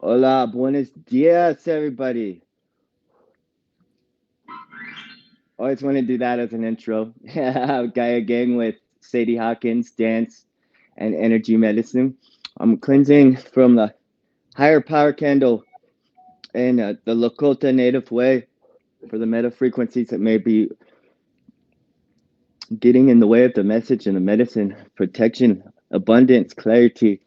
Hola, buenos dias, everybody. Always want to do that as an intro. Gaia Gang with Sadie Hawkins, dance and energy medicine. I'm cleansing from the higher power candle in the Lakota native way for the meta frequencies that may be getting in the way of the message and the medicine, protection, abundance, clarity,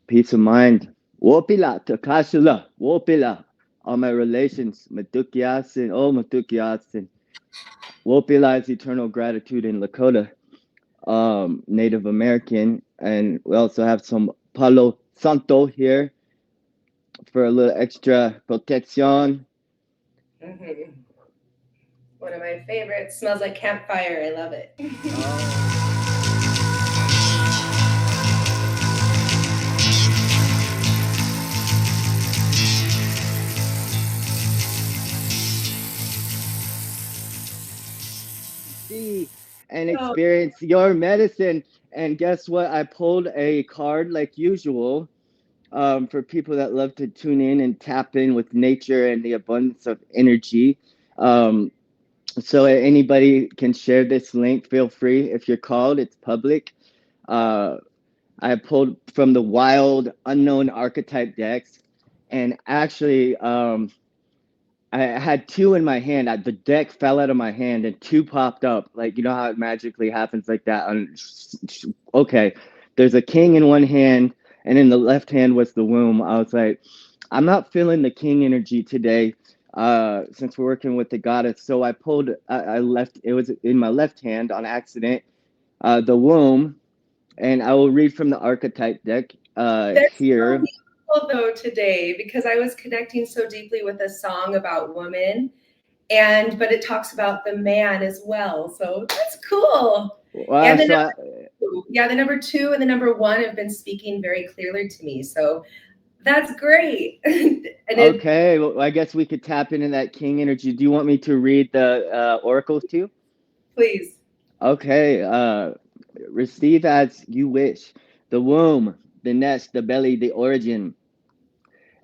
peace of mind. Wopila, Takashula, Wopila. All my relations, Matukiasin, oh Matukiasin. Wopila is eternal gratitude in Lakota, Native American. And we also have some Palo Santo here for a little extra protection. Hmm. One of my favorites. Smells like campfire. I love it. See and Oh, experience your medicine. And guess what? I pulled a card like usual for people that love to tune in and tap in with nature and the abundance of energy. Um, so anybody can share this link. Feel free if you're called. It's public. Uh, I pulled from the wild unknown archetype decks, and actually, I had two in my hand. The deck fell out of my hand, and two popped up. Like you know how it magically happens like that. Okay, there's a king in one hand, and in the left hand was the womb. I was like, I'm not feeling the king energy today, since we're working with the goddess. So I pulled. I left. It was in my left hand on accident. The womb, and I will read from the archetype deck that's so here. beautiful though today because I was connecting so deeply with a song about women, and but it talks about the man as well. So that's cool. Wow, And the so number two, yeah, the number two and the number one have been speaking very clearly to me. So that's great. And it, okay, well, I guess we could tap into that king energy. Do you want me to read the oracles too? please. Okay, receive as you wish. The womb, the nest, the belly, the origin.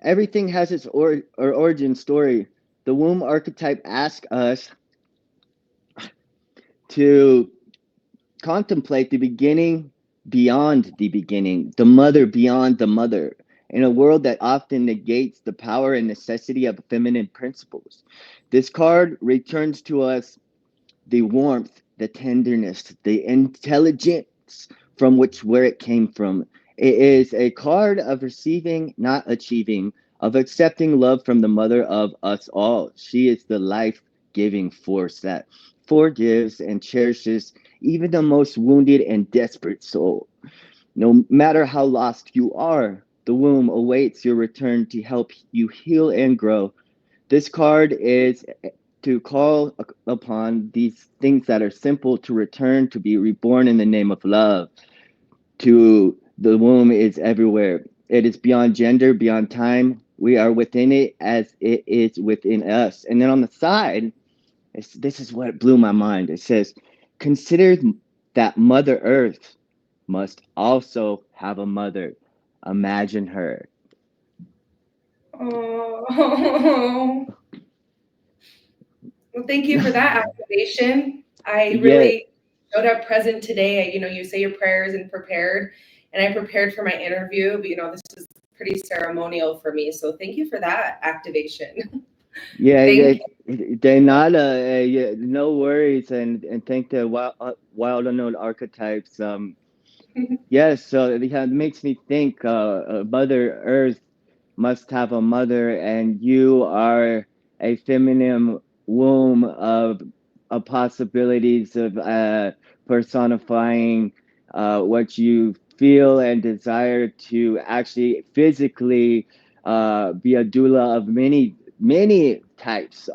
Everything has its origin story. The womb archetype asks us to contemplate the beginning beyond the beginning, the mother beyond the mother, in a world that often negates the power and necessity of feminine principles. This card returns to us the warmth, the tenderness, the intelligence from which where it came from. It is a card of receiving, not achieving, of accepting love from the mother of us all. She is the life giving force that forgives and cherishes even the most wounded and desperate soul. No matter how lost you are, the womb awaits your return to help you heal and grow. This card is to call upon these things that are simple to return to be reborn in the name of love. To the womb is everywhere. It is beyond gender, beyond time. We are within it as it is within us. And then on the side, this is what blew my mind. It says, consider that Mother Earth must also have a mother. Imagine her. Oh, well, thank you for that activation. I Yeah, really showed up present today. You say your prayers and prepared, and I prepared for my interview, but this is pretty ceremonial for me. So thank you for that activation. yeah, Thank you. they not yeah, no worries, and thank the wild unknown archetypes. Yes, so it makes me think. Mother Earth must have a mother, and you are a feminine womb of possibilities of personifying what you feel and desire to actually physically be a doula of many types.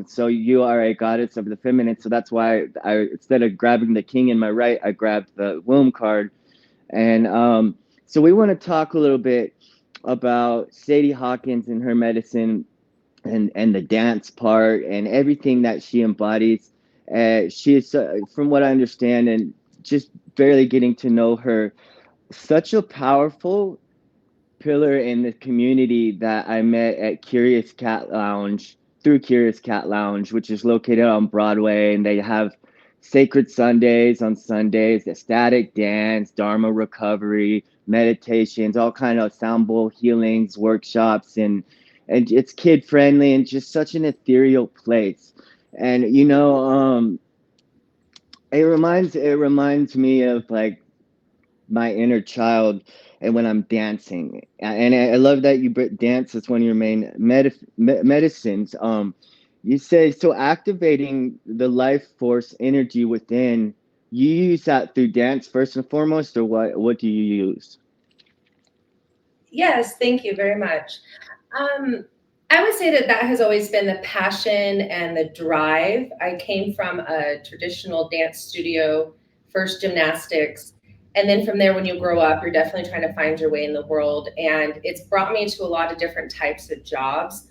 So you are a goddess of the feminine. So that's why I instead of grabbing the king in my right, I grabbed the womb card. And so we want to talk a little bit about Sadie Hawkins and her medicine and the dance part and everything that she embodies. She is, from what I understand, and just barely getting to know her, such a powerful, pillar in the community that I met at Curious Cat Lounge through Curious Cat Lounge, which is located on Broadway, and they have sacred Sundays on Sundays, ecstatic dance, Dharma recovery, meditations, all kind of sound bowl healings, workshops, and it's kid friendly and just such an ethereal place. And it reminds me of like my inner child and when I'm dancing. And I love that you dance as one of your main medicines. You say so activating the life force energy within. You use that through dance first and foremost, or what do you use? Yes, thank you very much. Um, I would say that that has always been the passion and the drive. I came from a traditional dance studio, first gymnastics, and then from there, when you grow up, you're definitely trying to find your way in the world. And it's brought me to a lot of different types of jobs.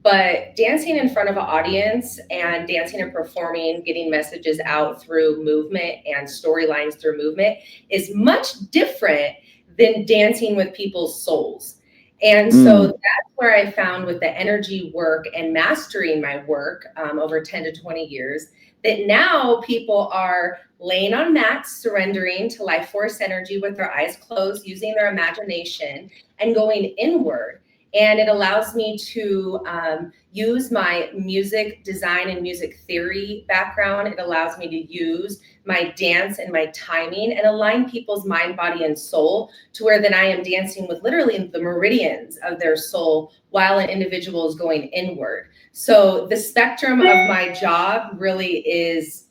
But dancing in front of an audience and dancing and performing, getting messages out through movement and storylines through movement is much different than dancing with people's souls. And so Mm, that's where I found with the energy work and mastering my work over 10 to 20 years that now people are laying on mats, surrendering to life force energy with their eyes closed, using their imagination and going inward. And it allows me to use my music design and music theory background. It allows me to use my dance and my timing and align people's mind, body, and soul to where then I am dancing with literally the meridians of their soul while an individual is going inward. So the spectrum of my job really is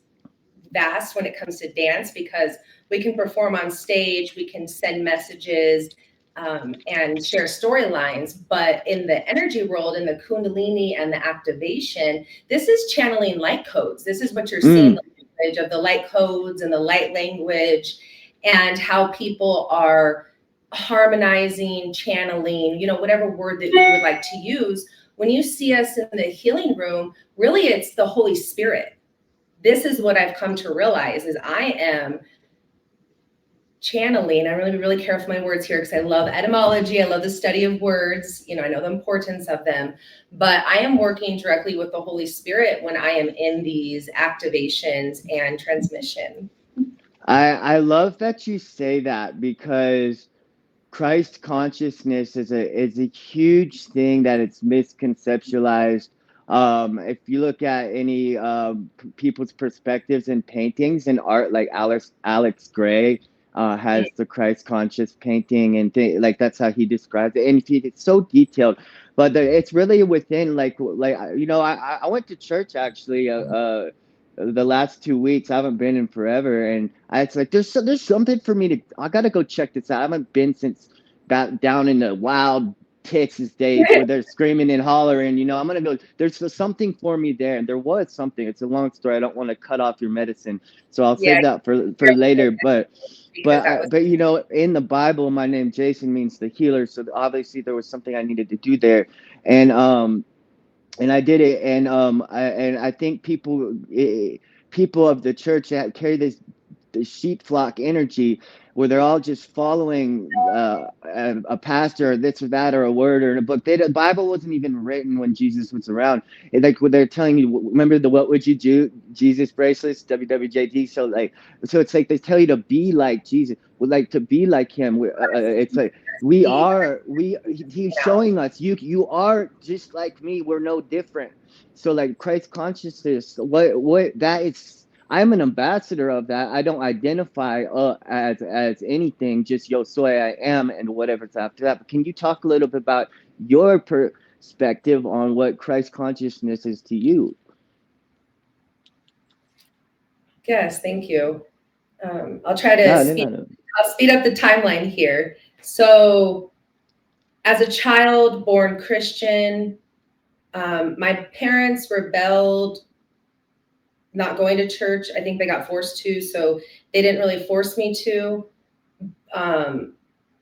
vast when it comes to dance because we can perform on stage, we can send messages, and share storylines. But in the energy world, in the Kundalini and the activation, this is channeling light codes. This is what you're seeing, mm. the language of the light codes and the light language, and how people are harmonizing, channeling, whatever word that you would like to use. When you see us in the healing room, really it's the Holy Spirit. This is what I've come to realize is I am channeling. I really be really careful with my words here because I love etymology. I love the study of words. I know the importance of them, but I am working directly with the Holy Spirit when I am in these activations and transmission. I love that you say that because Christ consciousness is a huge thing that it's misconceptualized. If you look at any people's perspectives in paintings and art, like Alex Gray has the Christ conscious painting, and like that's how he describes it, and it's so detailed. But it's really within I went to church actually. The last 2 weeks I haven't been in forever, and it's like there's something for me to. I gotta go check this out. I haven't been since back down in the wild Texas days where they're screaming and hollering. I'm gonna go. There's something for me there, and there was something. It's a long story. I don't want to cut off your medicine, so I'll Yeah, save that for later. But because but that I, was but in the Bible, my name Jason means the healer. So obviously there was something I needed to do there, and I did it, and I think people of the church that carry this the sheep flock energy where they're all just following a pastor or this or that or a word or a book. The Bible wasn't even written when Jesus was around. Like when they're telling you, remember the "What would you do" Jesus bracelets, WWJD. So it's like they tell you to be like Jesus, like to be like him. It's like we the are we. He's showing us you are just like me. We're no different. So like Christ consciousness, what that is. I'm an ambassador of that. I don't identify as anything, just yo soy I am and whatever's after that. But can you talk a little bit about your perspective on what Christ consciousness is to you? Yes, thank you. I'll try to No, no, speed. no, no. I'll speed up the timeline here. So, as a child born Christian, my parents rebelled, not going to church. I think they got forced to, so they didn't really force me to. Um,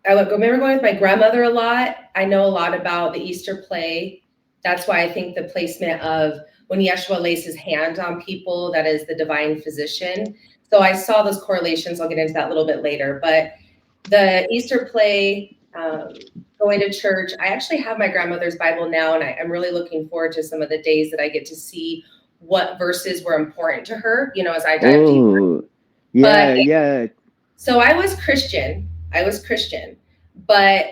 remember going with my grandmother a lot. I know a lot about the Easter play. That's why I think the placement of when Yeshua lays his hand on people, that is the divine physician. So I saw those correlations. I'll get into that a little bit later. But the Easter play, going to church. I actually have my grandmother's Bible now, and I'm really looking forward to some of the days that I get to see what verses were important to her, as I dive deeper. Oh, But yeah, yeah. so I was Christian. But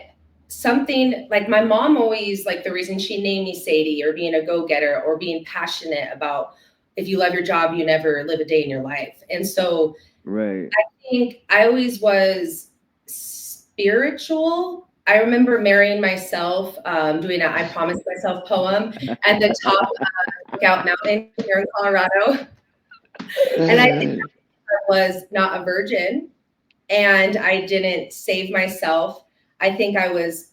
something like my mom always, like the reason she named me Sadie, or being a go-getter, or being passionate about, if you love your job, you never live a day in your life. And so Right. I think I always was spiritual. I remember marrying myself, doing an I Promised Myself poem at the top of Lookout Mountain here in Colorado. And I think I was not a virgin, and I didn't save myself. I think I was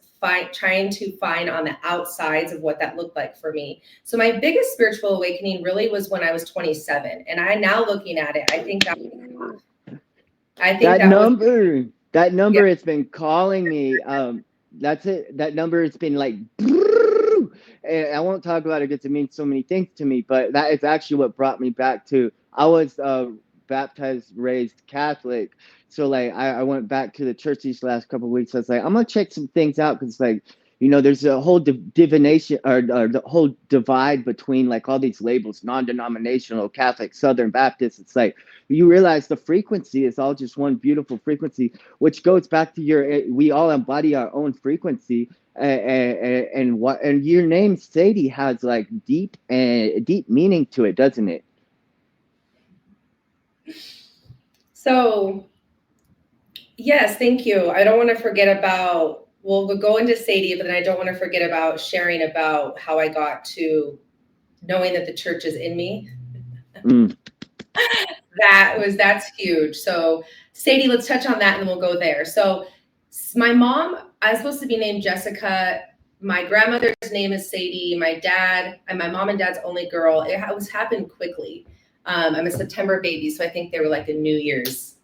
trying to find on the outsides of what that looked like for me. So my biggest spiritual awakening really was when I was 27. And I now looking at it, I think That that was, number, that yeah. number, it's been calling me. That's it. That number, it's been like, and I won't talk about it because it means so many things to me. But that is actually what brought me back to. I was baptized, raised Catholic, so like I went back to the church these last couple of weeks. I was like, I'm gonna check some things out because like there's a whole divination or the whole divide between like all these labels, non-denominational, Catholic, Southern Baptist. It's like you realize the frequency is all just one beautiful frequency, which goes back to we all embody our own frequency. And your name Sadie has like deep meaning to it, doesn't it? So yes, thank you. I don't want to forget about, we'll go into Sadie, but then I don't want to forget about sharing about how I got to knowing that the church is in me. Mm. That's huge. So Sadie, let's touch on that and then we'll go there. So my mom, I was supposed to be named Jessica. My grandmother's name is Sadie. My dad, and my mom and dad's only girl. It was happened quickly. I'm a September baby, so I think they were like a New Year's.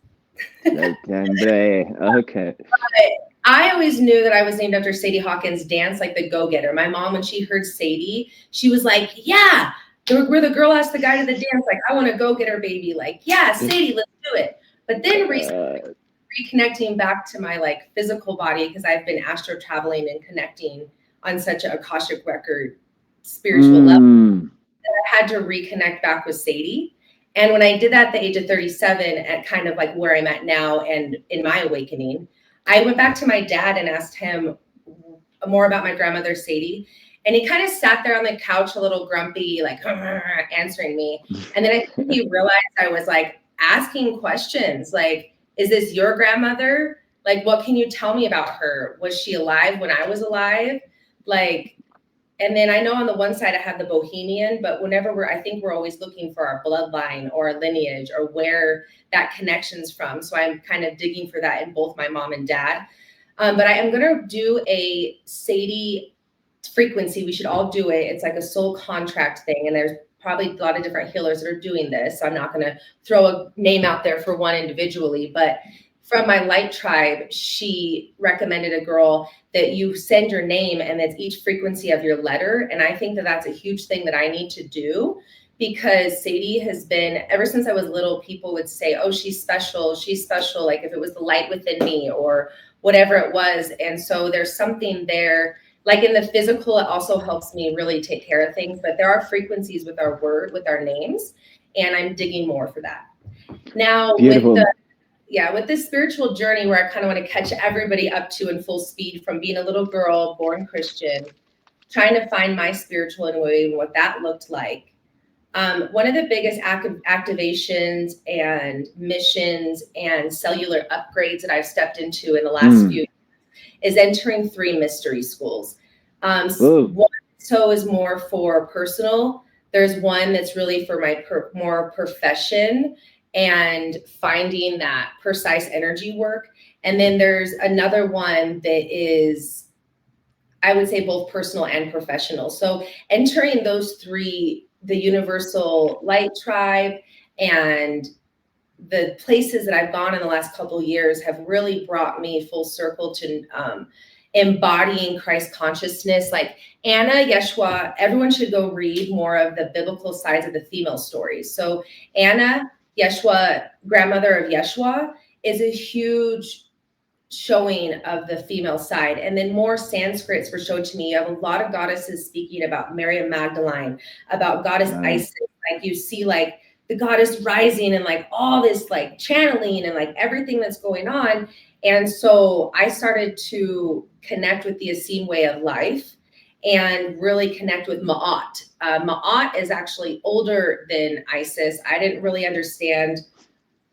September. Okay. But I always knew that I was named after Sadie Hawkins' dance, like the go-getter. My mom, when she heard Sadie, she was like, yeah, where the girl asked the guy to the dance, like, I want to go get her baby. Like, yeah, Sadie, let's do it. But then recently, reconnecting back to my like physical body, because I've been astro traveling and connecting on such an Akashic record spiritual level, that I had to reconnect back with Sadie. And when I did that at the age of 37, at kind of like where I'm at now and in my awakening, I went back to my dad and asked him more about my grandmother, Sadie. And he kind of sat there on the couch, a little grumpy, like answering me. And then I think he realized I was like asking questions like, is this your grandmother? Like, what can you tell me about her? Was she alive when I was alive? Like, and then I know on the one side I have the bohemian, but whenever I think we're always looking for our bloodline or our lineage or where that connection's from. So I'm kind of digging for that in both my mom and dad. But I am going to do a Sadie frequency. We should all do it. It's like a soul contract thing. And there's probably a lot of different healers that are doing this. So I'm not going to throw a name out there for one individually, but from my light tribe, she recommended a girl that you send your name and it's each frequency of your letter. And I think that that's a huge thing that I need to do, because Sadie has been, ever since I was little, people would say, oh, she's special. She's special. Like if it was the light within me or whatever it was. And so there's something there, like in the physical, it also helps me really take care of things, but there are frequencies with our word, with our names. And I'm digging more for that. Now, Beautiful. with this spiritual journey where I kind of want to catch everybody up to in full speed from being a little girl, born Christian, trying to find my spiritual and what that looked like. One of the biggest activations and missions and cellular upgrades that I've stepped into in the last few years is entering 3 mystery schools. One is more for personal. There's one that's really for my more profession and finding that precise energy work. And then there's another one that is, I would say, both personal and professional. So entering those 3, the Universal Light Tribe and the places that I've gone in the last couple of years have really brought me full circle to embodying Christ consciousness. Like Anna Yeshua, everyone should go read more of the biblical sides of the female stories. So Anna Yeshua, grandmother of Yeshua, is a huge showing of the female side. And then more Sanskrits were showed to me. You have a lot of goddesses speaking about Mary Magdalene, about goddess Right. Isis. Like you see like the goddess rising and like all this like channeling and like everything that's going on. And so I started to connect with the Essene way of life and really connect with Ma'at. Ma'at is actually older than Isis. I didn't really understand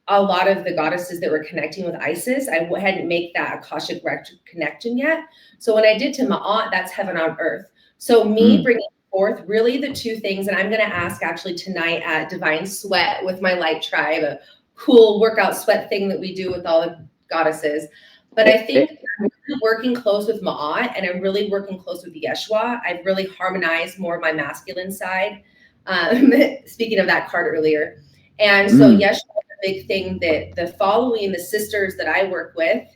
a lot of the goddesses that were connecting with Isis. I hadn't make that Akashic connection yet. So when I did to Ma'at, that's heaven on earth. So me Mm. bringing forth really the two things, and I'm going to ask actually tonight at Divine Sweat with my light tribe, a cool workout sweat thing that we do with all the goddesses. But I It, think it, I'm really working close with Ma'at, and I'm really working close with Yeshua. I've really harmonized more of my masculine side. Speaking of that card earlier. And so mm. Yeshua big thing that the following, the sisters that I work with,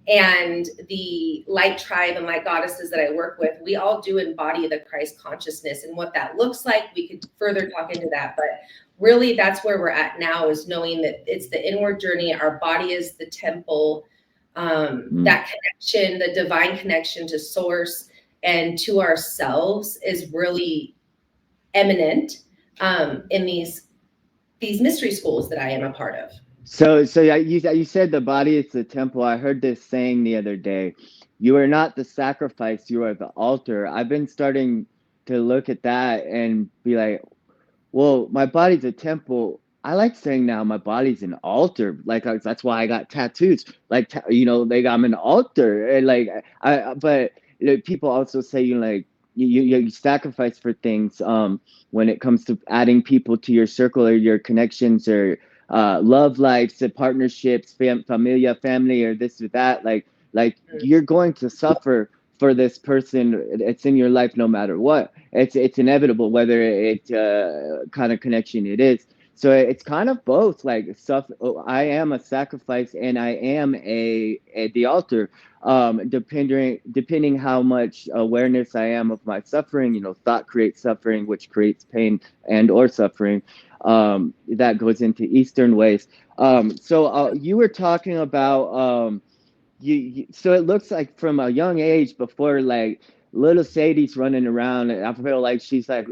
and the light tribe and light goddesses that I work with, we all do embody the Christ consciousness. And what that looks like, we could further talk into that. But really, that's where we're at now, is knowing that it's the inward journey. Our body is the temple. Mm. That connection, the divine connection to source and to ourselves is really eminent in these mystery schools that I am a part of. So yeah, you said the body is the temple. I heard this saying the other day. You are not the sacrifice, you are the altar. I've been starting to look at that and be like, well, my body's a temple. I like saying now my body's an altar. Like that's why I got tattoos. Like they got I'm an altar. And like but people also say like you sacrifice for things. When it comes to adding people to your circle or your connections or love lives, partnerships, familia, family, or this or that. Like you're going to suffer for this person. It's in your life no matter what. It's inevitable whether it kind of connection it is. So it's kind of both. Like I am a sacrifice and I am a the altar. Depending how much awareness I am of my suffering, thought creates suffering, which creates pain and or suffering. That goes into Eastern ways. So you were talking about so it looks like from a young age before like little Sadie's running around. I feel like she's like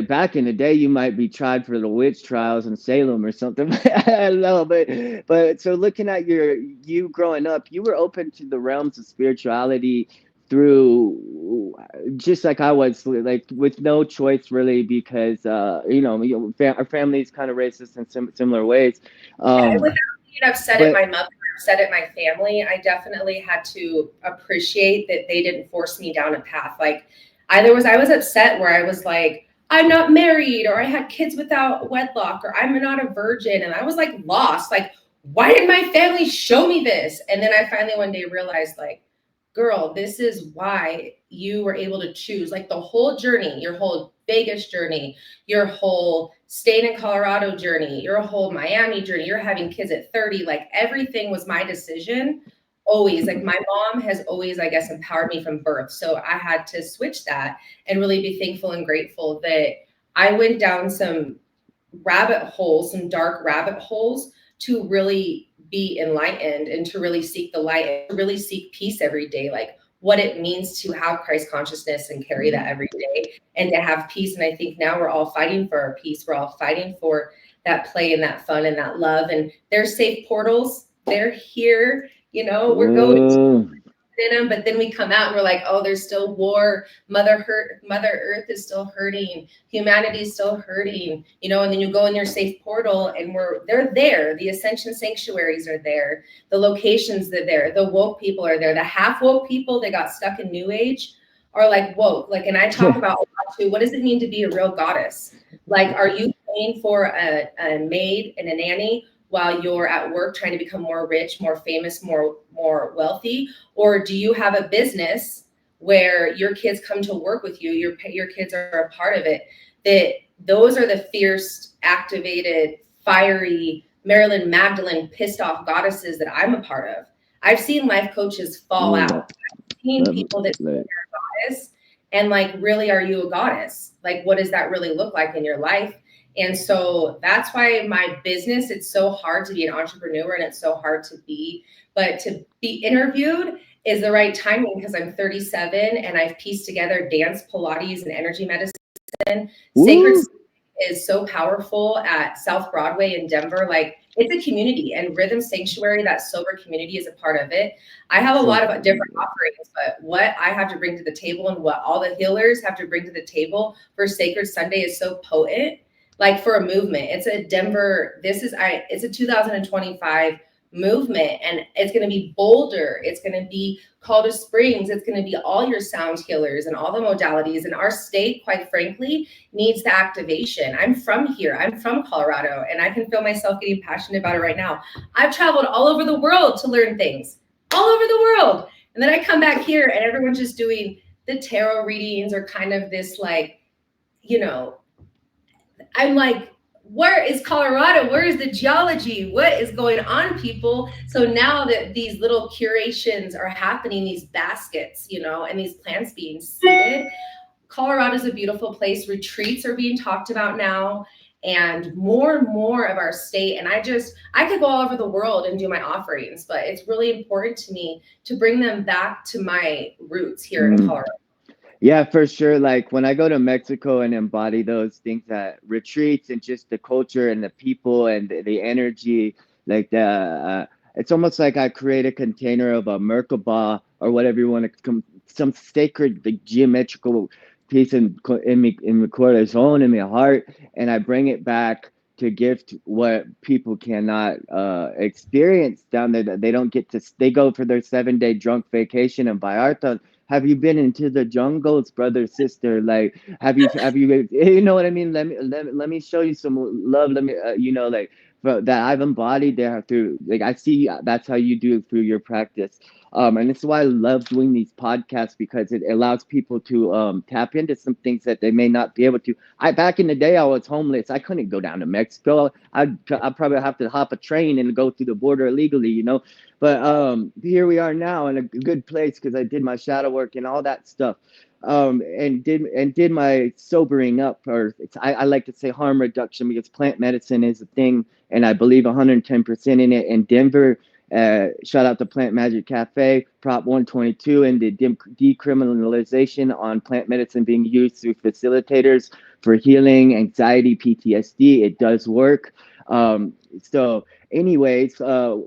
back in the day, you might be tried for the witch trials in Salem or something. I don't know, but so looking at you growing up, you were open to the realms of spirituality through just like I was, like with no choice really, because our family's kind of racist in similar ways. Yeah, Um, without being upset at but my mother, upset at my family, I definitely had to appreciate that they didn't force me down a path. Like I was upset where I was like, I'm not married, or I had kids without wedlock, or I'm not a virgin. And I was like lost. Like, why did my family show me this? And then I finally one day realized, like, girl, this is why you were able to choose like the whole journey, your whole Vegas journey, your whole staying in Colorado journey, your whole Miami journey, you're having kids at 30, like everything was my decision. Always, like my mom has always, I guess, empowered me from birth. So I had to switch that and really be thankful and grateful that I went down some rabbit holes, some dark rabbit holes, to really be enlightened and to really seek the light and to really seek peace every day. Like what it means to have Christ consciousness and carry that every day and to have peace. And I think now we're all fighting for our peace. We're all fighting for that play and that fun and that love. And there's safe portals. They're here. We're going oh, in them, but then we come out and we're like, oh, there's still war. Mother Earth is still hurting. Humanity is still hurting. And then you go in your safe portal and they're there. The ascension sanctuaries are there. The locations are there. The woke people are there. The half woke people that got stuck in New Age are like woke. Like, and I talk about too, what does it mean to be a real goddess? Like, are you paying for a maid and a nanny while you're at work trying to become more rich, more famous, more wealthy? Or do you have a business where your kids come to work with you, your kids are a part of it? That those are the fierce, activated, fiery, Marilyn Magdalene, pissed off goddesses that I'm a part of. I've seen life coaches fall ooh, out. I've seen people that say they're a goddess, and like, really, are you a goddess? Like, what does that really look like in your life? And so that's why my business, it's so hard to be an entrepreneur and it's so hard to be, but to be interviewed is the right timing because I'm 37 and I've pieced together dance, Pilates, and energy medicine. Sacred Woo. is so powerful at South Broadway in Denver. Like, it's a community, and Rhythm Sanctuary, that sober community, is a part of it. I have a So lot of different offerings, but what I have to bring to the table and what all the healers have to bring to the table for Sacred Sunday is so potent. Like, for a movement, it's a Denver, it's a 2025 movement, and it's going to be Boulder, it's going to be Colorado Springs, it's going to be all your sound healers and all the modalities. And our state, quite frankly, needs the activation. I'm from here, I'm from Colorado, and I can feel myself getting passionate about it right now. I've traveled all over the world to learn things, all over the world, and then I come back here and everyone's just doing the tarot readings or kind of this, like, you know, I'm like, where is Colorado? Where is the geology? What is going on, people? So now that these little curations are happening, these baskets, you know, and these plants being seeded, Colorado's a beautiful place. Retreats are being talked about now, and more of our state. And I could go all over the world and do my offerings, but it's really important to me to bring them back to my roots here in Colorado. Yeah, for sure. Like when I go to Mexico and embody those things at retreats and just the culture and the people and the energy, like it's almost like I create a container of a Merkaba or whatever you want to some sacred, like, geometrical piece in my corazón, in my heart, and I bring it back to gift what people cannot experience down there. That they don't get to. They go for their 7-day drunk vacation in Vallarta. Have you been into the jungles, brother, sister? Like, have you, you know what I mean? Let me show you some love. Let me, like, that I've embodied there through, like, I see that's how you do it through your practice. And it's why I love doing these podcasts, because it allows people to tap into some things that they may not be able to. Back in the day, I was homeless. I couldn't go down to Mexico. I'd probably have to hop a train and go through the border illegally, But here we are now in a good place because I did my shadow work and all that stuff, and did my sobering up, or I like to say harm reduction, because plant medicine is a thing, and I believe 110% in it. In Denver, shout out to Plant Magic Cafe, Prop 122, and the decriminalization on plant medicine being used through facilitators for healing anxiety, PTSD. It does work. So anyways, that's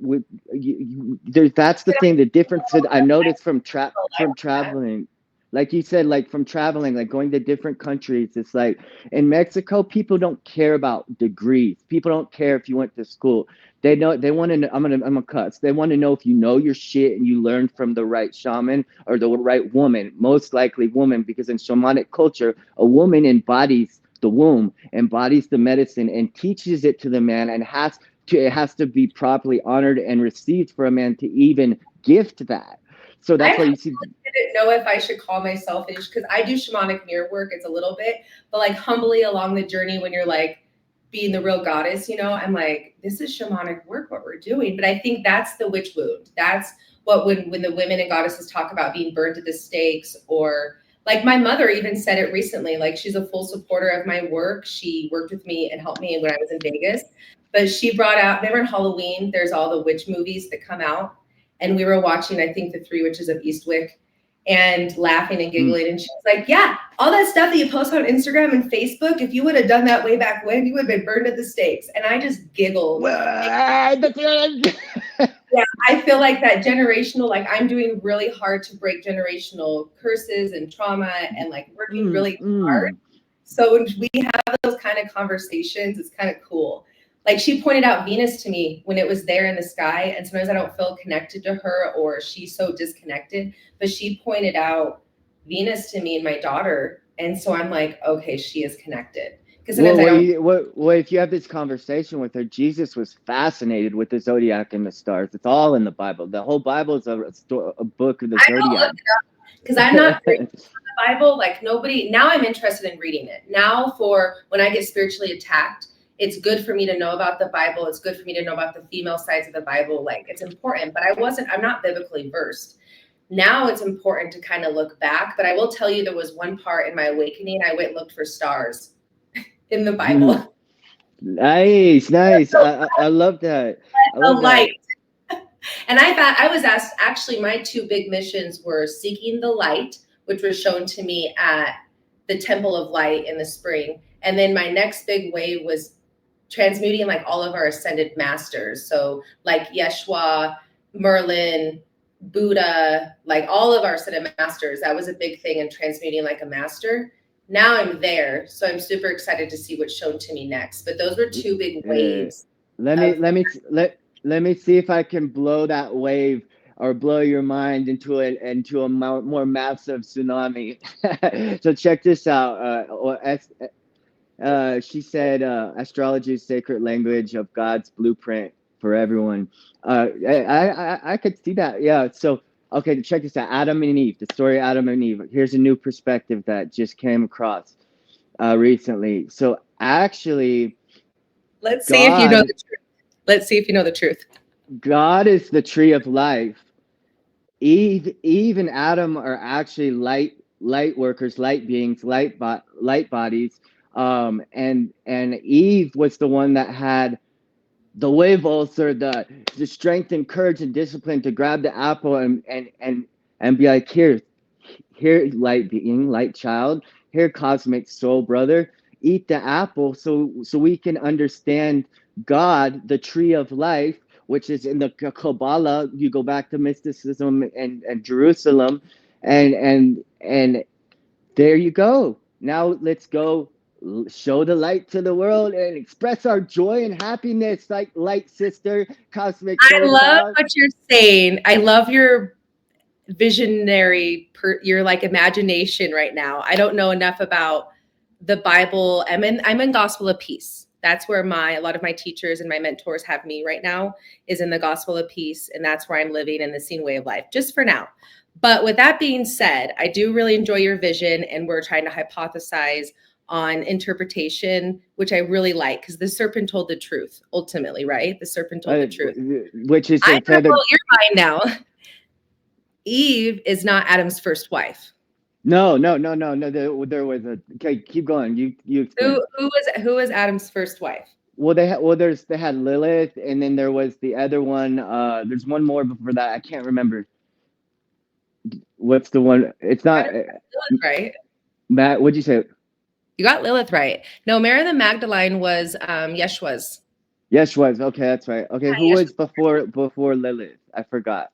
the thing. The difference that I noticed from traveling, like you said, like from traveling, like going to different countries. It's like in Mexico, people don't care about degrees. People don't care if you went to school. They know, they want to know. I'm a cuss. They want to know if you know your shit and you learn from the right shaman or the right woman. Most likely woman, because in shamanic culture, a woman embodies the womb, embodies the medicine, and teaches it to the man, and it has to be properly honored and received for a man to even gift that. So that's why you see. I didn't know if I should call myself selfish, because I do shamanic mirror work. It's a little bit, but like humbly along the journey, when you're like being the real goddess, I'm like, this is shamanic work, what we're doing. But I think that's the witch wound. That's what when the women and goddesses talk about being burned at the stakes, or like my mother even said it recently, like she's a full supporter of my work. She worked with me and helped me when I was in Vegas. But she brought out, remember on Halloween, there's all the witch movies that come out. And we were watching, I think, The Three Witches of Eastwick, and laughing and giggling. And she was like, yeah, all that stuff that you post on Instagram and Facebook, if you would have done that way back when, you would have been burned at the stakes. And I just giggled. Yeah, I feel like that generational, like I'm doing really hard to break generational curses and trauma, and like working really hard. So when we have those kind of conversations, it's kind of cool. Like she pointed out Venus to me when it was there in the sky, and sometimes I don't feel connected to her, or she's so disconnected, but she pointed out Venus to me and my daughter. And so I'm like, okay, she is connected. Because if you have this conversation with her, Jesus was fascinated with the zodiac and the stars. It's all in the Bible. The whole Bible is a book of the zodiac. Because I'm not reading the Bible, like nobody. Now I'm interested in reading it. Now, for when I get spiritually attacked, it's good for me to know about the Bible. It's good for me to know about the female sides of the Bible. Like, it's important, but I'm not biblically versed. Now it's important to kind of look back. But I will tell you, there was one part in my awakening, I went and looked for stars in the Bible. Nice, nice. I love that. I The love that. light. And I thought I was asked, actually, my two big missions were seeking the light, which was shown to me at the Temple of Light in the spring. And then my next big wave was transmuting like all of our ascended masters. So like Yeshua, Merlin, Buddha, like all of our ascended masters. That was a big thing in transmuting like a master. Now I'm there. So I'm super excited to see what's shown to me next. But those were two big Uh, waves let me of let me let me see if I can blow that wave or blow your mind into a more massive tsunami. So check this out. She said, astrology is sacred language of God's blueprint for everyone. I could see that. Yeah. So, okay, check this out. Adam and Eve, the story of Adam and Eve. Here's a new perspective that just came across recently. So, actually, let's see if you know God, the truth. Let's see if you know the truth. God is the tree of life. Eve and Adam are actually light workers, light beings, light bodies. And Eve was the one that had the huevos, or the strength and courage and discipline to grab the apple and be like, here, light being, light child, here, cosmic soul brother, eat the apple so we can understand God, the tree of life, which is in the Kabbalah. You go back to mysticism and Jerusalem, and there you go. Now let's go show the light to the world and express our joy and happiness, like light sister, cosmic I soul love child. what you're saying. I love your your like imagination right now. I don't know enough about the Bible. I'm in Gospel of Peace. That's where a lot of my teachers and my mentors have me right now, is in the Gospel of Peace, and that's where I'm living in the seen way of life just for now. But with that being said, I do really enjoy your vision, and we're trying to hypothesize on interpretation, which I really like, because the serpent told the truth ultimately, right? The serpent told uh, the truth. which is I'm in gonna fact, blow your mind now. Eve is not Adam's first wife. no, no, no, no, no. There was a, okay. Keep going. You explain. Who was Adam's first wife? Well, they had Lilith, and then there was the other one. There's one more before that. I can't remember what's the one. It's You got not Lilith right. Matt. What'd you say? You got Lilith right. No, Mary the Magdalene was Yeshua's. Yes, was okay. That's right. Okay, who Yeah, was before Lilith? I forgot.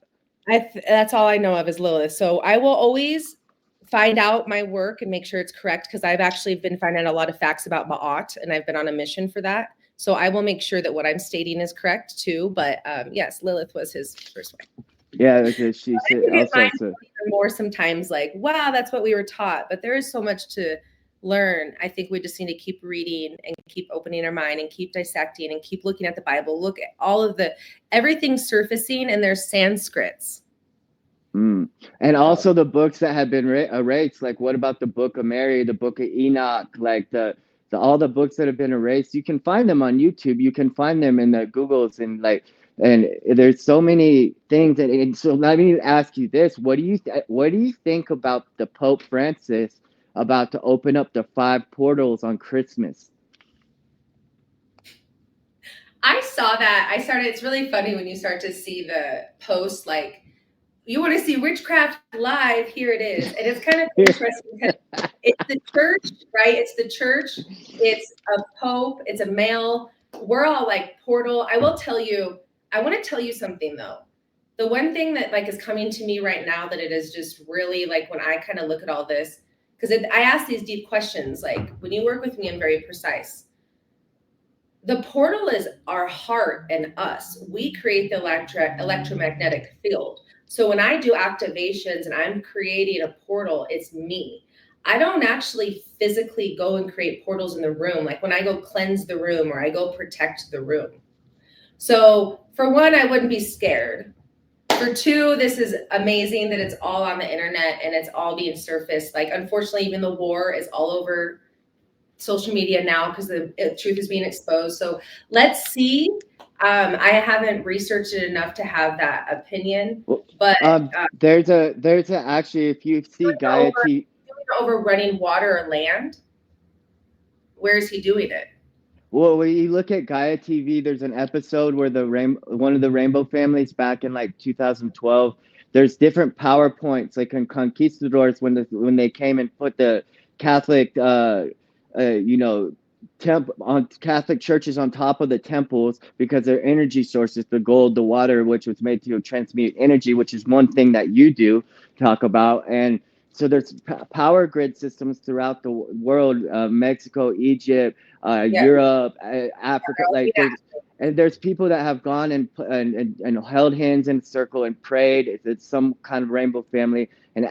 that's all I know of is Lilith. So I will always find out my work and make sure it's correct, because I've actually been finding a lot of facts about Ma'at, and I've been on a mission for that. So I will make sure that what I'm stating is correct too. But yes, Lilith was his first wife. Yeah, okay, she I said think it also. finds So even more sometimes like, wow, that's what we were taught. But there is so much to learn. I think we just need to keep reading and keep opening our mind and keep dissecting and keep looking at the Bible. Look at all of everything surfacing, and there's Sanskrits. mm. And So also the books that have been erased. Like, what about the Book of Mary, the Book of Enoch? Like the all the books that have been erased. You can find them on YouTube. You can find them in the Googles, and there's so many things. And so let me ask you this: what do you think about the Pope Francis about to open up the 5 portals on Christmas? I saw that. It's really funny when you start to see the post, like, you want to see witchcraft live, here it is. And it's kind of interesting because it's the church, right? It's the church, it's a pope, it's a male. We're all like portal. I want to tell you something though. The one thing that like is coming to me right now, that it is just really like, when I kind of look at all this, because I ask these deep questions, like when you work with me, I'm very precise. The portal is our heart and us. We create the electromagnetic field. So when I do activations and I'm creating a portal, it's me. I don't actually physically go and create portals in the room. Like when I go cleanse the room or I go protect the room. So for one, I wouldn't be scared. For two, this is amazing that it's all on the internet and it's all being surfaced. Like, unfortunately, even the war is all over social media now because the truth is being exposed. So let's see. I haven't researched it enough to have that opinion, Well, but there's a actually, if you see Gaia T, over running water or land, where is he doing it? Well, when you look at Gaia TV, there's an episode where one of the Rainbow families back in like 2012. There's different PowerPoints, like in conquistadors when they came and put the Catholic, you know, on Catholic churches on top of the temples because their energy sources, the gold, the water, which was made to transmute energy, which is one thing that you do talk about, and so there's power grid systems throughout the world, Mexico, Egypt, Yeah. Europe, Africa. Like there's people that have gone and held hands in a circle and prayed. It's some kind of rainbow family and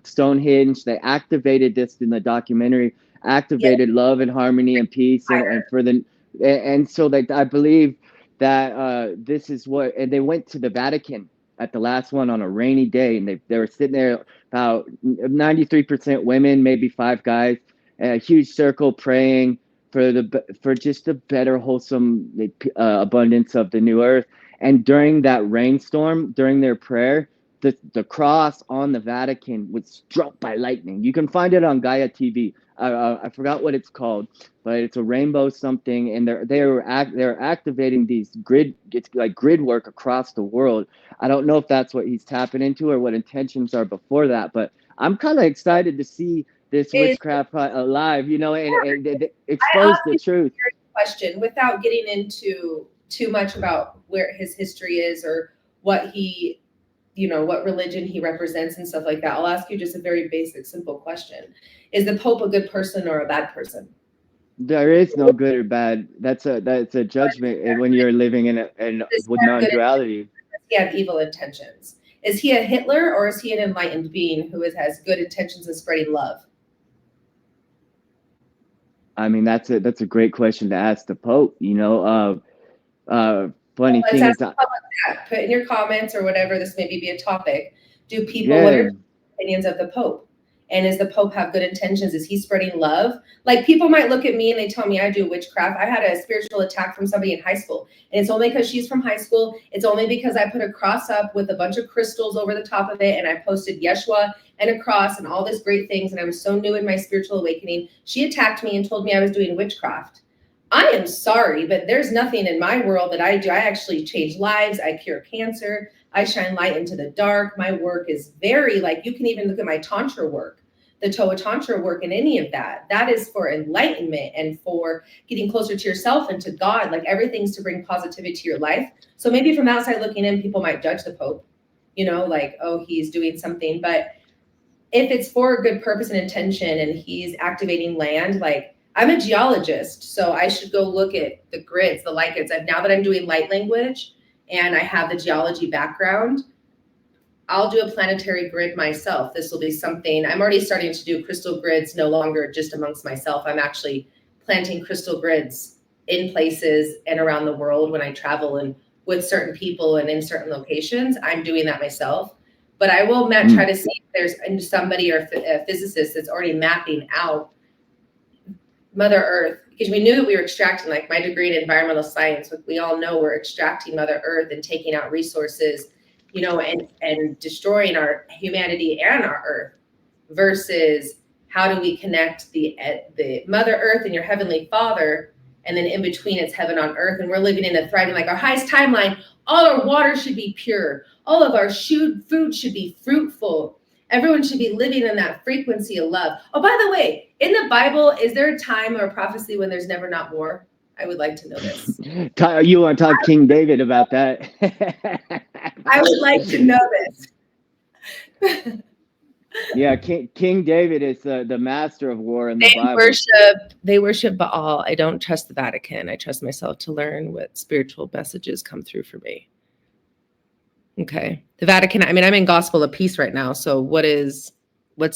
Stonehenge. They activated this in the documentary, Yeah. activated love and harmony and peace and for the and so like I believe that this is what and they went to the Vatican at the last one on a rainy day and they were sitting there about 93% women, maybe five guys, a huge circle praying for just a better wholesome abundance of the new earth. And during that rainstorm, during their prayer, the cross on the Vatican was struck by lightning. You can find it on Gaia TV. I forgot what it's called, but it's a rainbow something, and they're activating these it's like grid work across the world. I don't know if that's what he's tapping into or what intentions are before that, but I'm kind of excited to see this Is witchcraft alive, you know, and I expose asked the you truth. a question without getting into too much about where his history is or what he, what religion he represents and stuff like that. I'll ask you just a very basic, simple question. Is the Pope a good person or a bad person? There is no good or bad. That's a judgment, and when you're living in Does with he have good non-duality. intentions? Does he have evil intentions? Is he a Hitler or is he an enlightened being who has good intentions of spreading love? I mean, that's a great question to ask the Pope. You know, Well, funny let's thing ask is, the public that. Put in your comments or whatever. This may be a topic. Do people? What yeah. are opinions of the Pope? And does the Pope have good intentions? Is he spreading love? Like people might look at me and they tell me I do witchcraft. I had a spiritual attack from somebody in high school. And it's only because she's from high school. It's only because I put a cross up with a bunch of crystals over the top of it. And I posted Yeshua and a cross and all these great things. And I was so new in my spiritual awakening. She attacked me and told me I was doing witchcraft. I am sorry, but there's nothing in my world that I do. I actually change lives. I cure cancer. I shine light into the dark. My work is very like you can even look at my tantra work, the Toa Tantra work, and any of that. That is for enlightenment and for getting closer to yourself and to God. Like everything's to bring positivity to your life. So maybe from outside looking in, people might judge the Pope, like, oh, he's doing something. But if it's for a good purpose and intention and he's activating land, like I'm a geologist, so I should go look at the grids, the light grids. Now that I'm doing light language and I have the geology background, I'll do a planetary grid myself. This will be something I'm already starting to do crystal grids, no longer just amongst myself. I'm actually planting crystal grids in places and around the world when I travel and with certain people and in certain locations. I'm doing that myself. But I will try Mm. to see if there's somebody or a physicist that's already mapping out Mother Earth, because we knew that we were extracting, like my degree in environmental science, we all know we're extracting Mother Earth and taking out resources, and destroying our humanity and our Earth, versus how do we connect the Mother Earth and your Heavenly Father, and then in between it's heaven on earth, and we're living in a thriving, like our highest timeline. All our water should be pure. All of our food should be fruitful. Everyone should be living in that frequency of love. Oh, by the way, in the Bible, is there a time or a prophecy when there's never not war? I would like to know this. You want to talk King David about that? I would like to know this. Yeah, King David is the master of war in the They Bible. worship Baal. I don't trust the Vatican. I trust myself to learn what spiritual messages come through for me. Okay. The Vatican, I mean, I'm in gospel of peace right now. So what's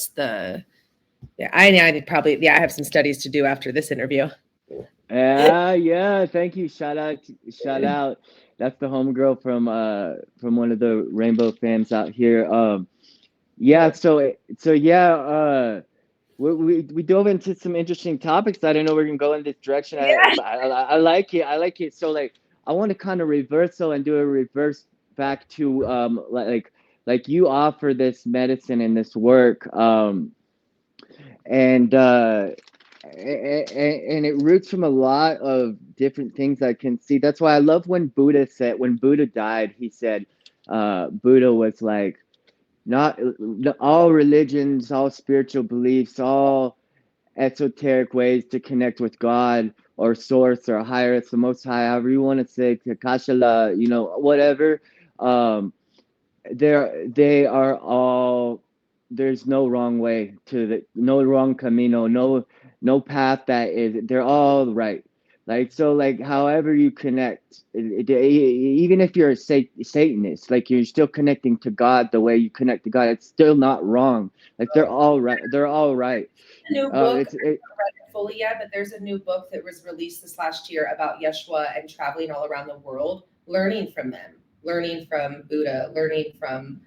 the, yeah, I need probably, yeah, I have some studies to do after this interview. Yeah, thank you. Shout out. That's the homegirl from one of the Rainbow fans out here. Yeah, so yeah, we dove into some interesting topics. I didn't know we are gonna go in this direction. Yeah. I like it. I like it. So like I want to kind of reversal and do a reverse back to like you offer this medicine and this work and and it roots from a lot of different things I can see. That's why I love when Buddha died, he said, Buddha was like, not all religions, all spiritual beliefs, all esoteric ways to connect with God or source or higher, it's the most high, however you want to say, Kakashala, whatever. Um, they are all, there's no wrong way to no wrong camino, no path that is, they're all right. Like, so, like, however you connect, even if you're a Satanist, like, you're still connecting to God the way you connect to God, it's still not wrong. Like, they're all right, they're all right. A new book. It's it, I haven't read it fully yet, but there's a new book that was released this last year about Yeshua and traveling all around the world, learning from them, learning from Buddha, learning from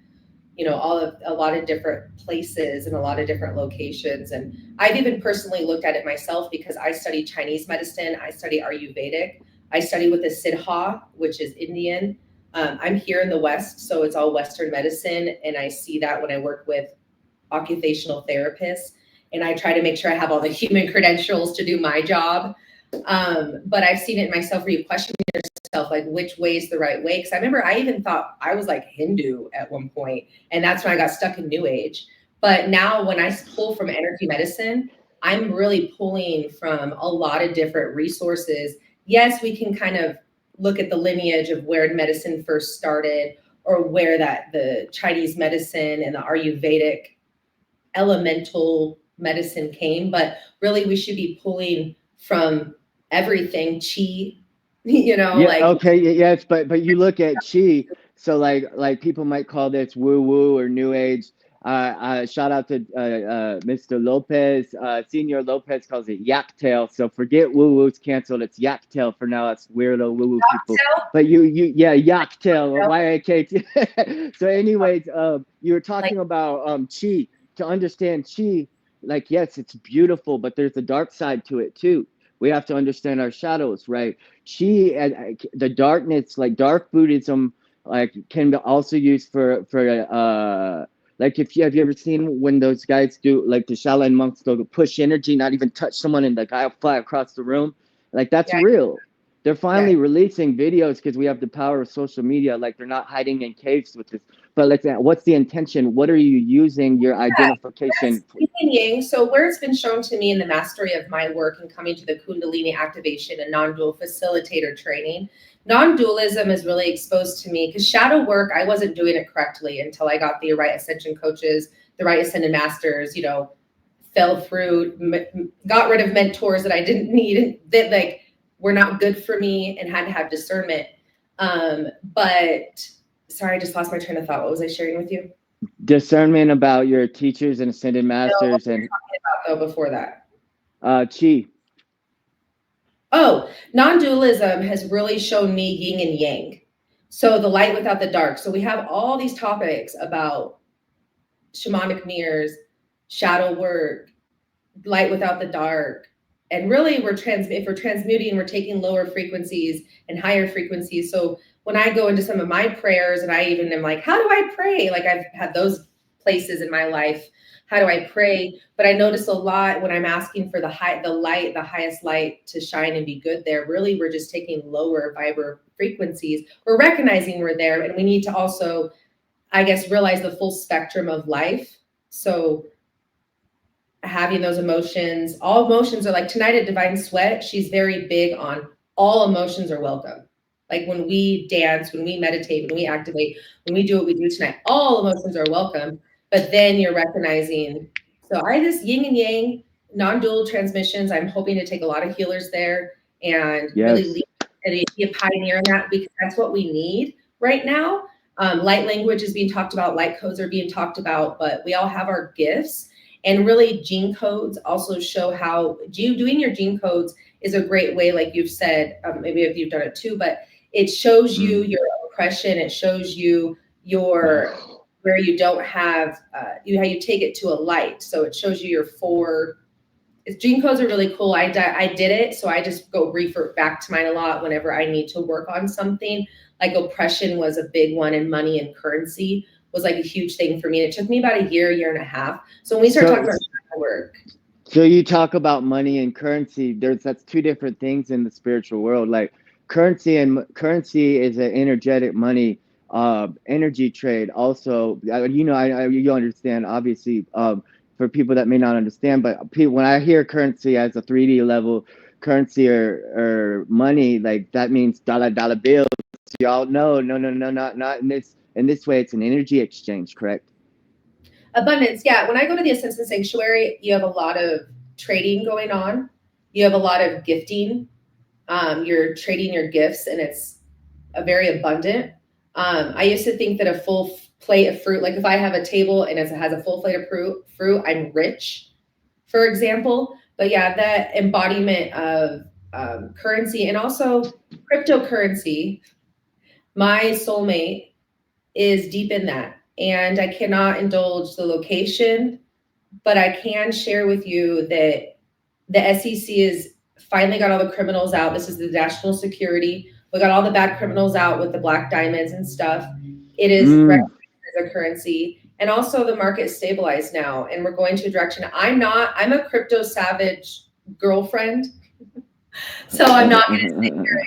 a lot of different places and a lot of different locations. And I've even personally looked at it myself because I study Chinese medicine, I study Ayurvedic, I study with the Siddha, which is Indian. I'm here in the West, so it's all Western medicine, and I see that when I work with occupational therapists, and I try to make sure I have all the human credentials to do my job. But I've seen it myself where you question yourself, like, which way is the right way? Because I remember I even thought I was like Hindu at one point, and that's when I got stuck in New Age. But now when I pull from energy medicine, I'm really pulling from a lot of different resources. Yes, we can kind of look at the lineage of where medicine first started, or where that the Chinese medicine and the Ayurvedic elemental medicine came, but really we should be pulling from everything. Chi, yeah, like, okay, yes, but you look at chi, so like people might call this woo woo or new age. Shout out to Mr. Lopez. Senior Lopez calls it yak tail. So forget woo woo's canceled. It's yak tail for now. That's weirdo woo woo people. But yeah, yak tail, YAKT. So anyways, you were talking about chi. To understand chi, like, yes, it's beautiful, but there's a dark side to it too. We have to understand our shadows, right? Chi, the darkness, like dark Buddhism, like, can be also used for like, if you have you ever seen when those guys do, like, the Shaolin monks go to push energy, not even touch someone, and the guy will fly across the room? Like, that's yeah, real. They're yeah. finally releasing videos because we have the power of social media. Like, they're not hiding in caves with this. But let's, what's the intention? What are you using your identification? Yin and yang. So where it's been shown to me in the mastery of my work and coming to the Kundalini activation and non-dual facilitator training, non-dualism is really exposed to me because shadow work, I wasn't doing it correctly until I got the right ascension coaches, the right ascended masters, fell through, got rid of mentors that I didn't need, that like were not good for me, and had to have discernment. But sorry, I just lost my train of thought. What was I sharing with you? Discernment about your teachers and ascended No, what masters were we and talking about though before that? chi. Oh, non-dualism has really shown me yin and yang. So the light without the dark. So we have all these topics about shamanic mirrors, shadow work, light without the dark. And really if we're transmuting, we're taking lower frequencies and higher frequencies. So when I go into some of my prayers, and I even am like, how do I pray? Like, I've had those places in my life. How do I pray? But I notice a lot when I'm asking for the highest light to shine and be good there. Really, we're just taking lower frequencies. We're recognizing we're there, and we need to also, I guess, realize the full spectrum of life. So having those emotions, all emotions are like, tonight at Divine Sweat, she's very big on all emotions are welcome. Like, when we dance, when we meditate, when we activate, when we do what we do tonight, all emotions are welcome. But then you're recognizing, so I just yin and yang, non-dual transmissions. I'm hoping to take a lot of healers there and really Yes. lead and be a pioneer in that, because that's what we need right now. Light language is being talked about, light codes are being talked about, but we all have our gifts. And really, gene codes also show how doing your gene codes is a great way, like you've said, maybe if you've done it too, but it shows you your oppression. It shows you where you don't have, how you take it to a light. So it shows you your gene codes are really cool. I did it. So I just go revert back to mine a lot whenever I need to work on something. Like, oppression was a big one, and money and currency was like a huge thing for me. It took me about a year and a half. So when we start talking about work. So you talk about money and currency. That's two different things in the spiritual world. Like currency is an energetic money, energy trade. Also, you understand obviously. For people that may not understand, but when I hear currency as a 3D level currency or money, like that means dollar bills. Y'all know, no, not in this way. It's an energy exchange, correct? Abundance, yeah. When I go to the Ascension Sanctuary, you have a lot of trading going on. You have a lot of gifting. You're trading your gifts, and it's a very abundant. I used to think that a full plate of fruit, like if I have a table and it has a full plate of fruit, I'm rich, for example. But yeah, that embodiment of currency and also cryptocurrency, my soulmate is deep in that. And I cannot indulge the location, but I can share with you that the SEC is finally got all the criminals out. This is the national security. We got all the bad criminals out with the black diamonds and stuff. It is Mm. recognized as a currency. And also the market is stabilized now. And we're going to a direction. I'm a crypto savage girlfriend. So I'm not going to sit here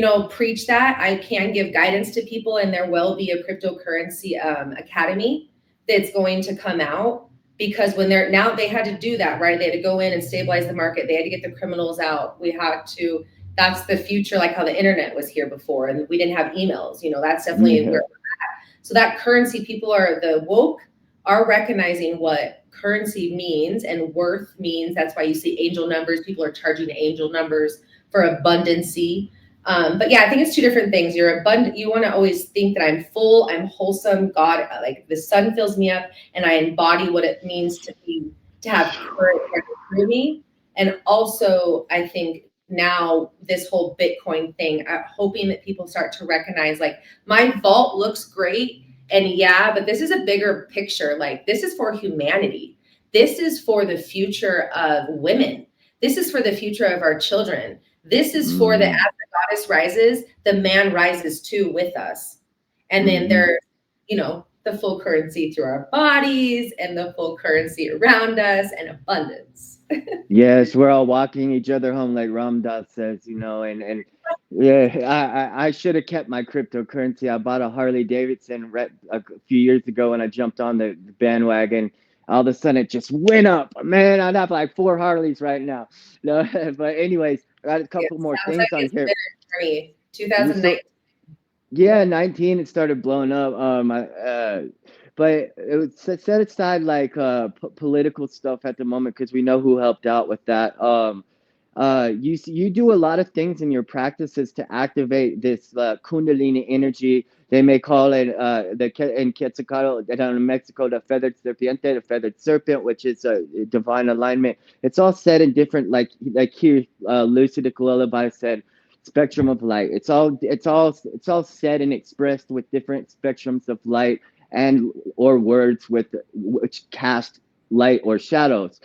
and, preach that. I can give guidance to people, and there will be a cryptocurrency academy that's going to come out, because when they're now, they had to do that, right? They had to go in and stabilize the market. They had to get the criminals out. We had to, that's the future, like how the internet was here before and we didn't have emails. That's definitely Yeah. where, so that currency, people are, the woke are recognizing what currency means and worth means. That's why you see angel numbers. People are charging angel numbers for abundancy. But yeah, I think it's two different things. You're abundant. You want to always think that I'm full, I'm wholesome. God, like the sun fills me up, and I embody what it means to be, to have current through me. And also, I think now this whole Bitcoin thing, I'm hoping that people start to recognize, like, my vault looks great, and yeah, but this is a bigger picture. Like, this is for humanity. This is for the future of women. This is for the future of our children. This is for the, as Mm. the goddess rises, the man rises too with us. And then Hmm. there's, the full currency through our bodies and the full currency around us and abundance. Yes, we're all walking each other home, like Ram Dass says, and yeah, I should have kept my cryptocurrency. I bought a Harley Davidson a few years ago, and I jumped on the bandwagon. All of a sudden, it just went up. Man, I'd have like four Harleys right now. No, but anyways, I got a It couple more sounds like things on it's here. been a journey. So 2019. yeah, 19 it started blowing up. But it was set aside like political stuff at the moment because we know who helped out with that. You do a lot of things in your practices to activate this Kundalini energy. They may call it in Quetzalcoatl down in Mexico the feathered serpiente, the feathered serpent, which is a divine alignment. It's all said in different like here Lucid Lullaby said spectrum of light. It's all said and expressed with different spectrums of light and or words with which cast light or shadows.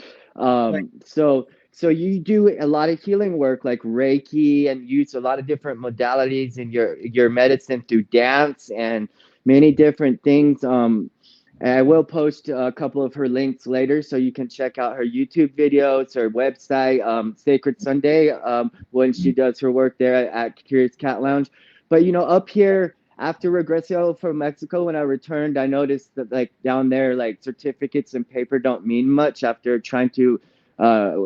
So you do a lot of healing work like Reiki and use a lot of different modalities in your medicine through dance and many different things. And I will post a couple of her links later so you can check out her YouTube videos, her website, Sacred Sunday, when she does her work there at Curious Cat Lounge. But up here after Regreso from Mexico, when I returned, I noticed that like down there, like certificates and paper don't mean much after trying to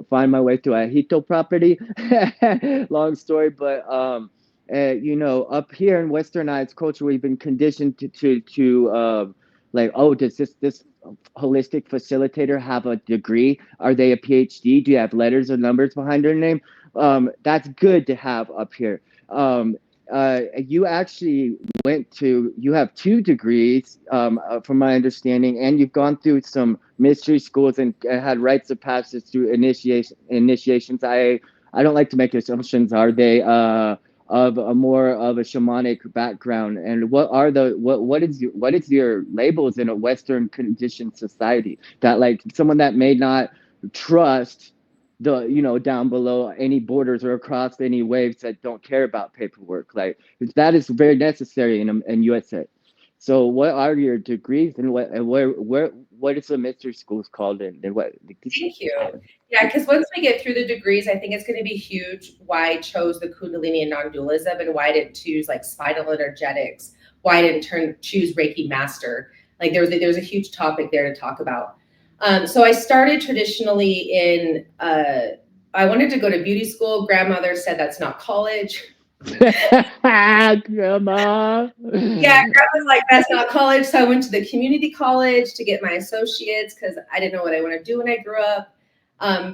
find my way to a Hito property. Long story, but up here in Westernized culture, we've been conditioned to like, oh, does this holistic facilitator have a degree? Are they a PhD? Do you have letters or numbers behind their name? That's good to have up here. You actually you have two degrees, from my understanding, and you've gone through some mystery schools and had rites of passage through initiations. I don't like to make assumptions. Are they of a more of a shamanic background? And what is your labels in a Western conditioned society that like someone that may not trust the down below any borders or across any waves that don't care about paperwork, like that is very necessary in USA. So what are your degrees, and what is the mystery schools called, and what like, Thank you. Yeah, because once we get through the degrees, I think it's going to be huge why I chose the Kundalini and non-dualism, and why I didn't choose like spinal energetics, why I didn't choose Reiki Master. Like there was a huge topic there to talk about. So I started traditionally in. I wanted to go to beauty school. Grandmother said that's not college. Grandma. Yeah, I was like, that's not college. So I went to the community college to get my associates because I didn't know what I want to do when I grew up.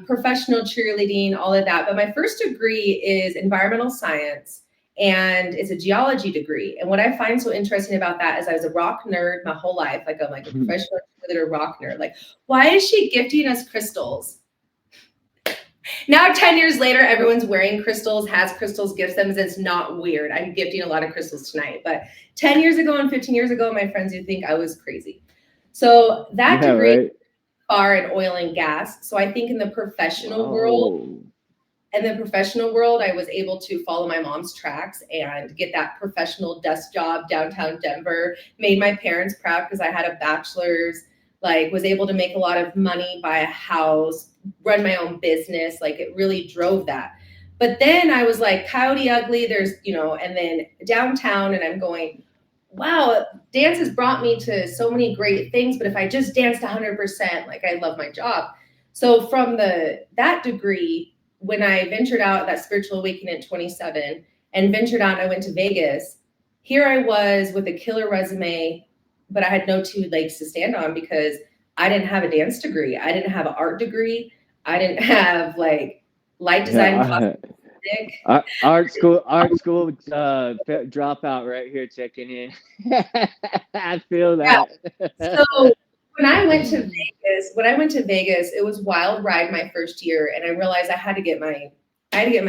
Professional cheerleading, all of that. But my first degree is environmental science, and it's a geology degree. And what I find so interesting about that is I was a rock nerd my whole life. Like I'm like a professional cheerleader rock nerd. Like, why is she gifting us crystals? Now, 10 years later, everyone's wearing crystals, has crystals, gifts them. It's not weird. I'm gifting a lot of crystals tonight. But 10 years ago and 15 years ago, my friends would think I was crazy. So that Yeah, degree is right. far in oil and gas. So I think in the professional world, Whoa. I was able to follow my mom's tracks and get that professional desk job downtown Denver. Made my parents proud because I had a bachelor's, like was able to make a lot of money, buy a house, run my own business. Like it really drove that. But then I was like, Coyote Ugly, there's, and then downtown, and I'm going, wow, dance has brought me to so many great things. But if I just danced 100%, like I love my job. So from that degree, when I ventured out that spiritual awakening at 27 and ventured out, and I went to Vegas. Here I was with a killer resume, but I had no two legs to stand on because I didn't have a dance degree. I didn't have an art degree. I didn't have like light design, Yeah, cosmetic. art school dropout right here checking in. I feel Yeah. that. So when I went to Vegas, it was wild ride my first year, and I realized I had to get my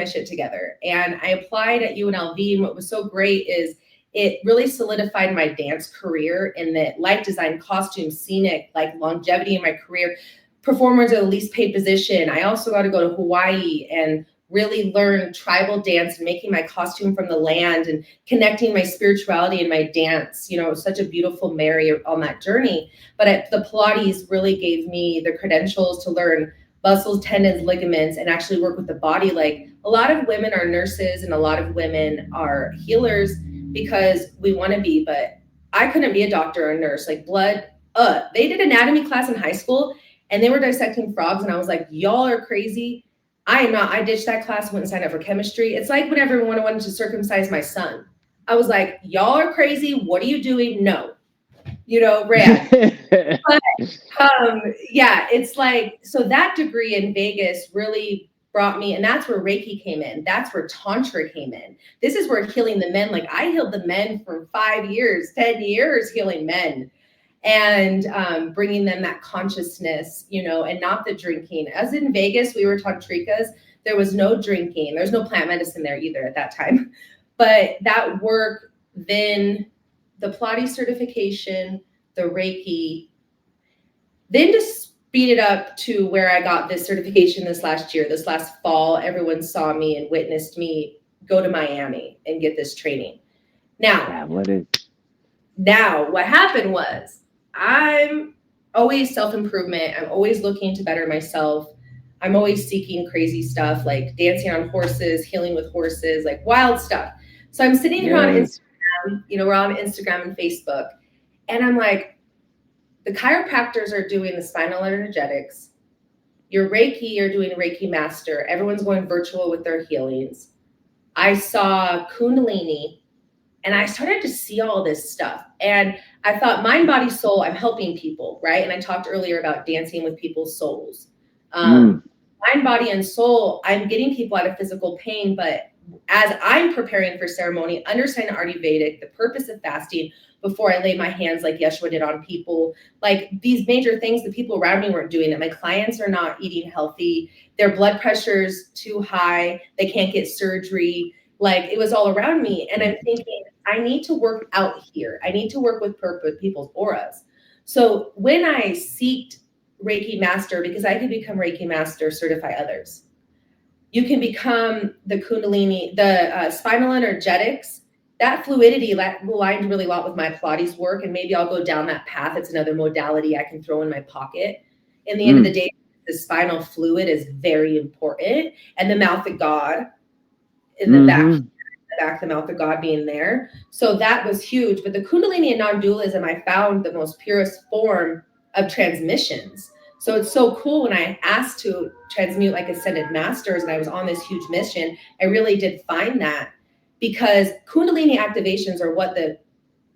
shit together. And I applied at UNLV, and what was so great is it really solidified my dance career in that light design, costume, scenic, like longevity in my career. Performers are the least paid position. I also got to go to Hawaii and really learn tribal dance and making my costume from the land and connecting my spirituality and my dance. It was such a beautiful marry on that journey. But the Pilates really gave me the credentials to learn muscles, tendons, ligaments, and actually work with the body. Like a lot of women are nurses and a lot of women are healers because we want to be, but I couldn't be a doctor or a nurse. Like blood, they did anatomy class in high school and they were dissecting frogs. And I was like, y'all are crazy. I am not. I ditched that class, went and signed up for chemistry. It's like when everyone wanted to circumcise my son. I was like, y'all are crazy. What are you doing? No, ran. But yeah, it's like, so that degree in Vegas really brought me, and that's where Reiki came in. That's where Tantra came in. This is where healing the men, like I healed the men for 5 years, 10 years, healing men and bringing them that consciousness, and not the drinking. As in Vegas, we were tantrikas. There was no drinking. There's no plant medicine there either at that time. But that work, then the Pilates certification, the Reiki, then to speed it up to where I got this certification this last fall, everyone saw me and witnessed me go to Miami and get this training. Yeah, Now, what happened was I'm always self-improvement. I'm always looking to better myself. I'm always seeking crazy stuff like dancing on horses, healing with horses, like wild stuff. So I'm sitting here on Instagram, we're on Instagram and Facebook, and I'm like, the chiropractors are doing the spinal energetics. Your Reiki are doing Reiki Master. Everyone's going virtual with their healings. I saw Kundalini and I started to see all this stuff. And I thought, mind, body, soul, I'm helping people, right? And I talked earlier about dancing with people's souls. Mind, body, and soul, I'm getting people out of physical pain. But as I'm preparing for ceremony, understanding Ayurvedic, the purpose of fasting, before I lay my hands like Yeshua did on people, like these major things that people around me weren't doing, that my clients are not eating healthy, their blood pressure's too high, they can't get surgery. Like it was all around me. And I'm thinking, I need to work out here. I need to work with people's auras. So when I seeked Reiki Master, because I could become Reiki Master, certify others. You can become the Kundalini, the spinal energetics that fluidity aligned really a lot with my Pilates work, and maybe I'll go down that path. It's another modality I can throw in my pocket. In the end of the day, the spinal fluid is very important, and the mouth of God in the back, the mouth of God being there. So that was huge. But the Kundalini and non-dualism, I found the most purest form of transmissions. So it's so cool when I asked to transmute like ascended masters and I was on this huge mission, I really did find that, because Kundalini activations are what the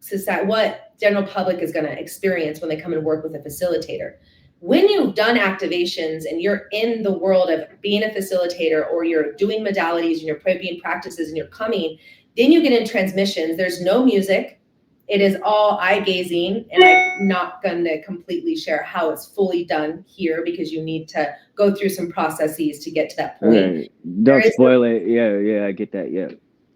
society, what general public is going to experience when they come and work with a facilitator. When you've done activations and you're in the world of being a facilitator, or you're doing modalities and you're being practices and you're coming, then you get in transmissions. There's no music. It is all eye gazing, and I'm not going to completely share how it's fully done here because you need to go through some processes to get to that point. Right. Don't spoil it. Yeah, I get that. Yeah.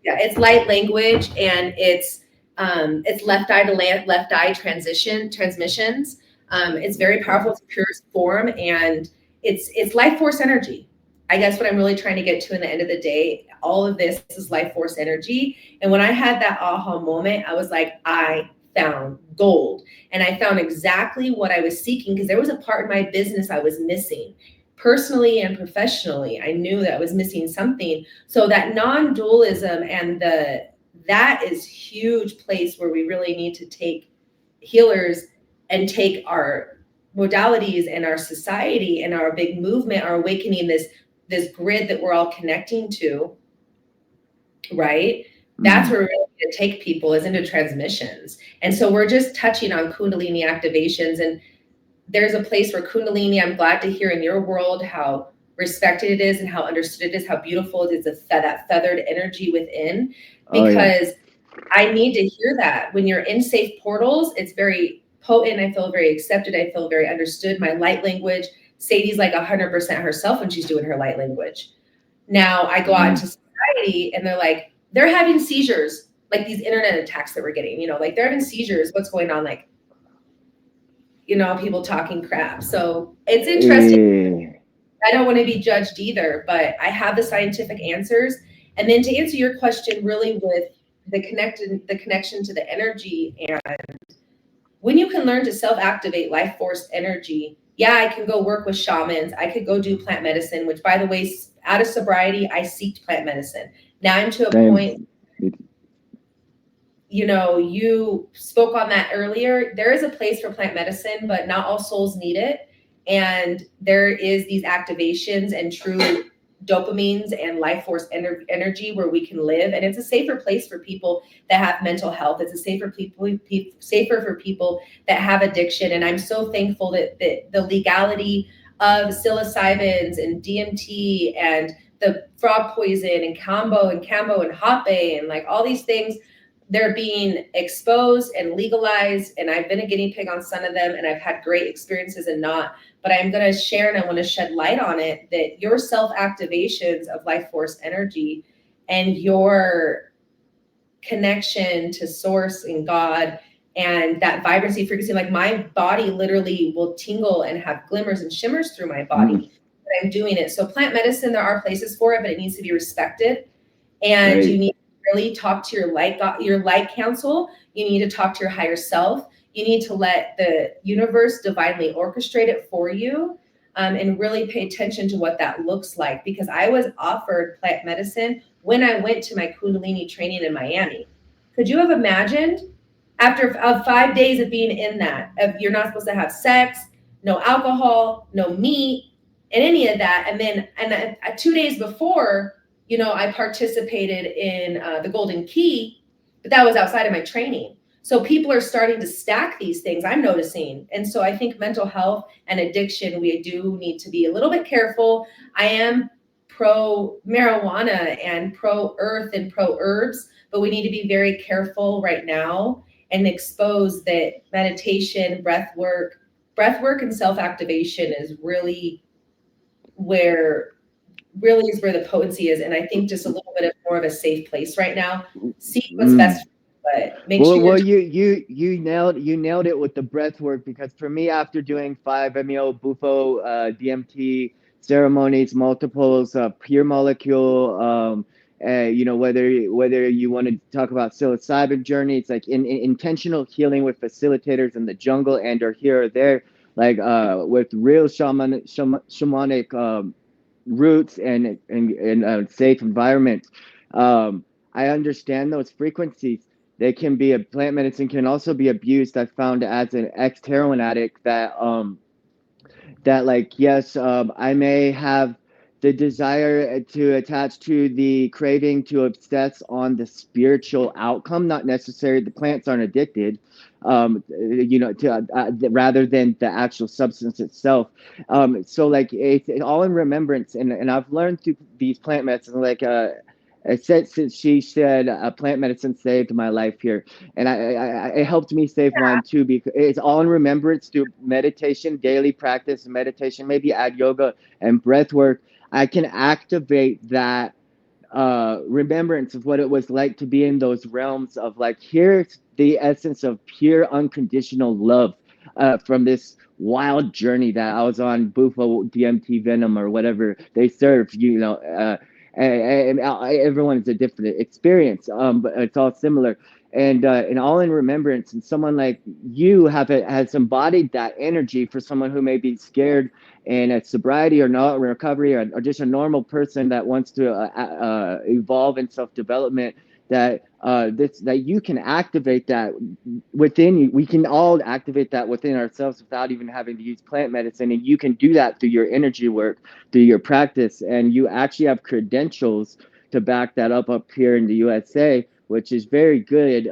Yeah, it's light language, and it's left eye to left eye transmissions. It's very powerful. It's purest form, and it's life force energy. I guess what I'm really trying to get to in the end of the day, all of this is life force energy. And when I had that aha moment, I was like, I found gold, and I found exactly what I was seeking, because there was a part in my business I was missing. Personally and professionally, I knew that I was missing something. So that non-dualism and that is huge place where we really need to take healers and take our modalities and our society and our big movement, our awakening, this grid that we're all connecting to, right? That's where we really need to take people, is into transmissions. And so we're just touching on Kundalini activations, and there's a place where Kundalini, I'm glad to hear in your world how respected it is and how understood it is, how beautiful it is, that feathered energy within, because I need to hear that. When you're in safe portals, it's very potent. I feel very accepted. I feel very understood. My light language, Sadie's like 100% herself when she's doing her light language. Now I go out into society and they're having seizures, like these internet attacks that we're getting, like they're having seizures. What's going on? Like, people talking crap. So it's interesting. I don't want to be judged either, but I have the scientific answers. And then to answer your question, really with the connection to the energy, and when you can learn to self-activate life force energy, yeah, I can go work with shamans. I could go do plant medicine, which, by the way, out of sobriety, I seeked plant medicine. Now I'm to a point, you spoke on that earlier. There is a place for plant medicine, but not all souls need it. And there is these activations and true dopamines and life force energy where we can live. And it's a safer place for people that have mental health. It's a safer for people that have addiction. And I'm so thankful that the legality of psilocybins and DMT and the frog poison and cambo and hape and like all these things, they're being exposed and legalized. And I've been a guinea pig on some of them, and I've had great experiences and not. But I'm going to share, and I want to shed light on it, that your self-activations of life force energy and your connection to source and God and that vibrancy frequency, like my body literally will tingle and have glimmers and shimmers through my body when I'm doing it. So plant medicine, there are places for it, but it needs to be respected. And you need to really talk to your light counsel. You need to talk to your higher self. You need to let the universe divinely orchestrate it for you, and really pay attention to what that looks like. Because I was offered plant medicine when I went to my Kundalini training in Miami. Could you have imagined after 5 days of being in that, you're not supposed to have sex, no alcohol, no meat, and any of that. And then 2 days before, I participated in the Golden Key, but that was outside of my training. So people are starting to stack these things, I'm noticing. And so I think mental health and addiction, we do need to be a little bit careful. I am pro marijuana and pro earth and pro herbs, but we need to be very careful right now and expose that meditation, breath work and self-activation is really where the potency is. And I think just a little bit of more of a safe place right now. See what's best for you, but make sure you nailed it with the breath work, because for me, after doing 5-MeO Bufo DMT ceremonies, multiples, pure molecule, Whether you want to talk about psilocybin journey, it's like in intentional healing with facilitators in the jungle and or here or there, like with real shamanic roots and safe environments. I understand those frequencies. They can be a plant medicine can also be abused. I found as an ex heroin addict that like yes, I may have the desire to attach to the craving to obsess on the spiritual outcome, not necessarily the plants aren't addicted, rather than the actual substance itself. So like it's all in remembrance, and I've learned through these plant medicines, like it said, she said, plant medicine saved my life here, and it helped me save mine too, because it's all in remembrance through meditation, daily practice, meditation. Maybe add yoga and breath work. I can activate that remembrance of what it was like to be in those realms of like, here's the essence of pure unconditional love from this wild journey that I was on, Bufo DMT Venom or whatever they serve, everyone is a different experience, but it's all similar, and all in remembrance. And someone like you has embodied that energy for someone who may be scared in a sobriety or not recovery, or just a normal person that wants to evolve in self-development. That you can activate that within you. We can all activate that within ourselves without even having to use plant medicine, and you can do that through your energy work, through your practice, and you actually have credentials to back that up here in the USA, which is very good,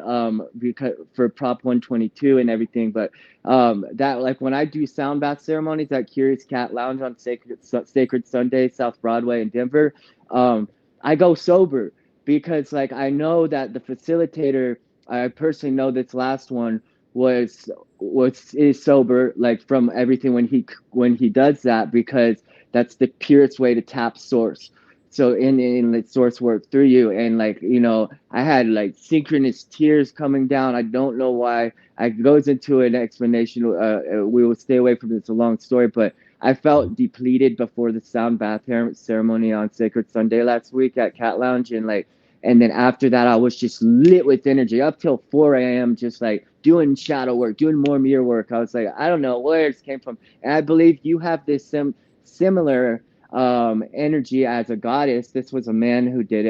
because for Prop 122 and everything. But that, like when I do sound bath ceremonies at Curious Cat Lounge on Sacred Sunday, South Broadway in Denver, I go sober, because like I know that the facilitator, I personally know this last one was is sober, like from everything when he does that, because that's the purest way to tap source. So in the source work through you, and like I had like synchronous tears coming down. I don't know why. I goes into an explanation. We will stay away from this. It's a long story, but I felt depleted before the sound bath ceremony on Sacred Sunday last week at Cat Lounge, and then after that, I was just lit with energy up till 4 a.m., just like doing shadow work, doing more mirror work. I was like, I don't know where it came from. And I believe you have this similar energy as a goddess. This was a man who did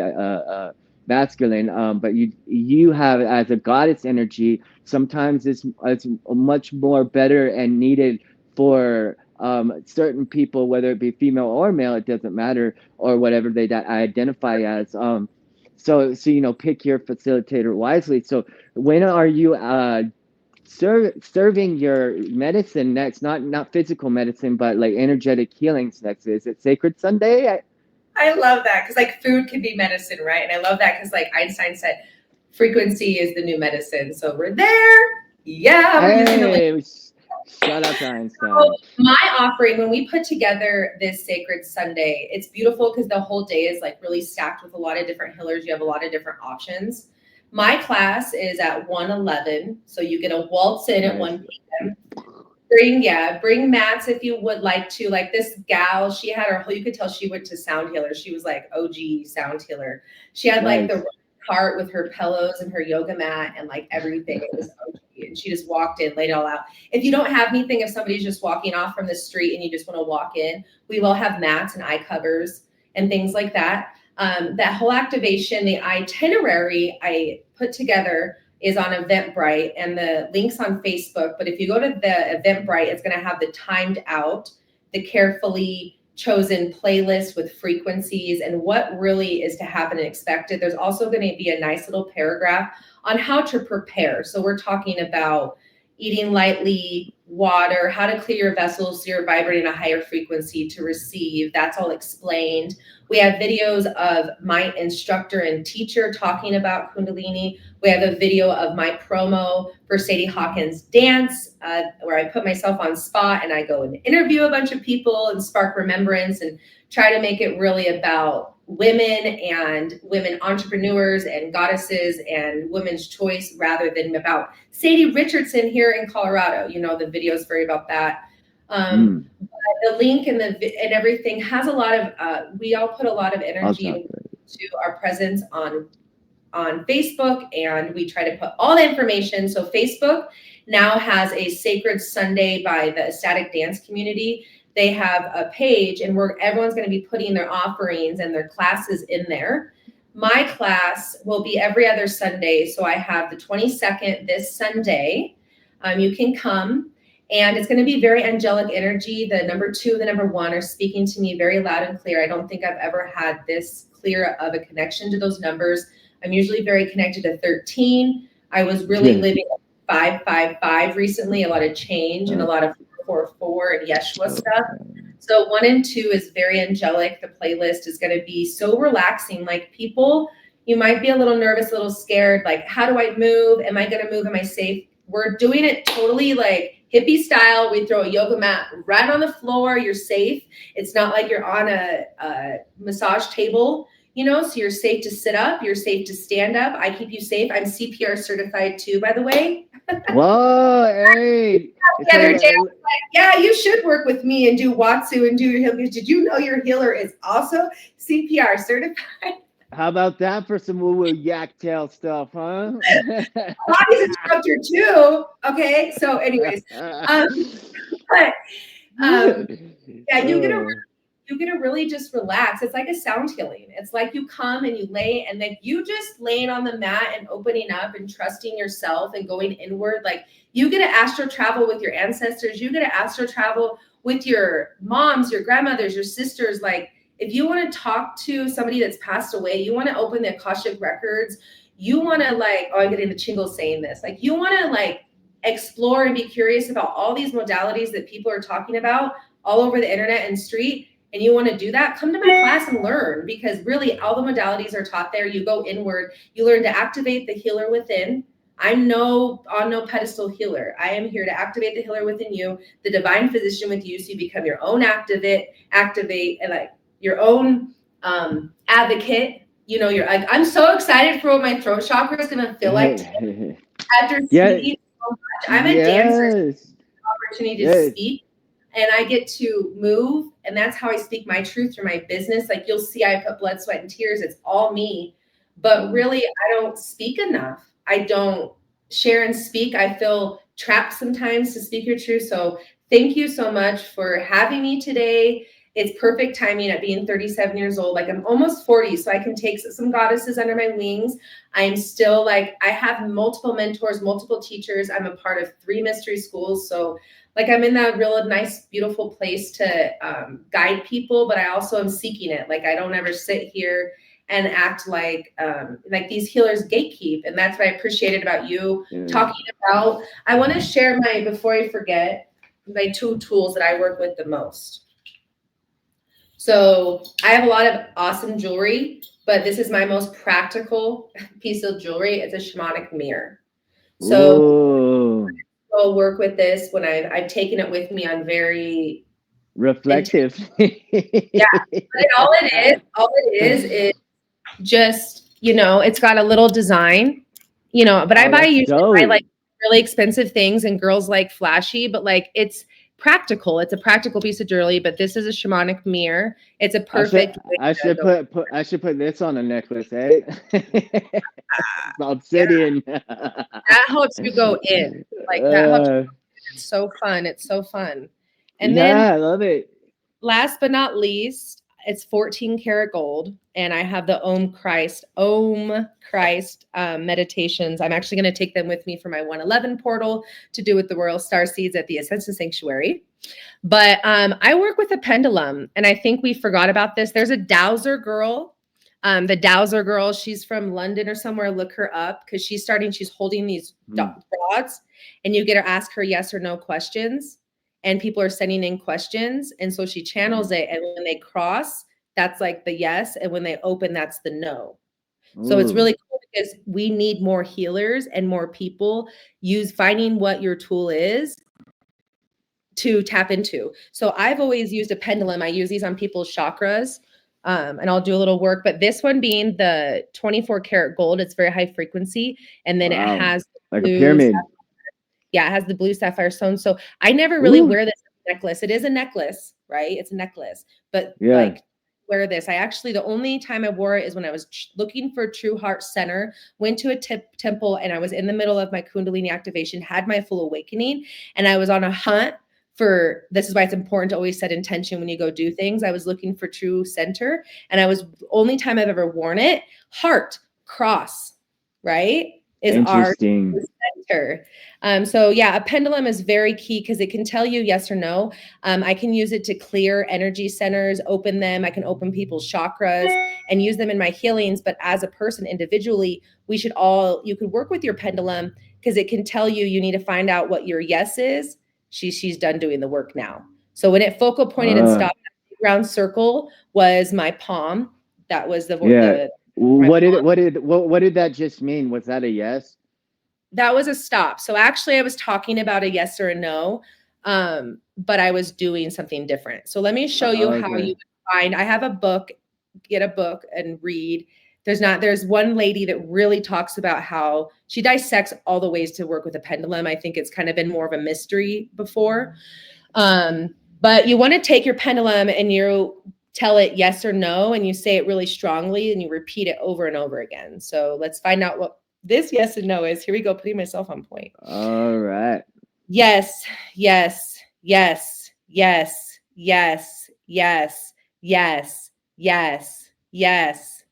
masculine, but you have as a goddess energy. Sometimes it's much more better and needed for certain people, whether it be female or male, it doesn't matter, or whatever they identify as. So pick your facilitator wisely. So when are you serving your medicine next? Not physical medicine, but like energetic healings next. Is it Sacred Sunday? I love that, because like food can be medicine, right? And I love that because like Einstein said, frequency is the new medicine. So we're there. Yeah, we're using the. Hey, shout out to So Einstein. my offering, when we put together this Sacred Sunday, it's beautiful because the whole day is like really stacked with a lot of different healers. You have a lot of different options. My class is at 1:11, so you get a waltz in at Nice. 1 p.m. Bring mats if you would like to. Like this gal, she had her, you could tell she went to sound healer. She was like OG sound healer. She had like Nice. the cart with her pillows and her yoga mat and like everything. It was OG. And she just walked in, laid it all out. If you don't have anything, if somebody's just walking off from the street and you just want to walk in, we will have mats and eye covers and things like that. That whole activation, the itinerary I put together is on Eventbrite, and the link's on Facebook. But if you go to the Eventbrite, it's going to have the timed out, the carefully chosen playlist with frequencies and what really is to happen and expected. There's also going to be a nice little paragraph on how to prepare. So we're talking about eating lightly, water, how to clear your vessels so you're vibrating a higher frequency to receive. That's all explained. We have videos of my instructor and teacher talking about Kundalini. We have a video of my promo for Sadie Hawkins dance, where I put myself on spot and I go and interview a bunch of people and spark remembrance and try to make it really about women and women entrepreneurs and goddesses and women's choice, rather than about Sadie Richardson here in Colorado. The video is very about that. The link and everything has a lot of, we all put a lot of energy to our presence on Facebook, and we try to put all the information. So Facebook now has a Sacred Sunday by the Ecstatic Dance Community. They have a page, and where everyone's going to be putting their offerings and their classes in there. My class will be every other Sunday. So I have the 22nd this Sunday. You can come, and it's going to be very angelic energy. The number 2 and the number 1 are speaking to me very loud and clear. I don't think I've ever had this clear of a connection to those numbers. I'm usually very connected to 13. I was really living 555 recently, a lot of change and a lot of 444 and Yeshua stuff. So 1 and 2 is very angelic. The playlist is going to be so relaxing. Like, people, you might be a little nervous, a little scared. Like, how do I move? Am I going to move? Am I safe? We're doing it totally like hippie style. We throw a yoga mat right on the floor. You're safe. It's not like you're on a massage table, you know, so you're safe to sit up. You're safe to stand up. I keep you safe. I'm CPR certified too, by the way. Whoa, hey. The other day, I was like, yeah, you should work with me and do Watsu and do your healer. Did you know your healer is also CPR certified? How about that for some woo-woo yak tail stuff, huh? Body's instructor too. Okay, so anyways, but yeah, you get to really just relax. It's like a sound healing. It's like you come and you lay, and then you just laying on the mat and opening up and trusting yourself and going inward. Like, you get to astral travel with your ancestors. You get to astral travel with your moms, your grandmothers, your sisters. Like, if you want to talk to somebody that's passed away, you want to open the Akashic records. You want to, like, oh, I'm getting the chingles saying this. Like, you want to, like, explore and be curious about all these modalities that people are talking about all over the internet and street, and you want to do that, come to my class and learn, because really all the modalities are taught there. You go inward, you learn to activate the healer within. I'm on no pedestal healer. I am here to activate the healer within you, the divine physician with you, so you become your own activate and like your own advocate. You know, you're like, I'm so excited for what my throat chakra is going to feel like after speaking so much. I'm a dancer, opportunity to speak, and I get to move, and that's how I speak my truth through my business. Like, you'll see I put blood, sweat, and tears. It's all me, but really I don't speak enough. I don't share and speak. I feel trapped sometimes to speak your truth. So thank you so much for having me today. It's perfect timing at being 37 years old. Like, I'm almost 40, so I can take some goddesses under my wings. I'm still like, I have multiple mentors, multiple teachers. I'm a part of 3 mystery schools. So like, I'm in that real nice, beautiful place to guide people, but I also am seeking it. Like, I don't ever sit here and act like these healers gatekeep. And that's what I appreciated about you talking about. I want to share before I forget, my 2 tools that I work with the most. So I have a lot of awesome jewelry, but this is my most practical piece of jewelry. It's a shamanic mirror. So I'll work with this when I've taken it with me on very reflective. Yeah, but all it is just, you know, it's got a little design, you know, but I buy like really expensive things, and girls like flashy, but like, it's practical. It's a practical piece of jewelry, but this is a shamanic mirror. It's a perfect. I should put this on a necklace, eh? Obsidian. That helps you go in. Like, that helps you go in. It's so fun. It's so fun. And then I love it. Last but not least, it's 14 karat gold, and I have the Om Christ meditations. I'm actually going to take them with me for my 111 portal to do with the Royal Star Seeds at the Ascension Sanctuary. But I work with a pendulum, and I think we forgot about this. There's a Dowser girl. The Dowser girl, she's from London or somewhere. Look her up, because she's holding these rods, and you get to ask her yes or no questions. And people are sending in questions. And so she channels it. And when they cross, that's like the yes. And when they open, that's the no. So it's really cool, because we need more healers and more people finding what your tool is to tap into. So I've always used a pendulum. I use these on people's chakras, and I'll do a little work. But this one being the 24 karat gold, it's very high frequency. And then it has like a pyramid. Yeah, it has the blue sapphire stone. So I never really wear this necklace. It is a necklace, right? It's a necklace, but like, wear this. I actually, the only time I wore it is when I was looking for true heart center, went to a temple, and I was in the middle of my Kundalini activation, had my full awakening, and I was on a hunt for, this is why it's important to always set intention when you go do things. I was looking for true center, and I was, only time I've ever worn it, heart, cross, right? Is our Interesting. center. So yeah, a pendulum is very key because it can tell you yes or no. I can use it to clear energy centers, open them. I can open people's chakras and use them in my healings. But as a person individually, we should all, you could work with your pendulum because it can tell you, you need to find out what your yes is. She's done doing the work now. So when it focal pointed and stopped, round circle was my palm. That was Yeah. my palm. What did that just mean? Was that a yes? That was a stop. So actually I was talking about a yes or a no, but I was doing something different. So let me show you how you Okay. would find, I have a book, get a book and read. There's one lady that really talks about how she dissects all the ways to work with a pendulum. I think it's kind of been more of a mystery before. But you want to take your pendulum and you tell it yes or no, and you say it really strongly and you repeat it over and over again. So let's find out what this yes and no is. Here we go, putting myself on point. All right. Yes, yes, yes, yes, yes, yes, yes, yes, yes.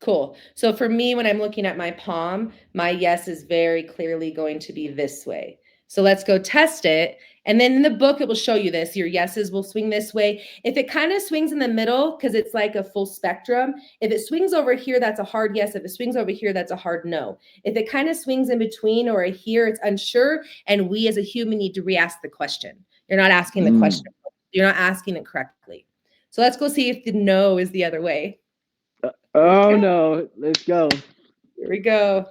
Cool. So for me, when I'm looking at my palm, my yes is very clearly going to be this way. So let's go test it. And then in the book, it will show you this. Your yeses will swing this way. If it kind of swings in the middle, because it's like a full spectrum, if it swings over here, that's a hard yes. If it swings over here, that's a hard no. If it kind of swings in between or here, it's unsure. And we as a human need to re-ask the question. You're not asking the question. You're not asking it correctly. So let's go see if the no is the other way. Oh no, let's go. Here we go.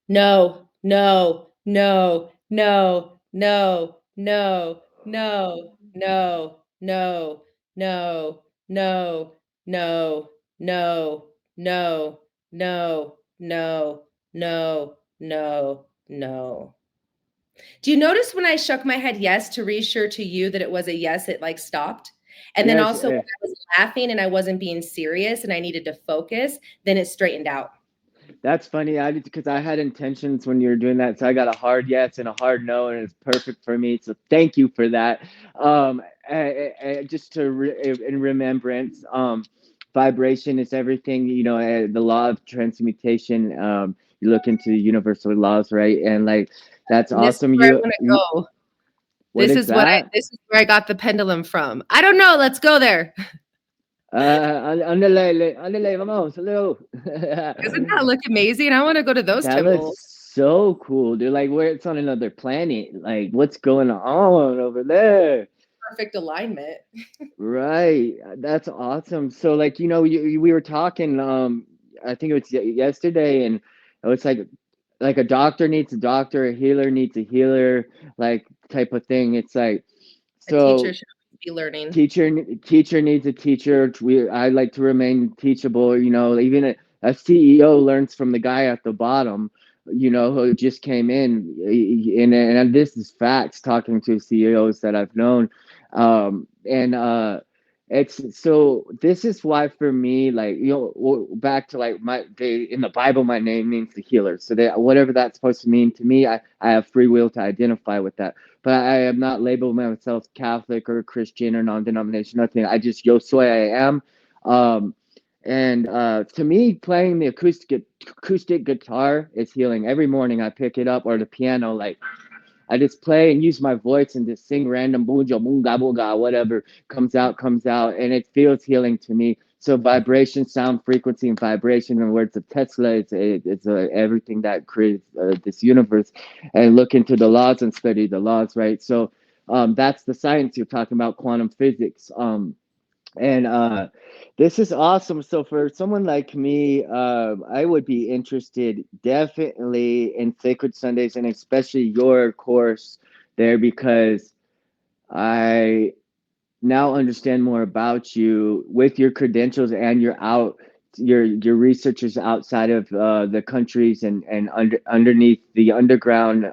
No, no, no, no, no, no, no, no, no, no, no, no, no, no, no, no, no, no, no. Do you notice when I shook my head yes to reassure to you that it was a yes, it like stopped? And then Yes. also when I was laughing and I wasn't being serious and I needed to focus, then it straightened out. That's funny. I did because I had intentions when you were doing that, so I got a hard yes and a hard no, and it's perfect for me. So thank you for that. Just to in remembrance, vibration is everything. You know, the law of transmutation. You look into universal laws, right? And like that's And this is awesome. where I want to go. What is that? This is where I got the pendulum from. I don't know. Let's go there. Andale, vamos, hello. Doesn't that look amazing? I want to go to those That looks temples. so cool, dude. Like where it's on another planet. Like what's going on over there? Perfect alignment. Right. That's awesome. So like, we were talking I think it was yesterday and it was like a doctor needs a doctor, a healer needs a healer, like type of thing. It's like A teacher so should be learning. teacher needs a teacher. I like to remain teachable. Even a CEO learns from the guy at the bottom. Who just came in, and this is facts. Talking to CEOs that I've known, and it's so. This is why for me, like back to like in the Bible, my name means the healer. So that whatever that's supposed to mean to me, I have free will to identify with that, but I am not labeled myself Catholic or Christian or non-denomination, nothing. I just yo soy I am. And to me, playing the acoustic guitar is healing. Every morning I pick it up, or the piano, like I just play and use my voice and just sing random bunjo, bunga, bunga, whatever comes out, and it feels healing to me. So vibration, sound, frequency, and vibration, in the words of Tesla, it's everything that creates this universe. And look into the laws and study the laws, right? So that's the science you're talking about, quantum physics. And this is awesome. So for someone like me, I would be interested definitely in Sacred Sundays and especially your course there because I now understand more about you with your credentials and your researchers outside of the countries and underneath the underground,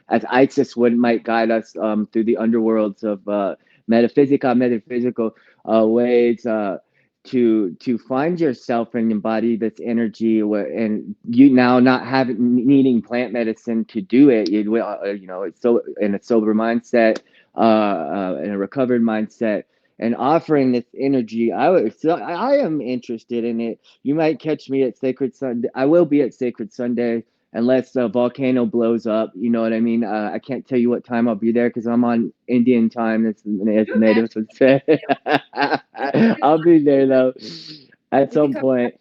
as ISIS would might guide us through the underworlds of metaphysical ways to find yourself and embody this energy, and you now not having needing plant medicine to do it. It's so in a sober mindset, in a recovered mindset, and offering this energy. I am interested in it. You might catch me at Sacred Sunday. I will be at Sacred Sunday unless a volcano blows up. You know what I mean? I can't tell you what time I'll be there because I'm on Indian time, as natives would say. I'll be there though at You can some come. point.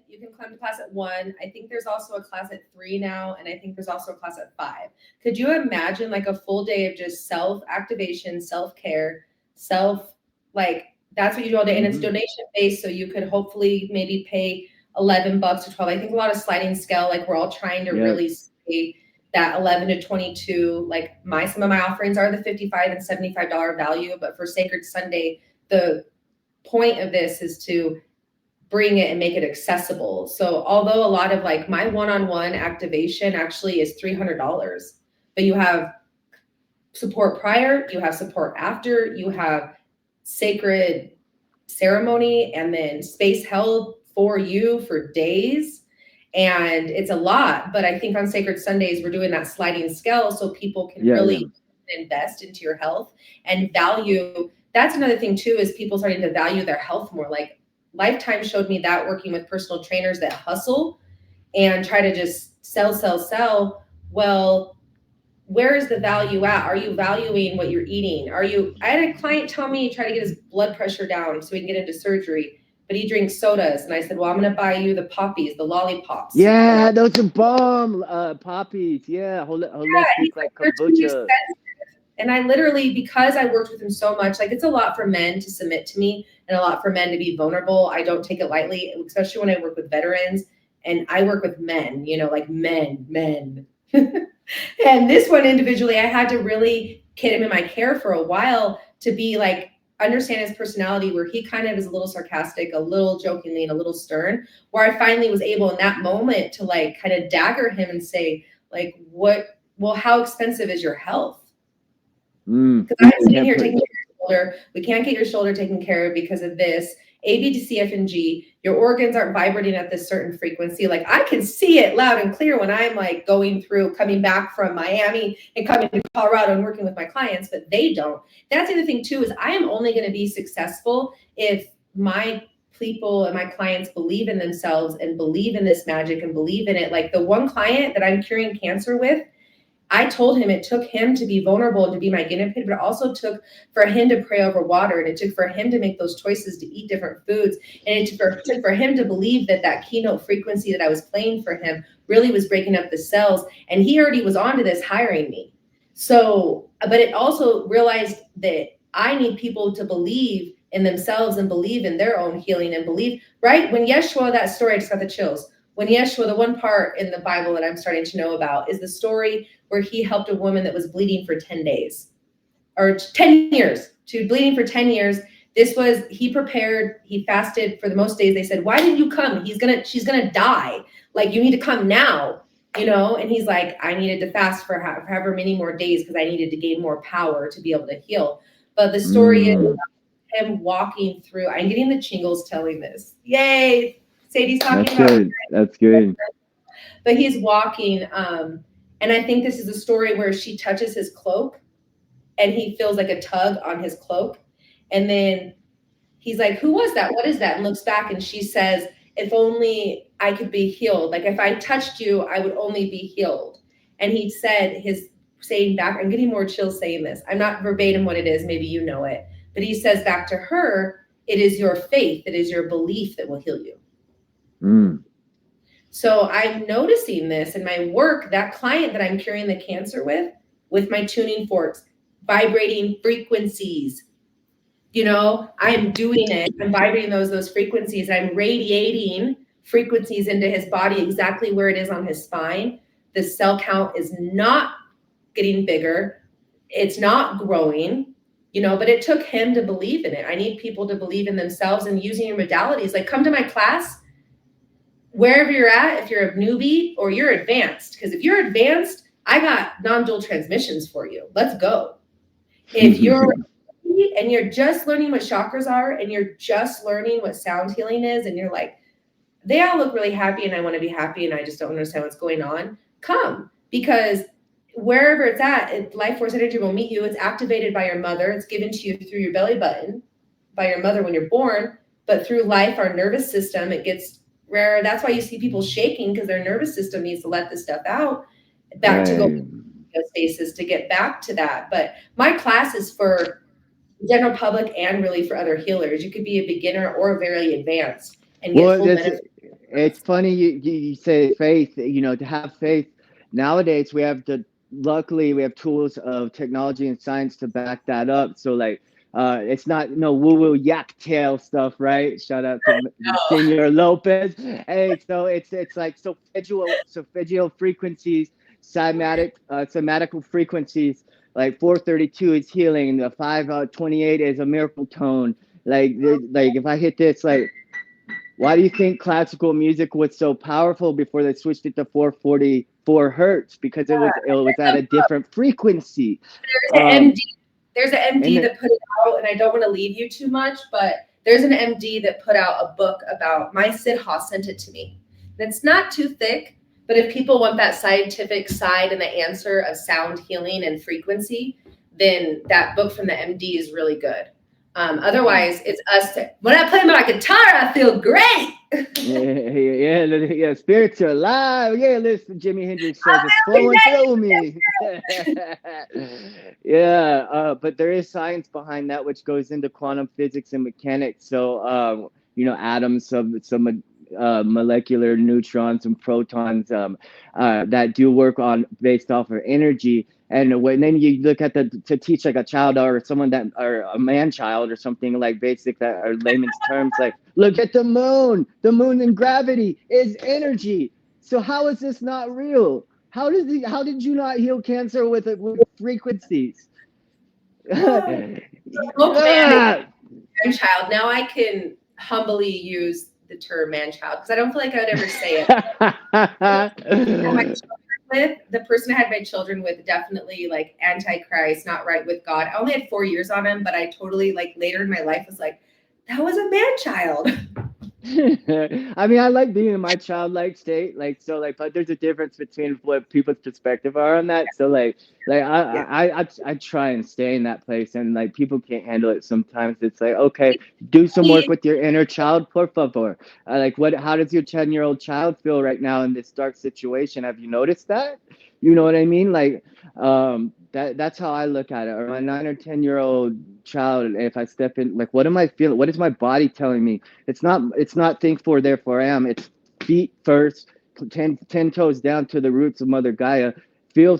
You can come to class at 1. I think there's also a class at 3 now, and I think there's also a class at 5. Could you imagine like a full day of just self activation, self care, self like that's what you do all day, and it's Mm-hmm. donation based, so you could hopefully maybe pay $11 or 12. I think a lot of sliding scale, like we're all trying to Yep. really stay that 11 to 22. Like some of my offerings are the $55 and $75 value, but for Sacred Sunday, the point of this is to bring it and make it accessible. So although a lot of like my one-on-one activation actually is $300, but you have support prior, you have support after, you have sacred ceremony, and then space held for you for days. And it's a lot, but I think on Sacred Sundays, we're doing that sliding scale so people can Yeah. really invest into your health and value. That's another thing too, is people starting to value their health more. Like Lifetime showed me that, working with personal trainers that hustle and try to just sell. Well, where is the value at? Are you valuing what you're eating? I had a client tell me he tried to get his blood pressure down so he can get into surgery, but he drinks sodas. And I said, well, I'm going to buy you the poppies, the lollipops. Yeah, those are bomb poppies. Yeah, He's holistic like, like they're too kombucha. expensive. And I literally, because I worked with him so much, like it's a lot for men to submit to me and a lot for men to be vulnerable. I don't take it lightly, especially when I work with veterans and I work with men, like men. And this one individually, I had to really get him in my care for a while to be like, understand his personality, where he kind of is a little sarcastic, a little jokingly, and a little stern, where I finally was able in that moment to like kind of dagger him and say, like, how expensive is your health? Because I'm sitting here taking care of your shoulder. We can't get your shoulder taken care of because of this. A, B, C, F, and G. Your organs aren't vibrating at this certain frequency. Like I can see it loud and clear when I'm like coming back from Miami and coming to Colorado and working with my clients, but they don't. That's the other thing too, is I am only going to be successful if my people and my clients believe in themselves and believe in this magic and believe in it. Like the one client that I'm curing cancer with, I told him it took him to be vulnerable and to be my guinea pig, but it also took for him to pray over water. And it took for him to make those choices to eat different foods. And it took for him to believe that keynote frequency that I was playing for him really was breaking up the cells. And he already was onto this hiring me. So, but it also realized that I need people to believe in themselves and believe in their own healing and believe, right? When Yeshua, that story, I just got the chills. When Yeshua, the one part in the Bible that I'm starting to know about is the story where he helped a woman that was bleeding for 10 days or 10 years. She was bleeding for 10 years. He prepared, he fasted for the most days. They said, why didn't you come? She's going to die. Like, you need to come now, And he's like, I needed to fast for however many more days because I needed to gain more power to be able to heal. But the story is him walking through, I'm getting the chingles telling this. Yay. Sadie's talking about it. That's good. But he's walking, and I think this is a story where she touches his cloak and he feels like a tug on his cloak. And then he's like, who was that? What is that? And looks back and she says, if only I could be healed. Like if I touched you, I would only be healed. And he said, his saying back, I'm getting more chills saying this. I'm not verbatim what it is. Maybe you know it. But he says back to her, it is your faith, it is your belief that will heal you. So I'm noticing this in my work, that client that I'm curing the cancer with my tuning forks, vibrating frequencies, I'm doing it. I'm vibrating those frequencies. I'm radiating frequencies into his body exactly where it is on his spine. The cell count is not getting bigger. It's not growing, but it took him to believe in it. I need people to believe in themselves and using your modalities. Like, come to my class, wherever you're at, if you're a newbie or you're advanced, because if you're advanced, I got non-dual transmissions for you. Let's go. If you're baby and you're just learning what chakras are and you're just learning what sound healing is, and you're like, they all look really happy and I want to be happy and I just don't understand what's going on, come. Because wherever it's at, life force energy will meet you. It's activated by your mother. It's given to you through your belly button by your mother when you're born. But through life, our nervous system, it gets rarer. That's why you see people shaking, because their nervous system needs to let this stuff out back to go spaces to get back to that. But my class is for the general public and really for other healers. You could be a beginner or very advanced and get full benefit. It's funny you say faith, to have faith. Nowadays luckily we have tools of technology and science to back that up. So like, it's not no woo-woo yak tail stuff, right? Shout out to Senor Lopez. Hey, so it's like solfeggio frequencies, cymatical frequencies. Like 432 is healing, the 528 is a miracle tone. Like if I hit this, like, why do you think classical music was so powerful before they switched it to 444 hertz? Because it was at a different frequency. There's an MD that put it out, and I don't want to leave you too much, but there's an MD that put out a book about, my Sidha sent it to me. And it's not too thick, but if people want that scientific side and the answer of sound healing and frequency, then that book from the MD is really good. Otherwise, it's us. When I play my guitar, I feel great. yeah. Spirits are alive. Yeah, listen, Jimi Hendrix says it's flowing through me. Yeah, but there is science behind that, which goes into quantum physics and mechanics. So, atoms, some molecular neutrons and protons that do work on based off of energy. And then you look at to teach like a child or someone or a man child or something like basic that are layman's terms, like, look at the moon and gravity is energy. So how is this not real? How did you not heal cancer with frequencies? Man child. Now I can humbly use the term man child because I don't feel like I would ever say it. The person I had my children with, definitely like antichrist, not right with God. I only had 4 years on him, but I totally, like, later in my life was like, that was a man child. I mean, I like being in my childlike state, but there's a difference between what people's perspective are on that. So I try and stay in that place, and like people can't handle it sometimes. It's like, okay, do some work with your inner child, por favor. How does your 10-year-old child feel right now in this dark situation? Have you noticed that? You know what I mean? Like, that's how I look at it. Or my 9 or 10-year-old child, if I step in, like, what am I feeling? What is my body telling me? It's not think for therefore I am. It's feet first, 10 toes down to the roots of Mother Gaia. Feel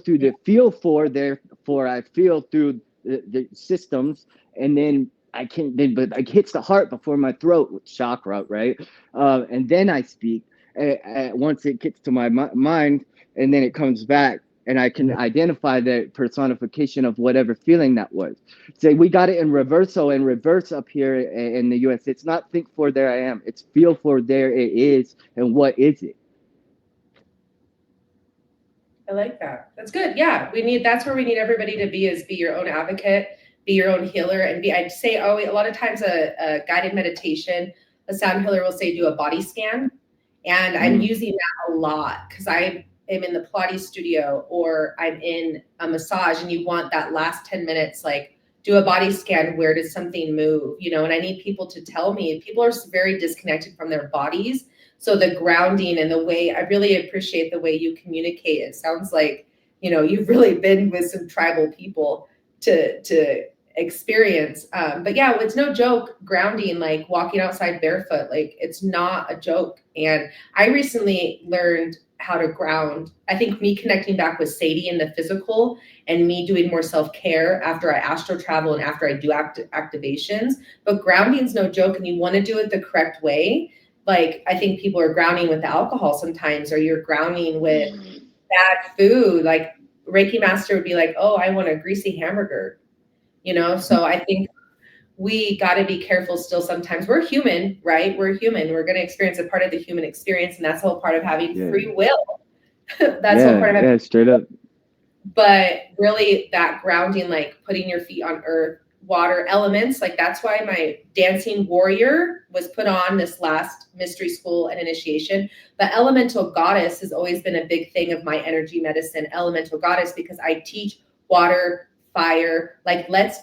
for therefore I feel through the systems, and then but it hits the heart before my throat, chakra, right? And then I speak. Once it gets to my mind, and then it comes back, and I can identify the personification of whatever feeling that was. So we got it in reverse up here in the US. It's not think for there I am. It's feel for there it is, and what is it? I like that. That's good. Yeah, that's where we need everybody to be, is be your own advocate, be your own healer, and I'd say, a lot of times a guided meditation, a sound healer will say do a body scan, and I'm using that a lot because I am in the Pilates studio or I'm in a massage, and you want that last 10 minutes, like, do a body scan. Where does something move? And I need people to tell me. People are very disconnected from their bodies. So the grounding and the way, I really appreciate the way you communicate. It sounds like, you've really been with some tribal people to experience. But yeah, it's no joke grounding, like walking outside barefoot, like it's not a joke. And I recently learned how to ground. I think me connecting back with Sadie in the physical and me doing more self-care after I astral travel and after I do activations. But grounding is no joke, and you want to do it the correct way. Like, I think people are grounding with the alcohol sometimes, or you're grounding with bad food. Like, Reiki master would be like, oh, I want a greasy hamburger, So I think we got to be careful still sometimes. We're human, right? We're human. We're going to experience a part of the human experience, and that's the whole part of having free will. That's the whole part of having straight up. But really that grounding, like putting your feet on earth, water elements. Like that's why my dancing warrior was put on this last mystery school and initiation. But elemental goddess has always been a big thing of my energy medicine, elemental goddess, because I teach water, fire. Like, let's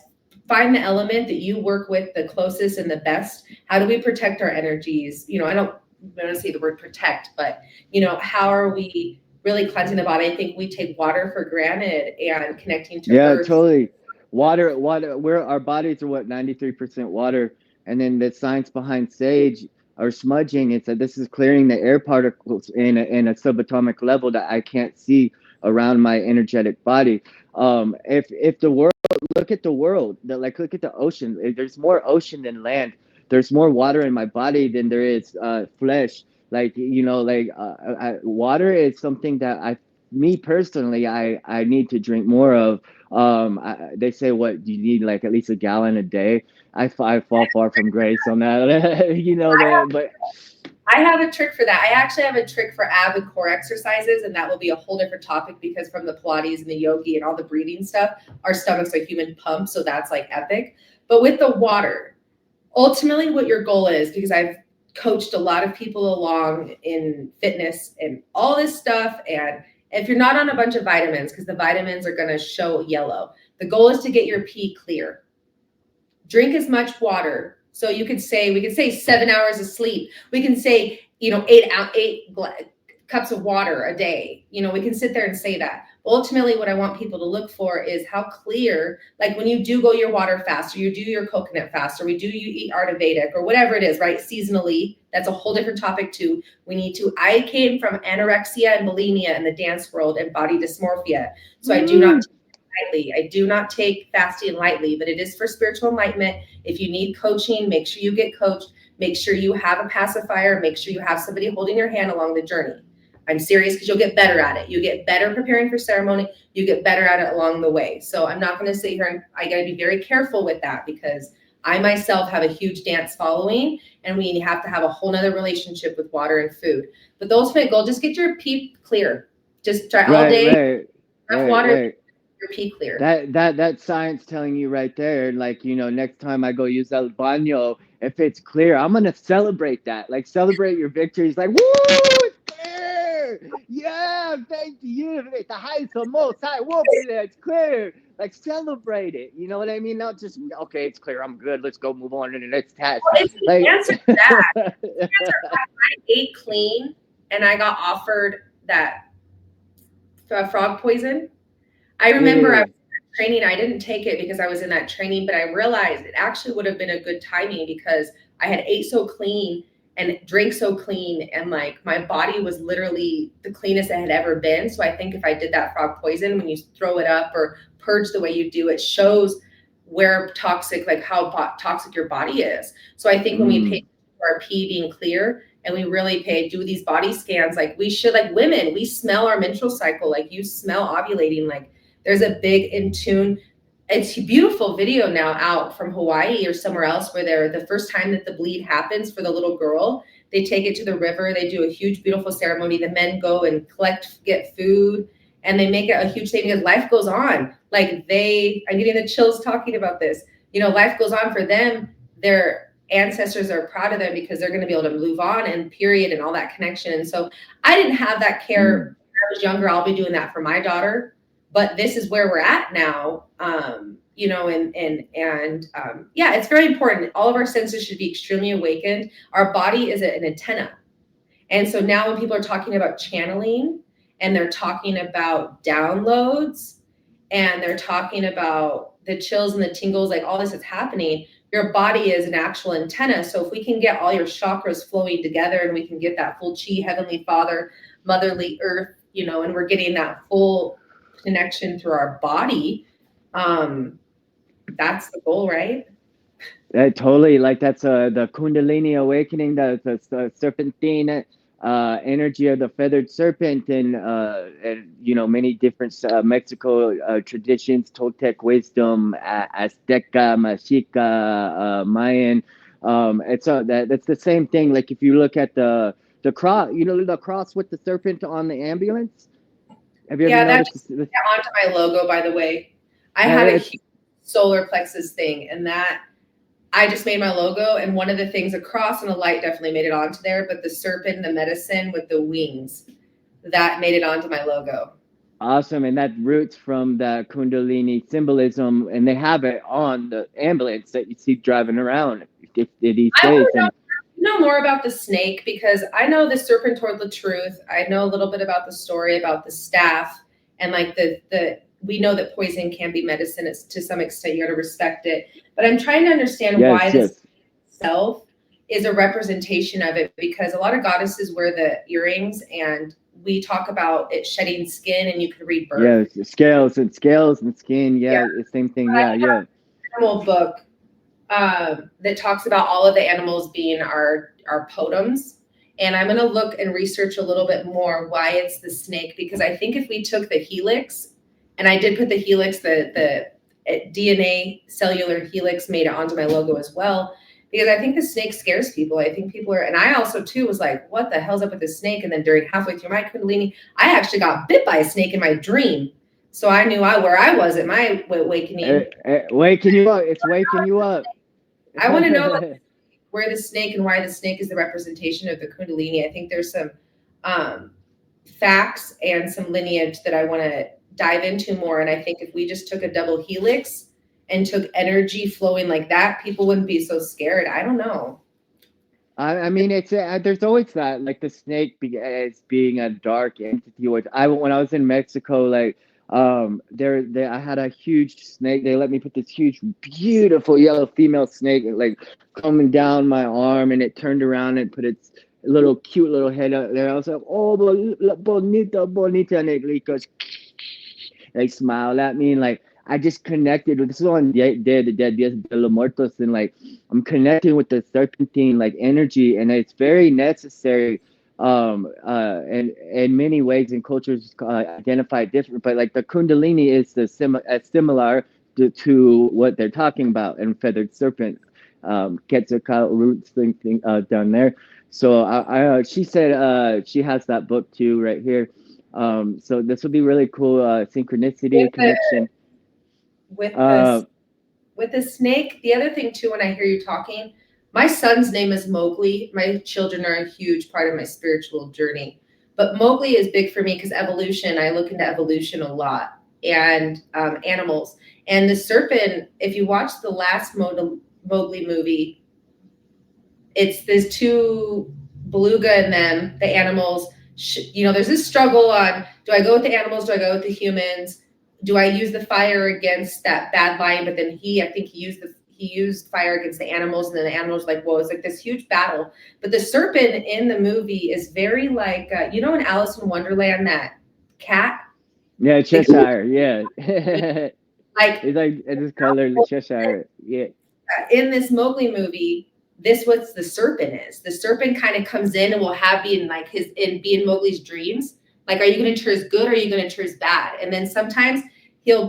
find the element that you work with the closest and the best. How do we protect our energies? You know, I don't want to say the word protect, but you know, how are we really cleansing the body? I think we take water for granted, and connecting to Yeah, earth. totally. Water. We're our bodies are what 93% water, and then the science behind sage or smudging. It's that this is clearing the air particles in a subatomic level that I can't see around my energetic body. If the world look at the world, look at the ocean. There's more ocean than land. There's more water in my body than there is flesh. Like water is something that me personally, I need to drink more of. They say what you need like at least a gallon a day. I fall far from grace on that. But I have a trick for that. I actually have a trick for ab and core exercises, and that will be a whole different topic, because from the Pilates and the yogi and all the breathing stuff, our stomachs are human pumps, so that's like epic. But with the water, ultimately what your goal is, because I've coached a lot of people along in fitness and all this stuff, and if you're not on a bunch of vitamins, because the vitamins are going to show yellow, the goal is to get your pee clear. Drink as much water. So we could say 7 hours of sleep. We can say, you know, eight cups of water a day. You know, we can sit there and say that. Ultimately, what I want people to look for is how clear, like when you do go your water fast, or you do your coconut fast, or you eat Ayurvedic or whatever it is, right? Seasonally, that's a whole different topic too. I came from anorexia and bulimia in the dance world and body dysmorphia. So I do not lightly. I do not take fasting lightly, but it is for spiritual enlightenment. If you need coaching, make sure you get coached. Make sure you have a pacifier. Make sure you have somebody holding your hand along the journey. I'm serious, because you'll get better at it. You get better preparing for ceremony. You get better at it along the way. So I'm not going to sit here, and I got to be very careful with that, because I myself have a huge dance following, and we have to have a whole nother relationship with water and food. But the ultimate goal, just get your pee clear. Just try all day. Enough water. right. Your pee clear. That science telling you right there, like, next time I go use el baño, if it's clear, I'm gonna celebrate that. Like, celebrate your victories. Like, woo, it's clear. Yeah, thank you. It's the highest, the most high. Whoop, it's clear. Like, celebrate it. You know what I mean? Not just, okay, it's clear, I'm good, let's go move on to the next task. Well, it's the Like, answer to that. I ate clean, and I got offered that frog poison. I remember I was in training. I didn't take it because I was in that training, but I realized it actually would have been a good timing, because I had ate so clean and drank so clean, and like my body was literally the cleanest it had ever been. So I think if I did that frog poison, when you throw it up or purge the way you do, it shows where toxic, like how toxic your body is. So I think when we pay for our pee being clear, and we really do these body scans, like we should, like women, we smell our menstrual cycle. Like you smell ovulating. Like there's a big in tune. It's a beautiful video now out from Hawaii or somewhere else, where the first time that the bleed happens for the little girl, they take it to the river. They do a huge, beautiful ceremony. The men go and get food, and they make it a huge thing, because life goes on. Like I'm getting the chills talking about this. You know, life goes on for them. Their ancestors are proud of them, because they're going to be able to move on, and period, and all that connection. And so I didn't have that care when I was younger. I'll be doing that for my daughter. But this is where we're at now, you know, yeah, it's very important. All of our senses should be extremely awakened. Our body is an antenna. And so now when people are talking about channeling, and they're talking about downloads, and they're talking about the chills and the tingles, like all this is happening, your body is an actual antenna. So if we can get all your chakras flowing together, and we can get that full chi, Heavenly Father, Motherly Earth, you know, and we're getting that full connection through our body, that's the goal, right? Totally, like that's the Kundalini awakening, the serpentine energy of the feathered serpent, and many different Mexico traditions, Toltec wisdom, Azteca, Mexica, Mayan. That's the same thing. Like if you look at the cross, the cross with the serpent on the ambulance. Have you ever That's noticed? onto my logo, by the way. I had a huge solar plexus thing, and that I just made my logo, and one of the things, a cross and a light definitely made it onto there, but the serpent, the medicine with the wings, that made it onto my logo. Awesome. And that roots from the Kundalini symbolism, and they have it on the ambulance that you see driving around these I days. want to know more about the snake, because I know the serpent told the truth. I know a little bit about the story about the staff, and like the we know that poison can be medicine. It's to some extent, you got to respect it. But I'm trying to understand why the snake itself is a representation of it, because a lot of goddesses wear the earrings, and we talk about it shedding skin, and you can read birth. Yeah, scales and skin. Yeah, the same thing. Yeah. Animal book that talks about all of the animals being our totems. And I'm going to look and research a little bit more why it's the snake, because I think if we took the helix, and I did put the helix, the DNA cellular helix, made it onto my logo as well, because I think the snake scares people. I think people are, and I also too was like, what the hell's up with the snake? And then during halfway through my Kundalini, I actually got bit by a snake in my dream. So I knew where I was at my awakening. Waking you up. It's waking you up. I want to know where the snake, and why the snake is the representation of the Kundalini. I think there's some facts and some lineage that I want to dive into more. And I think if we just took a double helix and took energy flowing like that, people wouldn't be so scared. I don't know. I mean, it's there's always that, like the snake as being a dark entity. Which when I was in Mexico, like there I had a huge snake. They let me put this huge, beautiful yellow female snake like coming down my arm, and it turned around and put its cute little head up there. I was like, oh, bonita, and it goes, like smiled at me, and like I just connected with this is on Day of the Dead, Dias de los Muertos, and like I'm connecting with the serpentine like energy, and it's very necessary. And in many ways, and cultures identify it different, but like the Kundalini is similar to what they're talking about, and feathered serpent, Quetzalcoatl roots thing down there. So she said she has that book too right here. So this would be really cool synchronicity connection. With the snake, the other thing too, when I hear you talking, my son's name is Mowgli. My children are a huge part of my spiritual journey. But Mowgli is big for me because evolution, I look into evolution a lot, and animals. And the serpent, if you watch the last Mowgli movie, there's two beluga in them, the animals. There's this struggle on, do I go with the animals? Do I go with the humans? Do I use the fire against that bad lion? But then I think he used fire against the animals, and then the animals like, whoa, it's like this huge battle. But the serpent in the movie is very like, in Alice in Wonderland, that cat? Yeah, Cheshire, yeah. Like, it's like, it's color, Cheshire, yeah. In this Mowgli movie, this what the serpent is. The serpent kind of comes in and will be in Mowgli's dreams. Like, are you going to turn as good, or are you going to turn as bad? And then sometimes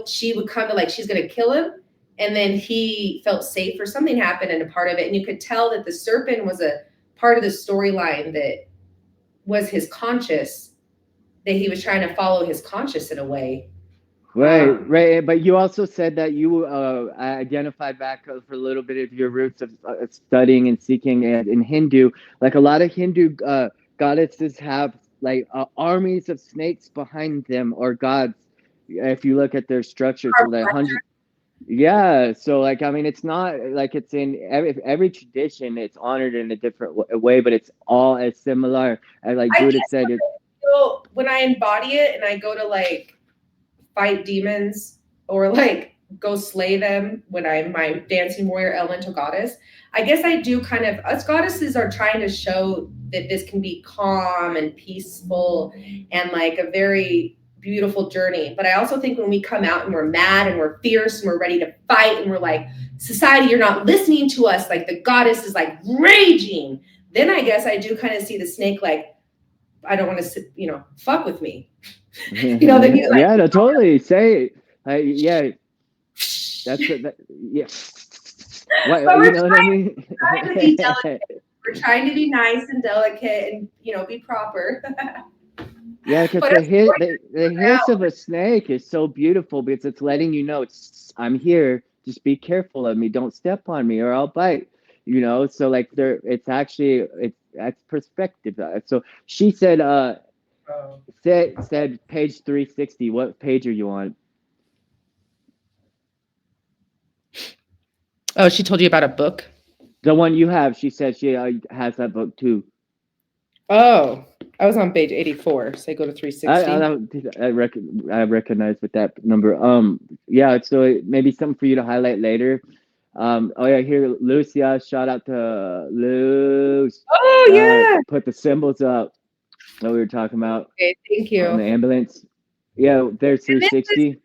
she would come to like, she's going to kill him. And then he felt safe, or something happened in a part of it. And you could tell that the serpent was a part of the storyline that was his conscious, that he was trying to follow his conscious in a way. Right. But you also said that you identified back for a little bit of your roots of studying and seeking in Hindu. Like a lot of Hindu goddesses have like armies of snakes behind them, or gods. If you look at their structures, so like 100. Yeah, so like I mean, it's not like it's in every tradition. It's honored in a different way, but it's all as similar. And like Judith said, when I embody it and I go to like fight demons or like go slay them, when I'm my dancing warrior elemental goddess, I guess I do kind of, us goddesses are trying to show that this can be calm and peaceful and like a very beautiful journey. But I also think when we come out and we're mad and we're fierce and we're ready to fight and we're like, society, you're not listening to us, like the goddess is like raging, then I guess I do kind of see the snake like, I don't want to fuck with me. Then he's like, yeah, no, totally say it. Yeah, yeah. What, you know what I mean? We're trying to be nice and delicate and be proper. Yeah, because the hiss of a snake is so beautiful, because it's letting you know I'm here just be careful of me, don't step on me or I'll bite, you know. So like there, it's actually, it's that's perspective. So she said, Oh. said page 360. What page are you on? Oh, she told you about a book? The one you have. She said she has that book too. Oh, I was on page 84. So I go to I 360. I recognize with that number. Yeah. So maybe something for you to highlight later. Oh yeah, here, Lucia. Shout out to Luce. Oh, yeah. Put the symbols up that we were talking about Okay, thank on you. the ambulance. Yeah, there's And this is 360.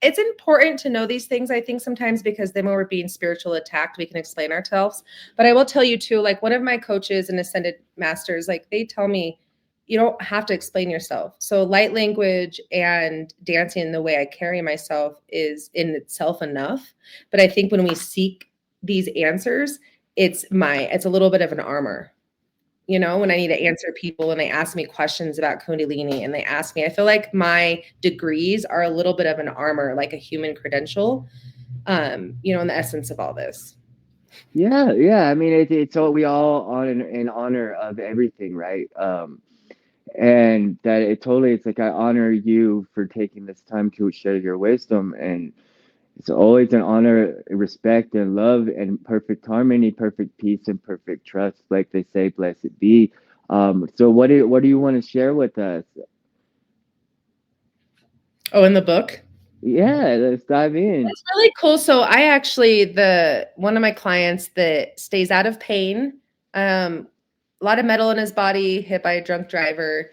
it's important to know these things, I think, sometimes, because then when we're being spiritual attacked, we can explain ourselves. But I will tell you too, like one of my coaches and ascended masters, like they tell me you don't have to explain yourself. So light language and dancing, the way I carry myself, is in itself enough. But I think when we seek these answers, it's a little bit of an armor. You know, when I need to answer people and they ask me questions about Kundalini and they ask me, I feel like my degrees are a little bit of an armor, like a human credential, you know, in the essence of all this. Yeah, yeah. I mean, it's all, we all on in honor of everything, right? And that it totally, it's like I honor you for taking this time to share your wisdom, and it's always an honor, respect, and love, and perfect harmony, perfect peace, and perfect trust, like they say, blessed be. So what do you want to share with us? Oh, in the book? Yeah, let's dive in. It's really cool. So I actually the one of my clients that stays out of pain, a lot of metal in his body, hit by a drunk driver,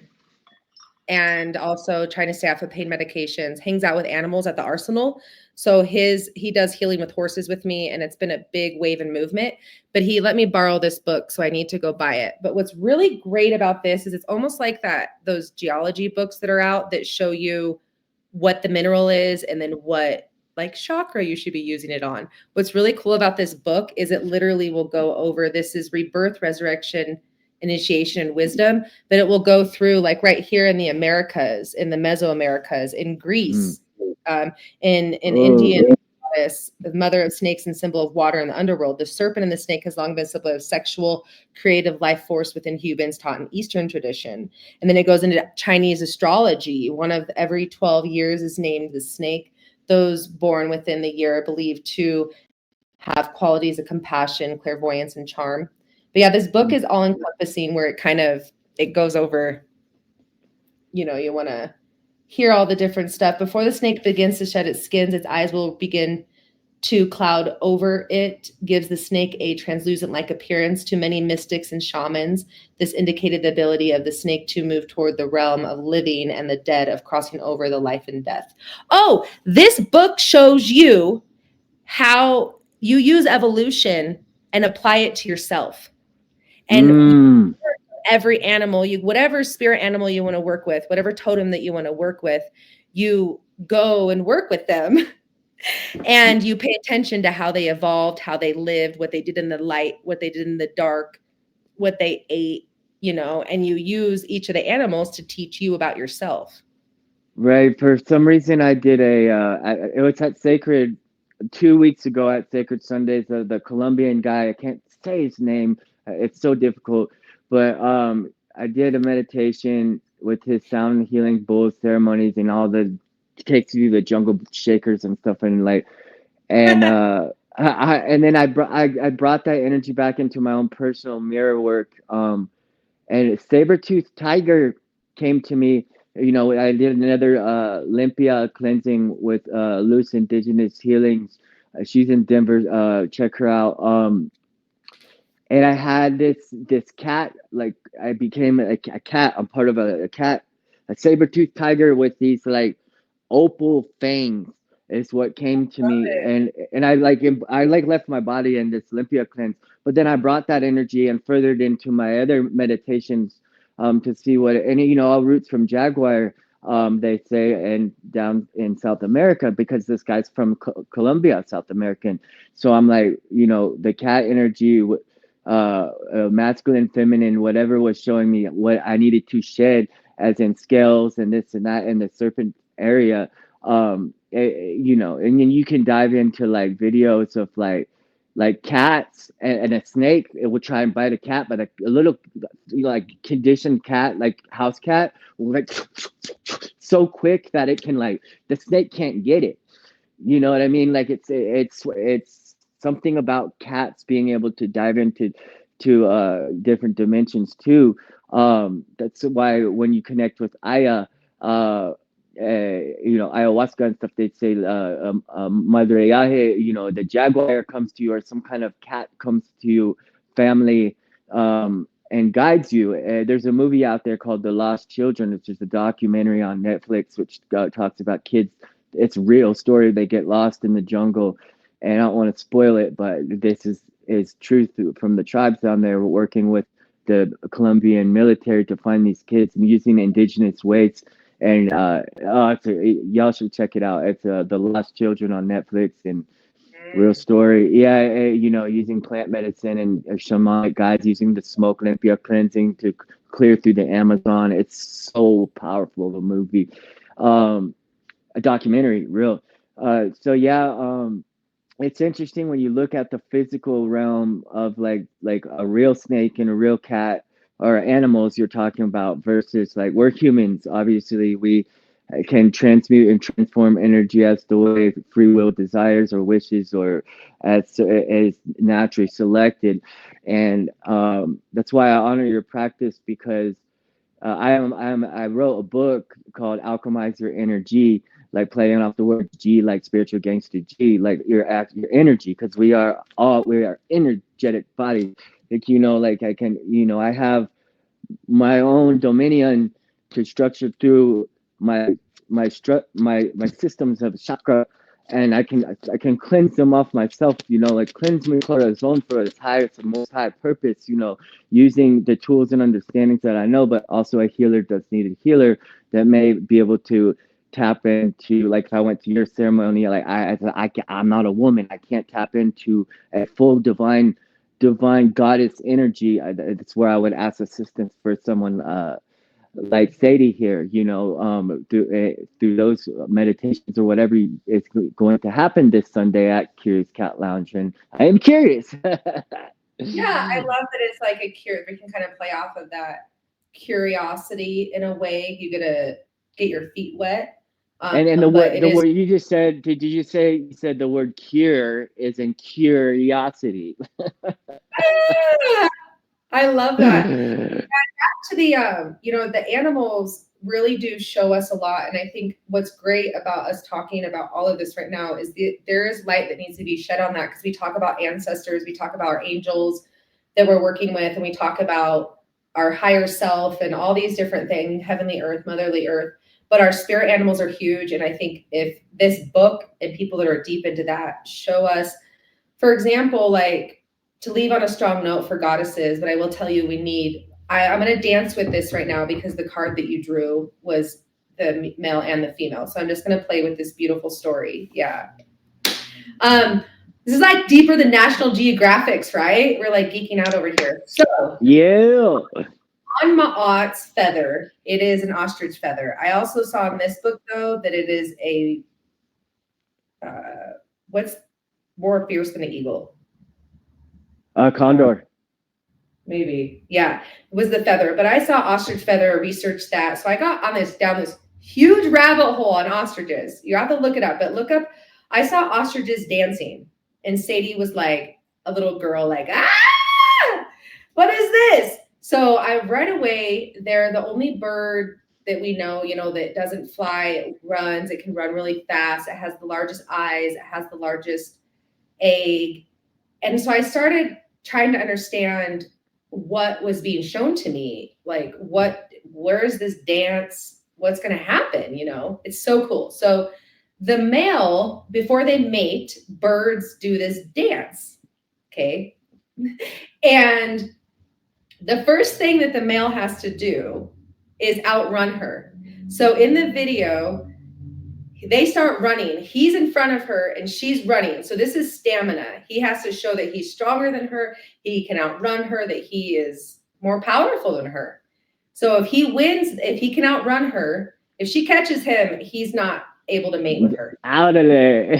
and also trying to stay off of pain medications, hangs out with animals at the arsenal. So he does healing with horses with me, and it's been a big wave and movement. But he let me borrow this book, so I need to go buy it. But what's really great about this is it's almost like those geology books that are out that show you what the mineral is and then what like chakra you should be using it on. What's really cool about this book is it literally will go over, this is rebirth, resurrection, initiation, and wisdom, but it will go through like right here in the Americas, in the Mesoamericas, in Mm. Greece, um, in Oh, Indian goddess, the mother of snakes and symbol of water in the underworld. The serpent and the snake has long been symbol of sexual, creative life force within humans, taught in Eastern tradition. And then it goes into Chinese astrology. One of every 12 years is named the snake. Those born within the year are believed to have qualities of compassion, clairvoyance, and charm. But yeah, this book mm. is all encompassing where it goes over, you know, you want to hear all the different stuff. Before the snake begins to shed its skins, its eyes will begin to cloud over it, gives the snake a translucent like appearance. To many mystics and shamans, this indicated the ability of the snake to move toward the realm of living and the dead, of crossing over the life and death. Oh, this book shows you how you use evolution and apply it to yourself. And Mm. every animal, you whatever spirit animal you want to work with, whatever totem that you want to work with, you go and work with them and you pay attention to how they evolved, how they lived, what they did in the light, what they did in the dark, what they ate, you know, and you use each of the animals to teach you about yourself. Right. For some reason, I did it was at Sacred 2 weeks ago at Sacred Sundays. The Colombian guy, I can't say his name. It's so difficult. But I did a meditation with his sound healing bowl ceremonies and all the takes you to the jungle shakers and stuff, and like, and and then I brought that energy back into my own personal mirror work. And saber-toothed tiger came to me. You know, I did another Olympia cleansing with Loose Indigenous Healings. She's in Denver. Check her out. And I had this cat. Like I became a cat. I'm part of a cat, a saber-toothed tiger with these like opal fangs is what came to me, and I like left my body in this Olympia cleanse, but then I brought that energy and furthered into my other meditations, to see what, and you know, all roots from jaguar, they say, and down in South America, because this guy's from Colombia, South American. So I'm like, you know, the cat energy, masculine, feminine, whatever was showing me what I needed to shed, as in scales and this and that, and the serpent area. you know, and then you can dive into like videos of like cats and a snake. It will try and bite a cat, but a little like conditioned cat, like house cat, will like so quick that it can like the snake can't get it. You know what I mean? Like it's something about cats being able to dive into to different dimensions too. That's why when you connect with Aya, you know, ayahuasca and stuff, they'd say Madre Yaje, you know, the jaguar comes to you or some kind of cat comes to you, family, and guides you. There's a movie out there called The Lost Children, which is a documentary on Netflix, which talks about kids. It's a real story. They get lost in the jungle, and I don't want to spoil it, but this is truth from the tribes down there working with the Colombian military to find these kids and using indigenous ways. And y'all should check it out. It's The Lost Children on Netflix, and real story. Yeah, you know, using plant medicine and shamanic guides, using the smoke limpia cleansing to clear through the Amazon. It's so powerful, the movie. A documentary, real. So yeah, it's interesting when you look at the physical realm of like a real snake and a real cat or animals you're talking about versus like we're humans. Obviously, we can transmute and transform energy as the way free will desires or wishes or as naturally selected, and that's why I honor your practice because I wrote a book called Alchemize Your Energy, like playing off the word G, like spiritual gangster G, like your energy, because we are energetic bodies. Like you know, like I can, you know, I have my own dominion constructed through my systems of chakra, and I can cleanse them off myself. You know, like cleanse my corazon for its highest, most high purpose. You know, using the tools and understandings that I know, but also a healer does need a healer that may be able to tap into. Like if I went to your ceremony, like I'm not a woman. I can't tap into a full divine goddess energy. That's where I would ask assistance for someone like Sadie here, you know, through those meditations or whatever is going to happen this Sunday at Curious Cat Lounge, and I am curious. Yeah, I love that it's like a cure. We can kind of play off of that curiosity in a way. You get to get your feet wet. And But it the is word you just said, did you say you said the word cure is in curiosity? I love that. To the you know, the animals really do show us a lot, and I think what's great about us talking about all of this right now is there is light that needs to be shed on that, because we talk about ancestors, we talk about our angels that we're working with, and we talk about our higher self and all these different things, heavenly earth, motherly earth, but our spirit animals are huge. And I think if this book and people that are deep into that show us, for example, like to leave on a strong note for goddesses, but I will tell you, I'm going to dance with this right now because the card that you drew was the male and the female. So I'm just going to play with this beautiful story. Yeah. This is like deeper than National Geographics, right? We're like geeking out over here. So Yeah. on Ma'at's feather, it is an ostrich feather. I also saw in this book, though, that it is a, what's more fierce than an eagle? Condor. Maybe. Yeah, it was the feather. But I saw ostrich feather, researched that. So I got down this huge rabbit hole on ostriches. You have to look it up, but look up. I saw ostriches dancing, and Sadie was like a little girl, like, ah, what is this? So I right away, they're the only bird that we know, you know, that doesn't fly, it runs, it can run really fast, it has the largest eyes, it has the largest egg. And so I started trying to understand what was being shown to me, like where is this dance, what's going to happen, you know? It's so cool. So the male, before they mate, birds do this dance, okay? And the first thing that the male has to do is outrun her. So in the video, they start running. He's in front of her and she's running. So this is stamina. He has to show that he's stronger than her. He can outrun her, that he is more powerful than her. So if he wins, if he can outrun her, if she catches him, he's not able to mate with her. Out of there.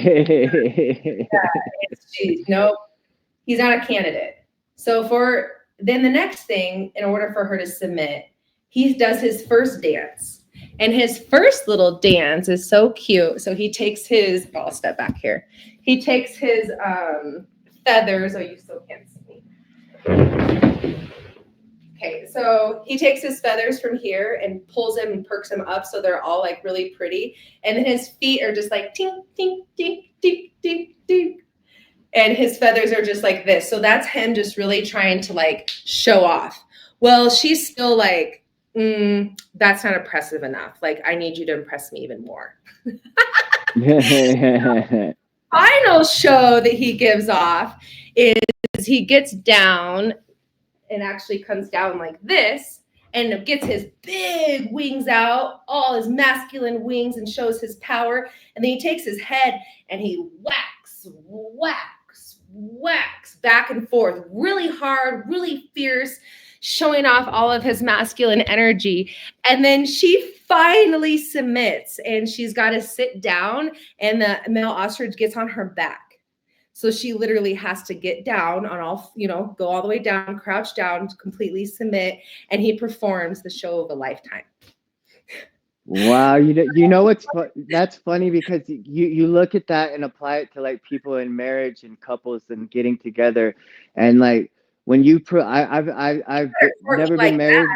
Nope, he's not a candidate. So for then the next thing, in order for her to submit, he does his first dance. And his first little dance is so cute. So he takes his, I'll step back here. He takes his feathers. Oh, you still can't see me. Okay, so he takes his feathers from here and pulls them and perks them up so they're all like really pretty. And then his feet are just like tink, tink, tink, tink, tink, tink. And his feathers are just like this. So that's him just really trying to like show off. Well, she's still like, that's not impressive enough. Like, I need you to impress me even more. Final show that he gives off is he gets down and actually comes down like this and gets his big wings out, all his masculine wings, and shows his power. And then he takes his head and he whacks back and forth really hard, really fierce, showing off all of his masculine energy. And then she finally submits and she's got to sit down and the male ostrich gets on her back. So she literally has to get down on all, go all the way down, crouch down, completely submit, and he performs the show of a lifetime. Wow, you know what's that's funny because you look at that and apply it to like people in marriage and couples and getting together, and like when you I've never been married.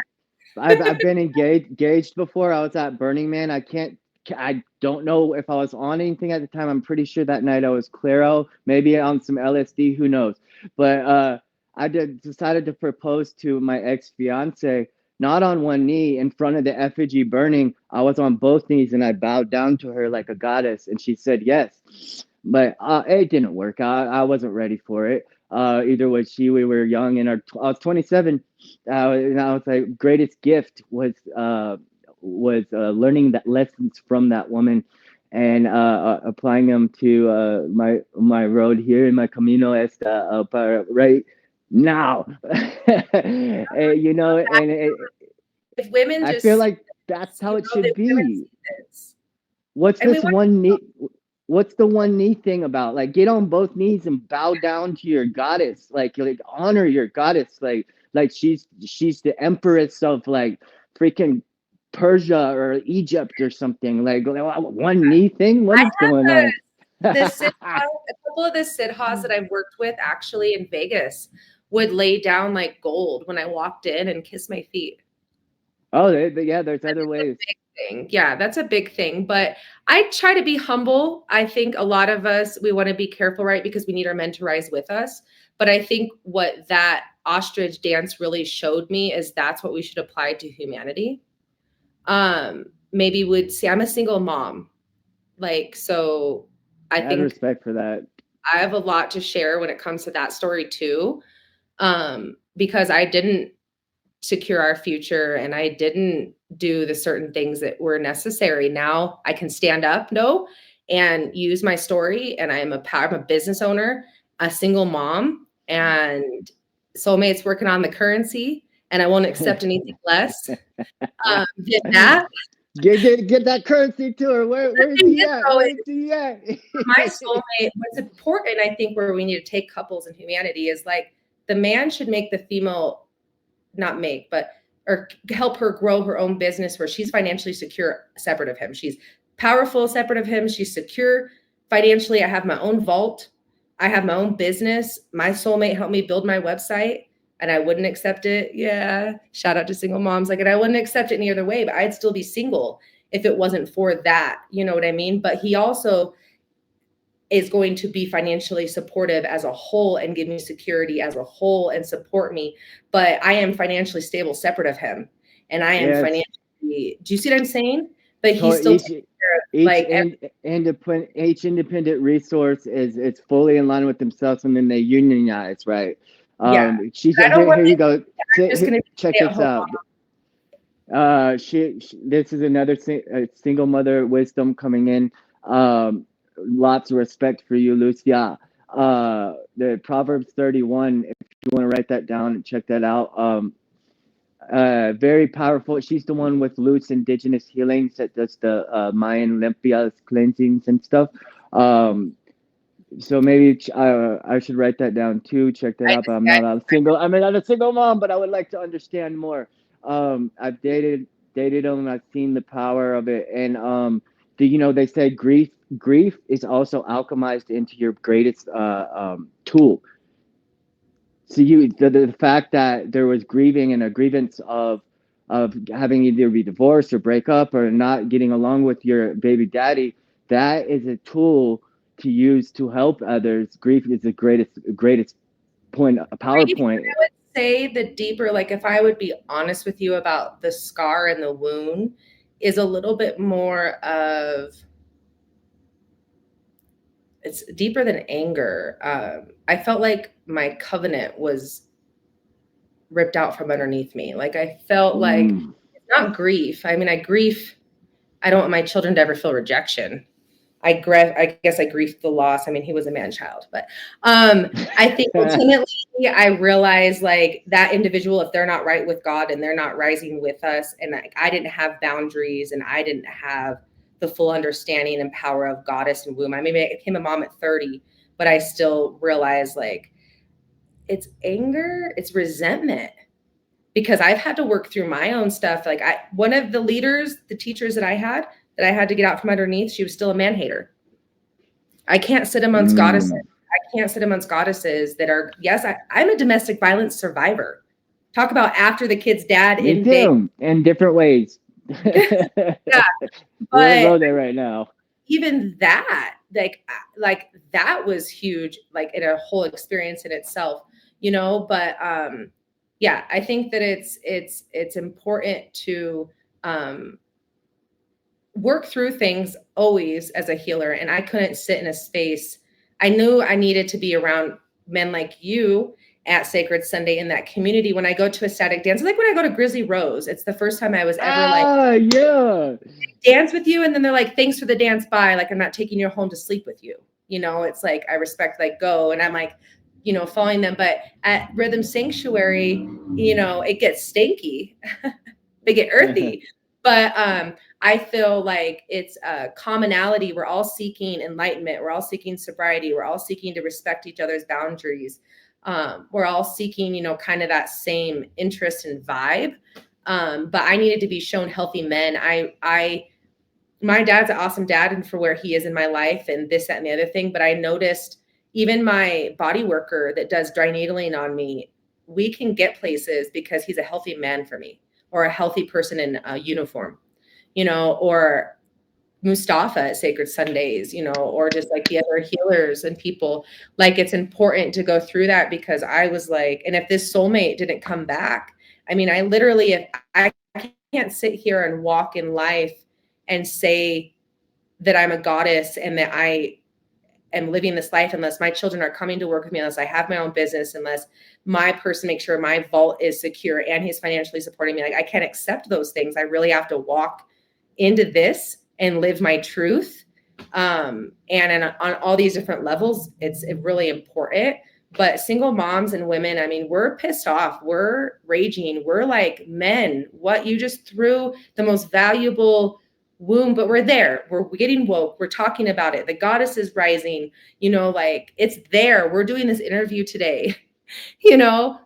I've been engaged before. I was at Burning Man. I don't know if I was on anything at the time. I'm pretty sure that night I was Claro, maybe on some LSD, who knows. But I decided to propose to my ex-fiance, not on one knee in front of the effigy burning. I was on both knees and I bowed down to her like a goddess, and she said yes. But it didn't work. I wasn't ready for it. Either was she. We were young, and I was 27. And I was like, greatest gift was learning that lessons from that woman, and applying them to my road here in my camino esta right now. And, if women I just, feel like that's how it should be. What's and this one knee? What's the one knee thing about? Like, get on both knees and bow down to your goddess. Like honor your goddess. Like she's the empress of like freaking Persia or Egypt or something. Like one knee thing. What is going on? A couple of the Sidhas that I've worked with actually in Vegas would lay down like gold when I walked in and kiss my feet. Oh, yeah, there's other ways. Yeah, that's a big thing. But I try to be humble. I think a lot of us, we want to be careful, right? Because we need our men to rise with us. But I think what that ostrich dance really showed me is that's what we should apply to humanity. Maybe would say I'm a single mom. Like, so I think respect for that. I have a lot to share when it comes to that story too. Because I didn't secure our future and I didn't do the certain things that were necessary. Now I can stand up, and use my story. And I'm a business owner, a single mom, and soulmates working on the currency, and I won't accept anything less. Did that. Get that currency to her. Where's he at? Where's he at? My soulmate, what's important, I think, where we need to take couples and humanity is like the man should make the female or help her grow her own business where she's financially secure separate of him. She's powerful separate of him. She's secure financially. I have my own vault. I have my own business. My soulmate helped me build my website and I wouldn't accept it. Yeah. Shout out to single moms. And I wouldn't accept it any other way, but I'd still be single if it wasn't for that. You know what I mean? But he also is going to be financially supportive as a whole and give me security as a whole and support me. But I am financially stable separate of him. And I am financially, do you see what I'm saying? But he's still each independent resource is fully in line with themselves, and then they unionize, right? Yeah. Here you go. Check this out. This is another single mother wisdom coming in. Lots of respect for you, Lucia. The Proverbs 31, if you want to write that down and check that out. Very powerful. She's the one with Lute's indigenous healings that does the Mayan lympha's cleansings and stuff. Um, so maybe I should write that down too. Check that I out. But just, I'm not a single. I'm not a single mom, but I would like to understand more. I've dated them. I've seen the power of it, and they say grief is also alchemized into your greatest tool. So the fact that there was grieving and a grievance of having either be divorced or break up or not getting along with your baby daddy, that is a tool to use to help others. Grief is the greatest point, a grief, PowerPoint. I would say the deeper, like if I would be honest with you about the scar and the wound, is a little bit more of, it's deeper than anger. I felt like my covenant was ripped out from underneath me. Like I felt like Mm. it's not grief. I mean, I don't want my children to ever feel rejection. I guess I grieved the loss. I mean, he was a man child, but I think ultimately I realized like that individual, if they're not right with God and they're not rising with us, and I didn't have boundaries and I didn't have the full understanding and power of goddess and womb. I mean, I became a mom at 30, but I still realized like it's anger, it's resentment because I've had to work through my own stuff. Like one of the leaders, the teachers that I had to get out from underneath, she was still a man hater. I can't sit amongst goddesses. Mm. I can't sit amongst goddesses that are, yes, I'm a domestic violence survivor. Talk about after the kid's dad Me invaded. too, in different ways. Yeah, We won't but go there right now. even that, like that was huge, like in a whole experience in itself, but yeah, I think that it's important to um work through things always as a healer. And I couldn't sit in a space. I knew I needed to be around men like you at Sacred Sunday in that community. When I go to ecstatic dance, like when I go to Grizzly Rose, it's the first time I was ever like Yeah. dance with you. And then they're like, thanks for the dance. Bye. Like, I'm not taking you home to sleep with you. It's like, I respect, like, go. And I'm like, following them. But at Rhythm Sanctuary, it gets stinky. They get earthy. But I feel like it's a commonality. We're all seeking enlightenment. We're all seeking sobriety. We're all seeking to respect each other's boundaries. We're all seeking, kind of that same interest and vibe. But I needed to be shown healthy men. My dad's an awesome dad and for where he is in my life and this, that, and the other thing. But I noticed even my body worker that does dry needling on me, we can get places because he's a healthy man for me, or a healthy person in a uniform, or Mustafa at Sacred Sundays, or just like the other healers and people. Like, it's important to go through that because I was like, and if this soulmate didn't come back, I mean, I literally, if I can't sit here and walk in life and say that I'm a goddess and that I am living this life unless my children are coming to work with me, unless I have my own business, unless my person makes sure my vault is secure and he's financially supporting me. Like, I can't accept those things. I really have to walk into this and live my truth. On all these different levels, it's really important. But single moms and women, I mean, we're pissed off. We're raging. We're like, men, what? You just threw the most valuable womb, but we're there. We're getting woke. We're talking about it. The goddess is rising, like it's there. We're doing this interview today,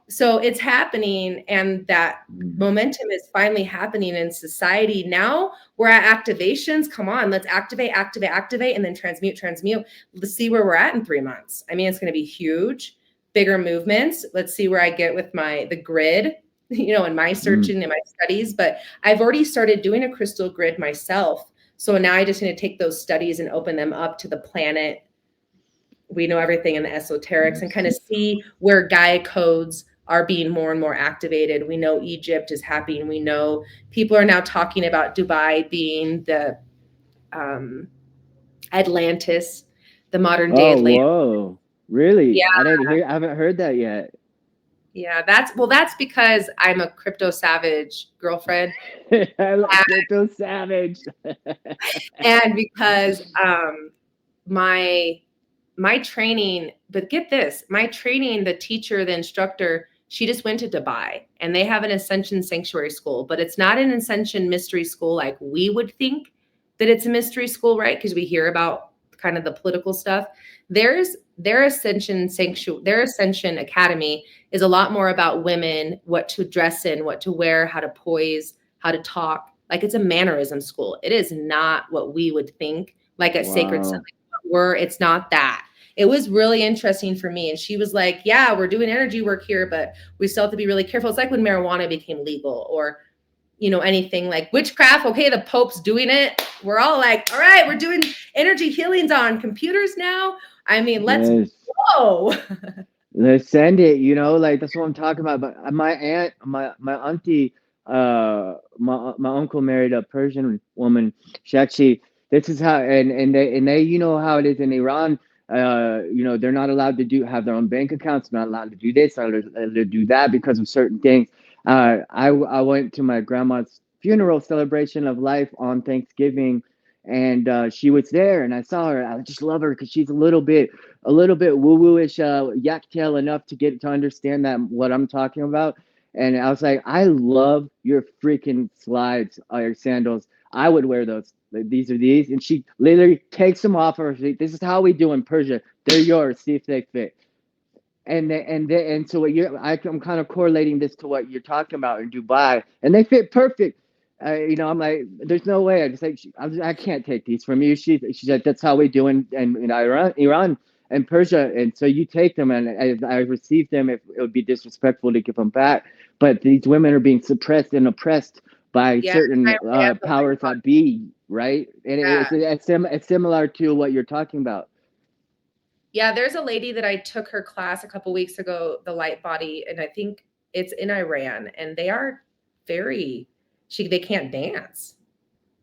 so it's happening. And that momentum is finally happening in society. Now we're at activations. Come on, let's activate, and then transmute. Let's see where we're at in 3 months. I mean, it's going to be huge, bigger movements. Let's see where I get with the grid, in my searching and my studies. But I've already started doing a crystal grid myself. So now I just need to take those studies and open them up to the planet. We know everything in the esoterics and kind of see where Gaia codes are being more and more activated. We know Egypt is happening. We know people are now talking about Dubai being the Atlantis, the modern day Oh, Atlantis. whoa. Really? Yeah. I haven't heard that yet. Yeah, that's because I'm a crypto savage girlfriend. I love Crypto Savage. And because my training, but get this, my training, the teacher, the instructor, She just went to Dubai, and they have an Ascension Sanctuary School, but it's not an Ascension mystery school like we would think that it's a mystery school, right? Because we hear about kind of the political stuff. Their Ascension Academy is a lot more about women, what to dress in, what to wear, how to poise, how to talk. Like, it's a mannerism school. It is not what we would think, like at Sacred Wow. Summit. It's not that. It was really interesting for me. And she was like, yeah, we're doing energy work here, but we still have to be really careful. It's like when marijuana became legal, or anything like witchcraft. Okay, the Pope's doing it. We're all like, all right, we're doing energy healings on computers now. I mean, let's Yes. go. Let's send it, like that's what I'm talking about. But my aunt, my auntie, my uncle married a Persian woman. She actually, this is how, and they, how it is in Iran. They're not allowed to have their own bank accounts, not allowed to do this, not allowed to do that because of certain things. I went to my grandma's funeral celebration of life on Thanksgiving, and she was there, and I saw her. I just love her because she's a little bit woo-woo-ish, yak tail enough to get to understand that what I'm talking about. And I was like, I love your freaking slides, your sandals. I would wear those. Like, these are these, and she literally takes them off her feet. This is how we do in Persia. They're yours. See if they fit. And so I'm kind of correlating this to what you're talking about in Dubai, and they fit perfect. I'm like, there's no way. I just like, I can't take these from you. She's like, that's how we do in Iran and Persia, and so you take them, and I receive them. If it would be disrespectful to give them back, but these women are being suppressed and oppressed by Yeah, certain I have the powers that be, right? And yeah. it's similar to what you're talking about. Yeah, there's a lady that I took her class a couple weeks ago, the light body, and I think it's in Iran, and they are very they can't dance.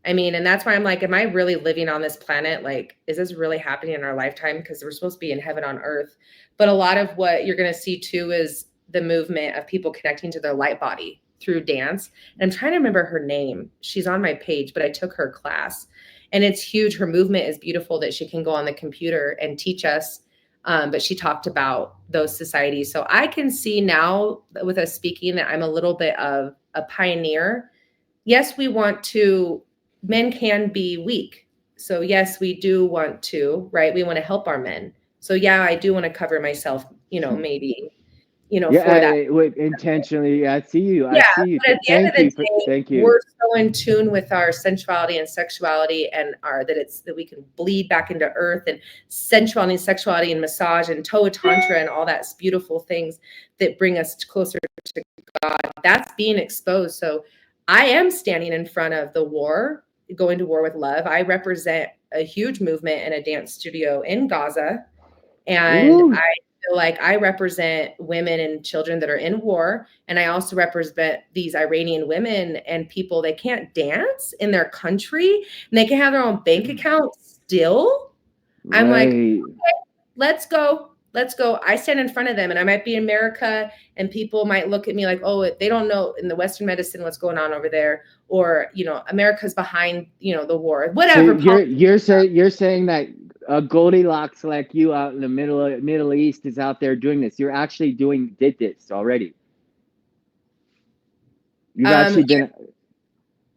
I mean, and that's why I'm like, am I really living on this planet? Like, is this really happening in our lifetime? Because we're supposed to be in heaven on earth. But a lot of what you're going to see too is the movement of people connecting to their light body through dance. And I'm trying to remember her name. She's on my page, but I took her class, and it's huge. Her movement is beautiful that she can go on the computer and teach us. But she talked about those societies. So I can see now with us speaking that I'm a little bit of a pioneer. Yes, men can be weak. So yes, we do want to, right? We want to help our men. So yeah, I do want to cover myself, maybe, Yeah, for that. intentionally. I see you. I Yeah, see you. but at the end of Thank the you. day, Thank you. we're so in tune with our sensuality and sexuality, and that we can bleed back into earth, and sensuality and sexuality and massage and Toa Tantra and all that's beautiful things that bring us closer to God. That's being exposed. So I am standing in front of the war, going to war with love. I represent a huge movement in a dance studio in Gaza, and Ooh, I feel like I represent women and children that are in war. And I also represent these Iranian women and people that can't dance in their country, and they can have their own bank account still. I'm like, right. let's go. Let's go. I stand in front of them, and I might be in America, and people might look at me like, oh, they don't know in the Western medicine what's going on over there, or America's behind the war, So whatever. you're saying that Goldilocks like you out in the Middle East is out there doing this. You're actually did this already. You've Um, actually been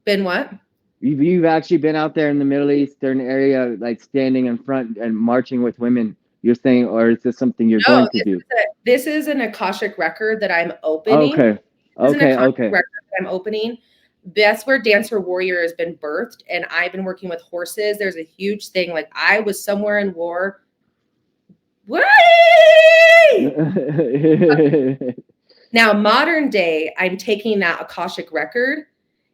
been what? you've actually been out there in the Middle Eastern area, like standing in front and marching with women. You're saying, or is this something you're No, going to do? this is an Akashic record that I'm opening. Okay. This is an Okay. Akashic Okay. record that I'm opening. That's where Dancer Warrior has been birthed, and I've been working with horses. There's a huge thing. Like, I was somewhere in war. Whee! Now, modern day, I'm taking that Akashic record,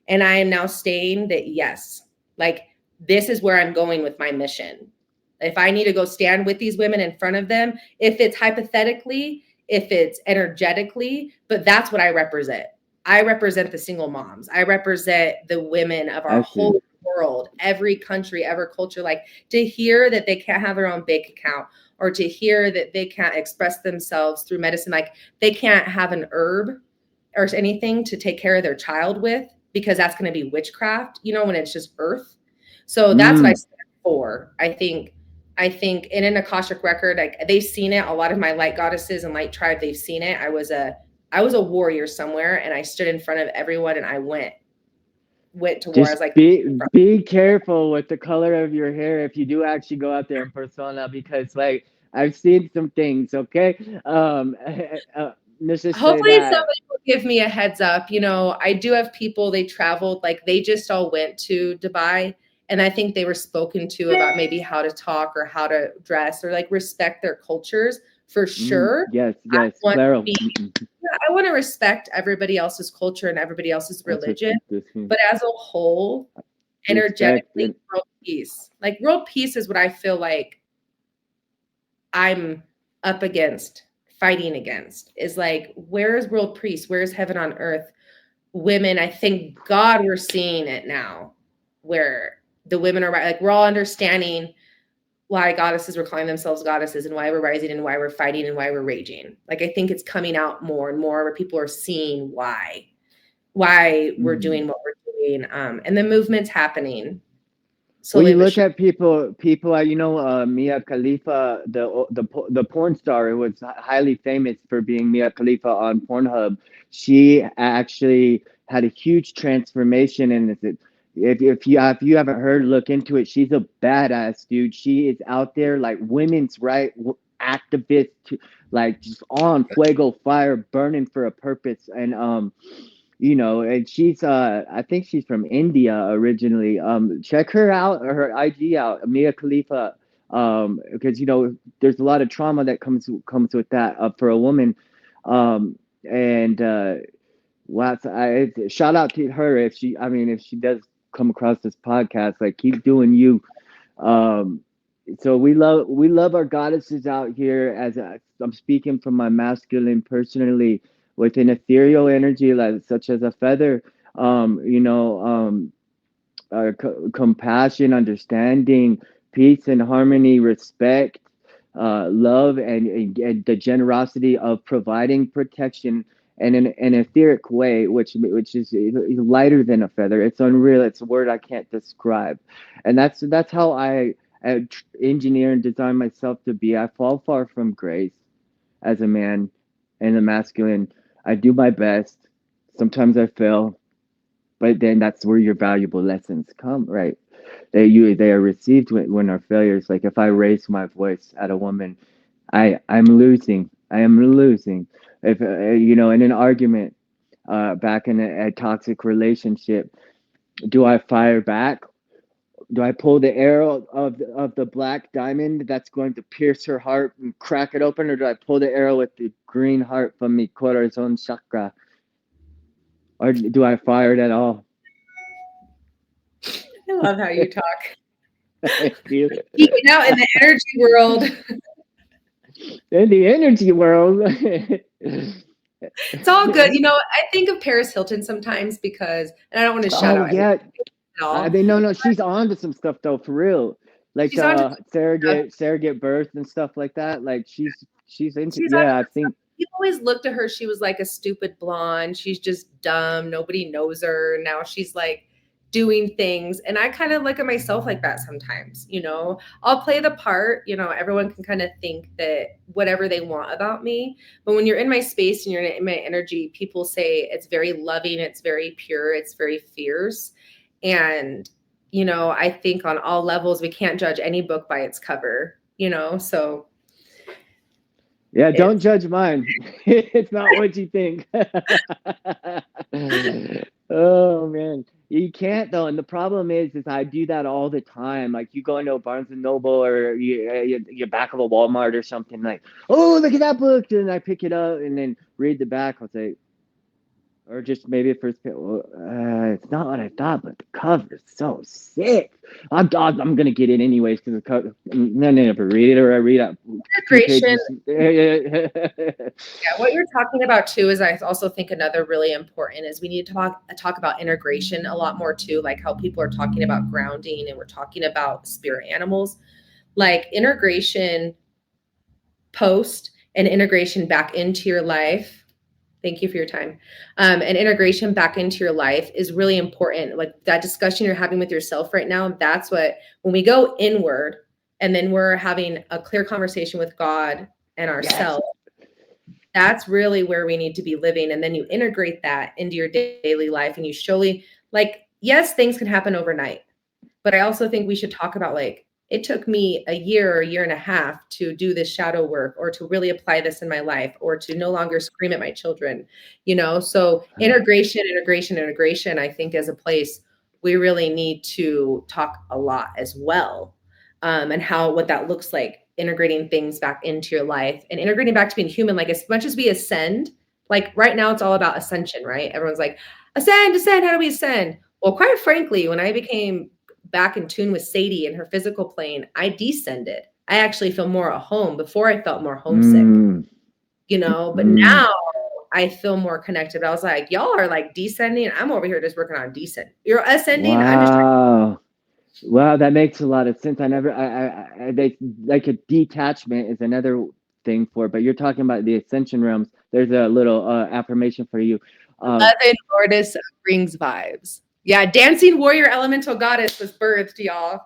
and I am now saying that, yes, like, this is where I'm going with my mission. If I need to go stand with these women in front of them, if it's hypothetically, if it's energetically, but that's what I represent. I represent the single moms. I represent the women of our I see. whole world, every country, every culture. Like, to hear that they can't have their own bank account, or to hear that they can't express themselves through medicine, like they can't have an herb or anything to take care of their child with, because that's going to be witchcraft, when it's just earth. So that's what I Mm. stand for. I think in an Akashic record, like, they've seen it. A lot of my light goddesses and light tribe, they've seen it. I was a I was a warrior somewhere, and I stood in front of everyone and I went to war. I Just was like, be careful with the color of your hair if you do actually go out there in persona, because like I've seen some things. Okay, let's just say hopefully that. somebody will give me a heads up. I do have people, they traveled, like they just all went to Dubai, and I think they were spoken to about maybe how to talk or how to dress or like respect their cultures for sure. Yes, I yes, want to claro. be, yeah, I want to respect everybody else's culture and everybody else's That's what religion, this means. but as a whole, Respect energetically, and world peace. Like world peace is what I feel like I'm up against, fighting against, is like, where is world peace? Where is heaven on earth? Women, I thank God we're seeing it now, where the women are like, we're all understanding why goddesses were calling themselves goddesses and why we're rising and why we're fighting and why we're raging. Like, I think it's coming out more and more where people are seeing why we're mm. doing what we're doing. And the movement's happening Well, slowly you but look surely. at people, Mia Khalifa, the porn star, who was highly famous for being Mia Khalifa on Pornhub. She actually had a huge transformation, and if you haven't heard, look into it. She's a badass, dude. She is out there like women's right activist, like just on fuego fire, burning for a purpose, and she's I think she's from India originally. Check her out, her IG out, Mia Khalifa. Because there's a lot of trauma that comes with that for a woman. And wow, so shout out to her if she does come across this podcast, like keep doing you. um, so we love our goddesses out here. I'm speaking from my masculine personally, with an ethereal energy like such as a feather. Um, you know, um, Compassion, understanding, peace and harmony, respect, love, and the generosity of providing protection in an etheric way, which is lighter than a feather. It's unreal. It's a word I can't describe, and that's how I engineer and design myself to be. I fall far from grace as a man and the masculine. I do my best. Sometimes I fail, but then that's where your valuable lessons come, right? They are received when our failures. Like if I raise my voice at a woman, I'm losing. I am losing. If in an argument, back in a toxic relationship, do I fire back? Do I pull the arrow of the black diamond that's going to pierce her heart and crack it open, or do I pull the arrow with the green heart from mi corazón chakra, or do I fire it at all? I love how you talk. In Geeking out in the energy world. the energy world. It's all good. I think of Paris Hilton sometimes because, and I don't want to shout Oh out anyone yeah, at I all. mean, no, she's on to some stuff though, for real. Like She's on to the some stuff. surrogate birth and stuff like that. Like she's into, She's on to yeah, I some stuff. think. People always looked at her. She was like a stupid blonde. She's just dumb. Nobody knows her. Now she's like doing things. And I kind of look at myself like that sometimes. I'll play the part. Everyone can kind of think that whatever they want about me. But when you're in my space and you're in my energy, people say it's very loving, it's very pure, it's very fierce. And, I think on all levels, we can't judge any book by its cover, so Yeah, don't it's judge mine. It's not what you think. Oh man, you can't though, and the problem is I do that all the time. Like you go into a Barnes and Noble, or you're back of a Walmart or something, like, oh, look at that book, and I pick it up and then read the back. I'll say, or just maybe at first, well, it's not what I thought, but the cover is so sick. I'm gonna get it anyways because the cover. I never read it, or I read a few integration. pages. Yeah, what you're talking about too is, I also think another really important is we need to talk about integration a lot more too, like how people are talking about grounding and we're talking about spirit animals, like integration post and integration back into your life. Thank you for your time. And integration back into your life is really important. Like that discussion you're having with yourself right now, that's what, when we go inward and then we're having a clear conversation with God and Yes. ourselves, That's really where we need to be living. And then you integrate that into your daily life and you surely, like, yes, things can happen overnight. But I also think we should talk about, like, it took me a year or a year and a half to do this shadow work or to really apply this in my life or to no longer scream at my children, you know? So integration, I think as a place, we really need to talk a lot as well. And how, what that looks like, integrating things back into your life and integrating back to being human. Like, as much as we ascend, like right now it's all about ascension, right? Everyone's like, ascend, ascend, how do we ascend? Well, quite frankly, when I became back in tune with Sadie and her physical plane, I descended. I actually feel more at home. Before I felt more homesick, Mm, you know, but mm. now I feel more connected. I was like, y'all are like descending. I'm over here just working on descent. You're ascending. I'm just Wow. Wow, that makes a lot of sense. I never, they like a detachment is another thing for, but you're talking about the ascension realms. There's a little affirmation for you. Um, Eleven Goddess brings vibes. Yeah, dancing warrior elemental goddess was birthed, y'all.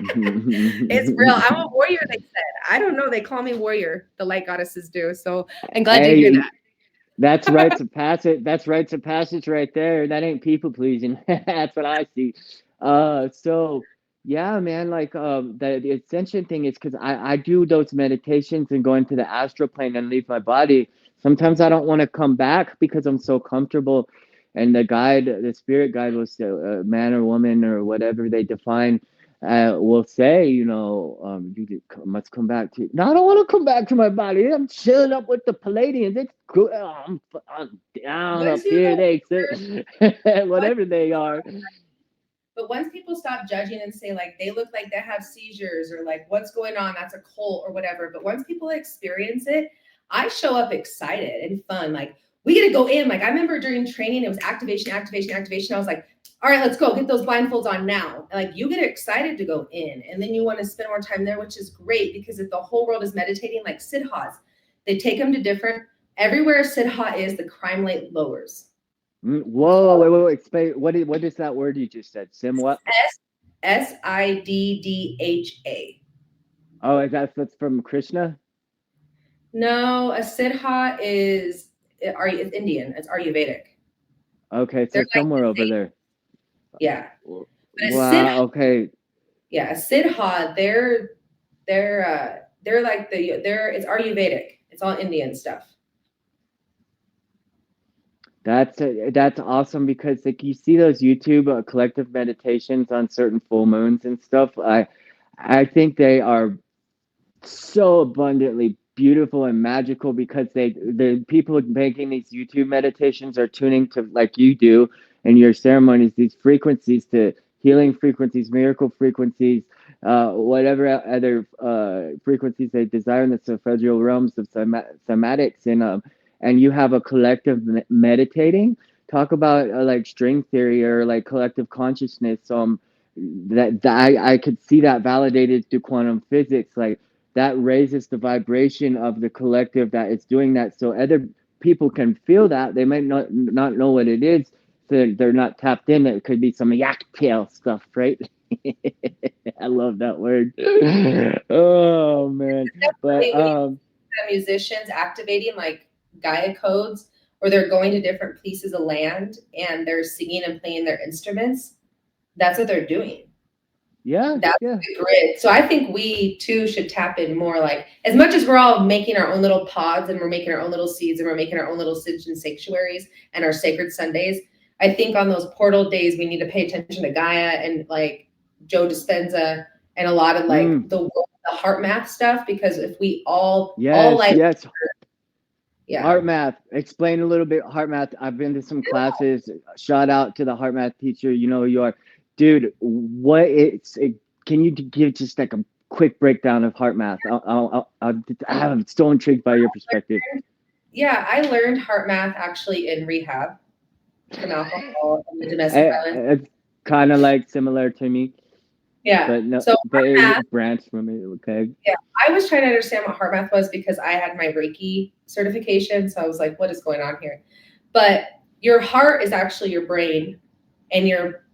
It's real. I'm a warrior, they said. I don't know. They call me warrior. The light goddesses do. So I'm glad to hear hey, that's that. rites of passage. That's rites of passage right there. That ain't people pleasing. That's what I see. So yeah, man, like the ascension thing is because I do those meditations and go into the astral plane and leave my body. Sometimes I don't want to come back because I'm so comfortable. And the spirit guide was man or woman or whatever they define will say, must come back to. No, I don't want to come back to my body. I'm chilling up with the Palladians. It's cool. I'm down Once up you here. go, They sit, once, whatever they are. but once people stop judging and say, like, they look like they have seizures or like what's going on, that's a cult or whatever. But once people experience it, I show up excited and fun. Like, we get to go in. Like, I remember during training, it was activation, activation, activation. I was like, all right, let's go get those blindfolds on now. And like, you get excited to go in, and then you want to spend more time there, which is great because if the whole world is meditating, like siddhas, they take them to different. Everywhere a siddha is, the crime rate lowers. Whoa, wait. Explain. What is that word you just said? Sim what? Siddha. Oh, that's from Krishna? No, a siddha is it's Indian. It's Ayurvedic. Okay, They're so like somewhere the over same. there. Yeah, but a siddha, Wow, okay. yeah, a siddha. They're like they're it's Ayurvedic. It's all Indian stuff. That's awesome because like you see those YouTube collective meditations on certain full moons and stuff. I think they are so abundantly beautiful and magical because the people making these YouTube meditations are tuning to like you do in your ceremonies these frequencies to healing frequencies, miracle frequencies, whatever other frequencies they desire in the sulfurdial realms of somatics and you have a collective meditating. Talk about like string theory or like collective consciousness. That I could see that validated through quantum physics. Like that raises the vibration of the collective that is doing that so other people can feel that they might not know what it is so they're not tapped in. It could be some yak tail stuff, right? I love that word. Oh man. But Definitely, when you see musicians activating like Gaia codes, or they're going to different pieces of land and they're singing and playing their instruments, that's what they're doing. yeah, That's yeah. the grid. So I think we too should tap in more. Like, as much as we're all making our own little pods and we're making our own little seeds and we're making our own little citizen sanctuaries and our sacred Sundays, I think on those portal days we need to pay attention to Gaia and like Joe Dispenza and a lot of like Mm, the heart math stuff, because if we all yes, like, yes. yeah. Heart math. Explain a little bit heart math. I've been to some classes. Shout out to the heart math teacher. You know who you are, dude. Can you give just like a quick breakdown of heart math? I'm so intrigued by your perspective. Yeah, I learned heart math actually in rehab from alcohol and the domestic violence. It's kind of like similar to me, Yeah. but no, So but heart math. it branched from it. Okay. Yeah, I was trying to understand what heart math was because I had my Reiki certification. So I was like, what is going on here? But your heart is actually your brain, and your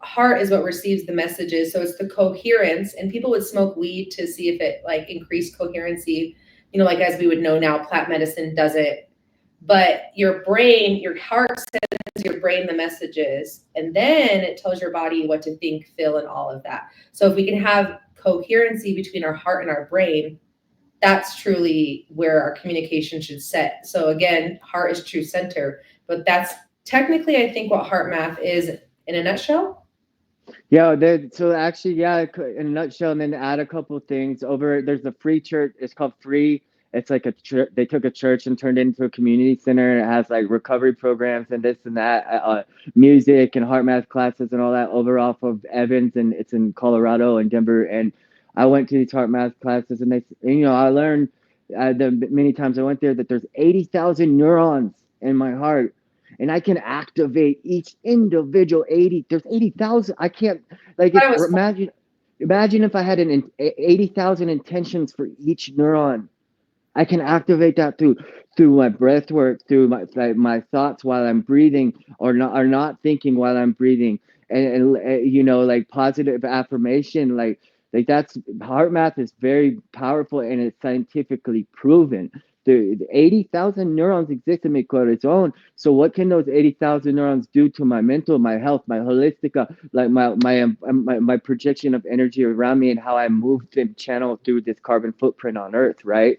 heart is what receives the messages. So it's the coherence. And people would smoke weed to see if it like increased coherency. like as we would know now, plant medicine does it. But your brain, your heart sends your brain the messages, and then it tells your body what to think, feel, and all of that. So if we can have coherency between our heart and our brain, that's truly where our communication should set. So again, heart is true center, but that's technically, I think, what heart math is in a nutshell. Yeah, so actually, yeah, in a nutshell, and then add a couple of things. There's a free church. It's called Free. It's like a church. They took a church and turned it into a community center. And it has like recovery programs and this and that, music and heart math classes and all that over off of Evans, and it's in Colorado and Denver. And I went to these heart math classes, and I learned the many times I went there that there's 80,000 neurons in my heart, and I can activate each individual 80. There's 80,000. I can't, like, I was imagine if I had 80,000 intentions for each neuron. I can activate that through my breath work, through my thoughts while I'm breathing, or not thinking while I'm breathing, and like positive affirmation, like that's heart math is very powerful, and it's scientifically proven. The 80,000 neurons exist in my corazon. So what can those 80,000 neurons do to my mental, my health, my holistic, like my projection of energy around me, and how I move and channel through this carbon footprint on Earth, right?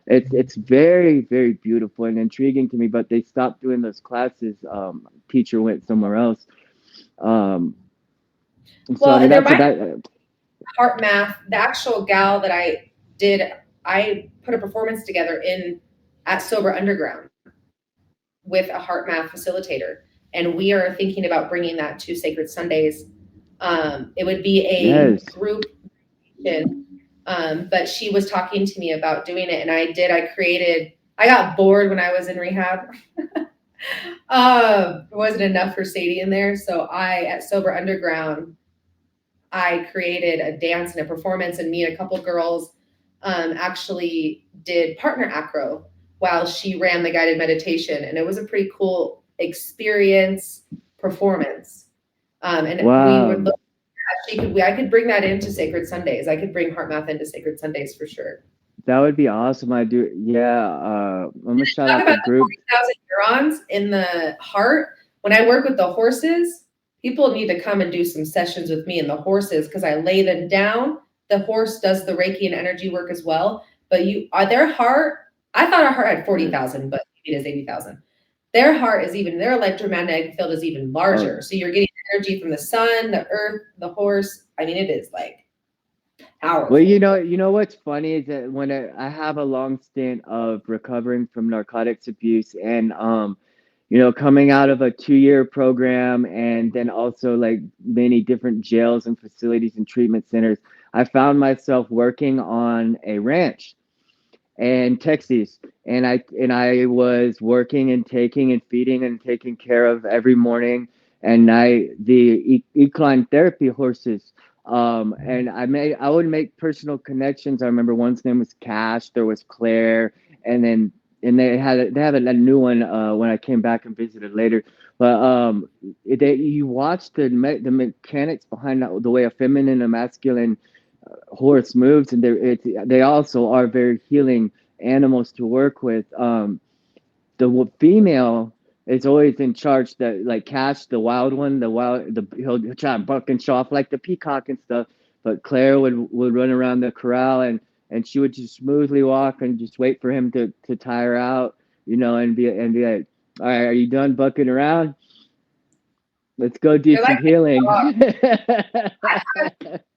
It's very, very beautiful and intriguing to me, but they stopped doing those classes. Teacher went somewhere else. So well, I mean and there that's might that. heart math. The actual gal that I put a performance together at Sober Underground with a heart math facilitator, and we are thinking about bringing that to Sacred Sundays. It would be a Yes. group, but she was talking to me about doing it, and I got bored when I was in rehab. It wasn't enough for Sadie in there, so at Sober Underground, I created a dance and a performance, and me and a couple girls actually did partner acro while she ran the guided meditation, and it was a pretty cool experience performance. And we were Wow. looking I could bring that into Sacred Sundays. I could bring heart math into Sacred Sundays for sure. That would be awesome. I do. Yeah. I'm gonna shout Talk out the about the group. 40,000 neurons in the heart. When I work with the horses, people need to come and do some sessions with me and the horses because I lay them down. The horse does the Reiki and energy work as well. But their heart, I thought our heart had 40,000, but maybe it is 80,000. Their heart their electromagnetic field is even larger. Oh, So you're getting energy from the sun, the earth, the horse. I mean, it is like well, powerful. you know what's funny is that when I have a long stint of recovering from narcotics abuse, and coming out of a 2-year program, and then also like many different jails and facilities and treatment centers, I found myself working on a ranch in Texas, and I was working and taking and feeding and taking care of every morning and night the equine therapy horses. And I would make personal connections. I remember one's name was Cash, there was Claire, and then they have a new one when I came back and visited later. But you watch the mechanics behind the way a feminine and masculine horse moves, and they also are very healing animals to work with. The female is always in charge. That like Cash, the wild one, he'll try and buck and show off like the peacock and stuff. But Claire would run around the corral, and she would just smoothly walk and just wait for him to tire out, and be like, all right, are you done bucking around? Let's go do They're some like, healing.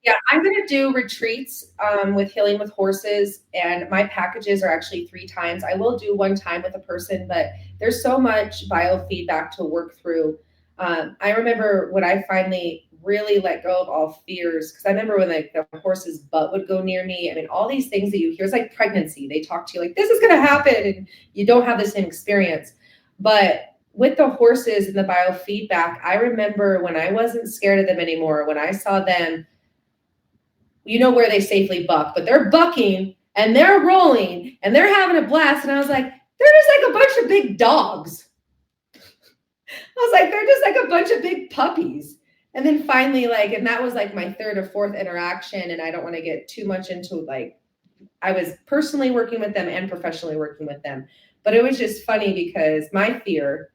yeah, I'm going to do retreats with healing with horses, and my packages are actually 3 times. I will do 1 time with a person, but there's so much biofeedback to work through. I remember when I finally really let go of all fears, because I remember when the horse's butt would go near me. I mean, all these things that you hear, it's like pregnancy. They talk to you like, this is going to happen, and you don't have the same experience. But with the horses and the biofeedback, I remember when I wasn't scared of them anymore, when I saw them, where they safely buck, but they're bucking and they're rolling and they're having a blast. And I was like, they're just like a bunch of big dogs. I was like, they're just like a bunch of big puppies. And then finally, and that was like my 3rd or 4th interaction. And I don't want to get too much into I was personally working with them and professionally working with them. But it was just funny because my fear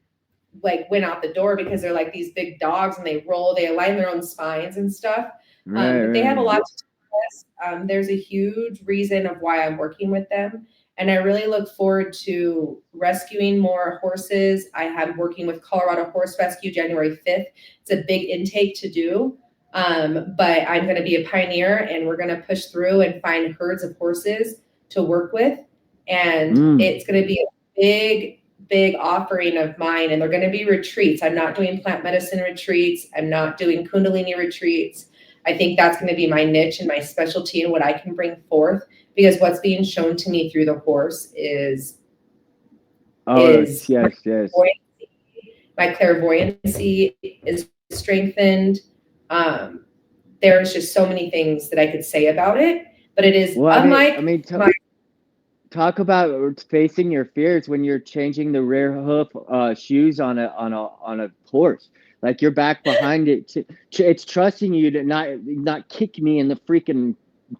like went out the door because they're like these big dogs and they align their own spines and stuff. Right, But they have a right. lot to teach us. There's a huge reason of why I'm working with them. And I really look forward to rescuing more horses. I have working with Colorado Horse Rescue January 5th. It's a big intake to do. But I'm going to be a pioneer and we're going to push through and find herds of horses to work with. And Mm. it's going to be a big offering of mine. And they're going to be retreats. I'm not doing plant medicine retreats. I'm not doing Kundalini retreats. I think that's going to be my niche and my specialty and what I can bring forth because what's being shown to me through the horse Oh, is yes, yes. my clairvoyancy is strengthened. Um, there's just so many things that I could say about it, but it is Well, I unlike mean, my talk about facing your fears when you're changing the rear hoof shoes on a horse. Like you're back behind it. It's trusting you to not kick me in the freaking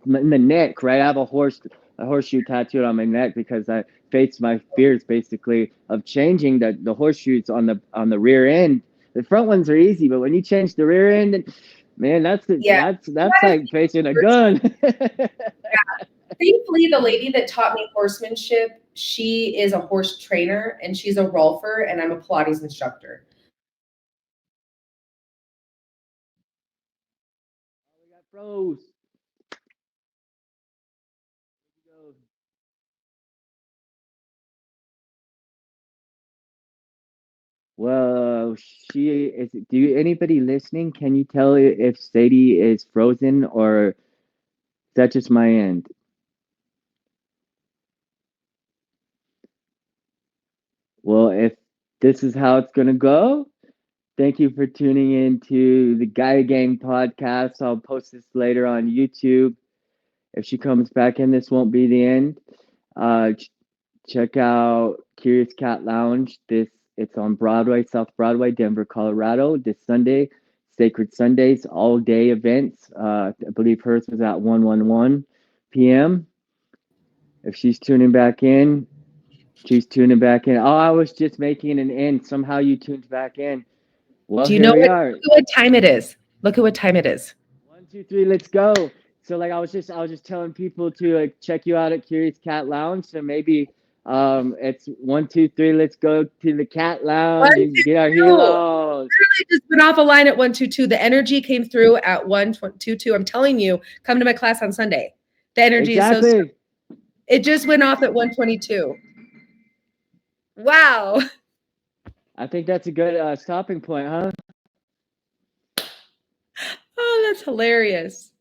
in the neck. Right, I have a horseshoe tattooed on my neck because I faced my fears basically of changing the horseshoes on the rear end. The front ones are easy, but when you change the rear end, man, yeah. that's like facing a gun. Thankfully, the lady that taught me horsemanship, she is a horse trainer and she's a rolfer, and I'm a Pilates instructor. We got froze. Well, she is. Anybody listening? Can you tell if Sadie is frozen or is that just my end? Well, if this is how it's gonna go, thank you for tuning in to the Gaia Gang podcast. I'll post this later on YouTube. If she comes back in, this won't be the end. Uh, Check out Curious Cat Lounge. It's on Broadway, South Broadway, Denver, Colorado. This Sunday, Sacred Sundays, all day events. I believe hers was at 1:11 p.m. If she's tuning back in, she's tuning back in. Oh, I was just making an end. Somehow you tuned back in. Well, Do you here know we what? are. Look at what time it is. Look at what time it is. 1, 2, 3, let's go. So like I was just telling people to check you out at Curious Cat Lounge. So maybe it's 1, 2, 3, let's go to the cat One, lounge and get our two. helos. Literally just went off a line at 122. The energy came through at 122. I'm telling you, come to my class on Sunday. The energy is so strong. Exactly. It just went off at 122. Wow. I think that's a good stopping point, huh? Oh, that's hilarious.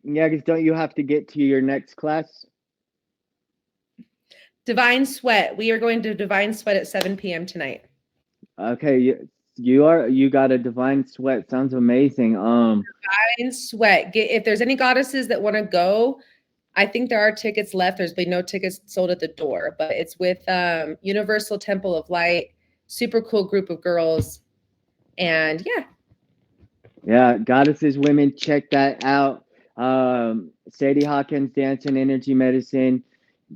Yeah, because don't you have to get to your next class? Divine Sweat. We are going to Divine Sweat at 7 p.m. tonight. Okay, you got a divine sweat. Sounds amazing. Divine Sweat. If there's any goddesses that want to go, I think there are tickets left. There's been no tickets sold at the door, but it's with Universal Temple of Light. Super cool group of girls. And yeah. Yeah, Goddesses Women, check that out. Sadie Hawkins, Dance and Energy Medicine.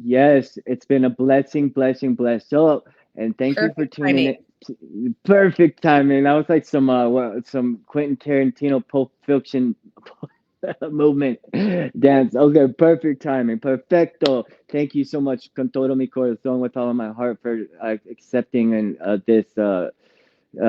Yes, it's been a blessing, blessed. So, and thank you for Perfect tuning timing. in. Perfect timing. That was like some Quentin Tarantino Pulp Fiction movement dance. Okay, perfect timing. Perfecto. Thank you so much, con todo mi corazón, with all of my heart for accepting and this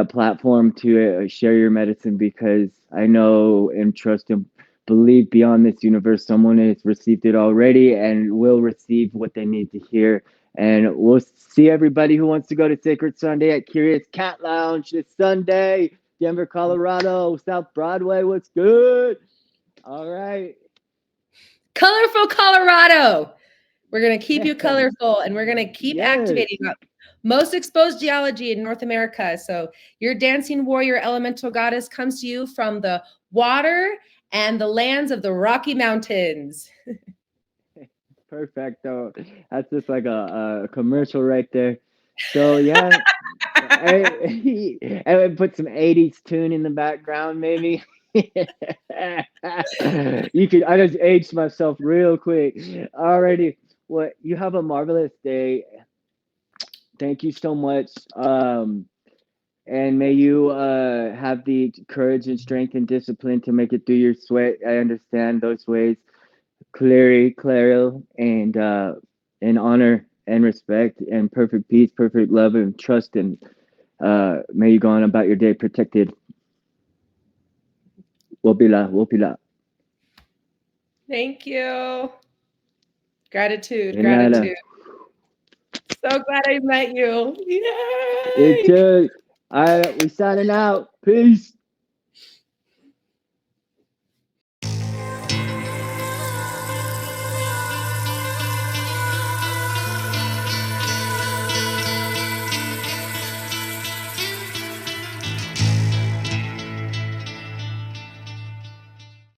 platform to share your medicine because I know and trust and believe beyond this universe someone has received it already and will receive what they need to hear. And we'll see everybody who wants to go to Sacred Sunday at Curious Cat Lounge this Sunday, Denver, Colorado, South Broadway. What's good? All right. Colorful Colorado. We're going to keep you colorful and we're going to keep Yes. activating up. Most exposed geology in North America. So your dancing warrior elemental goddess comes to you from the water and the lands of the Rocky Mountains. Perfecto. That's just like a commercial right there. So yeah, I would put some '80s tune in the background, maybe. You could. I just aged myself real quick. Alrighty. Well, you have a marvelous day. Thank you so much. And may you have the courage and strength and discipline to make it through your sweat. I understand those ways clearly, Claro, and honor and respect and perfect peace, perfect love and trust, and may you go on about your day protected. Wopila, wopila. Thank you. Gratitude, Inala. gratitude. So glad I met you. It Yay! took. All right, we signing out. Peace.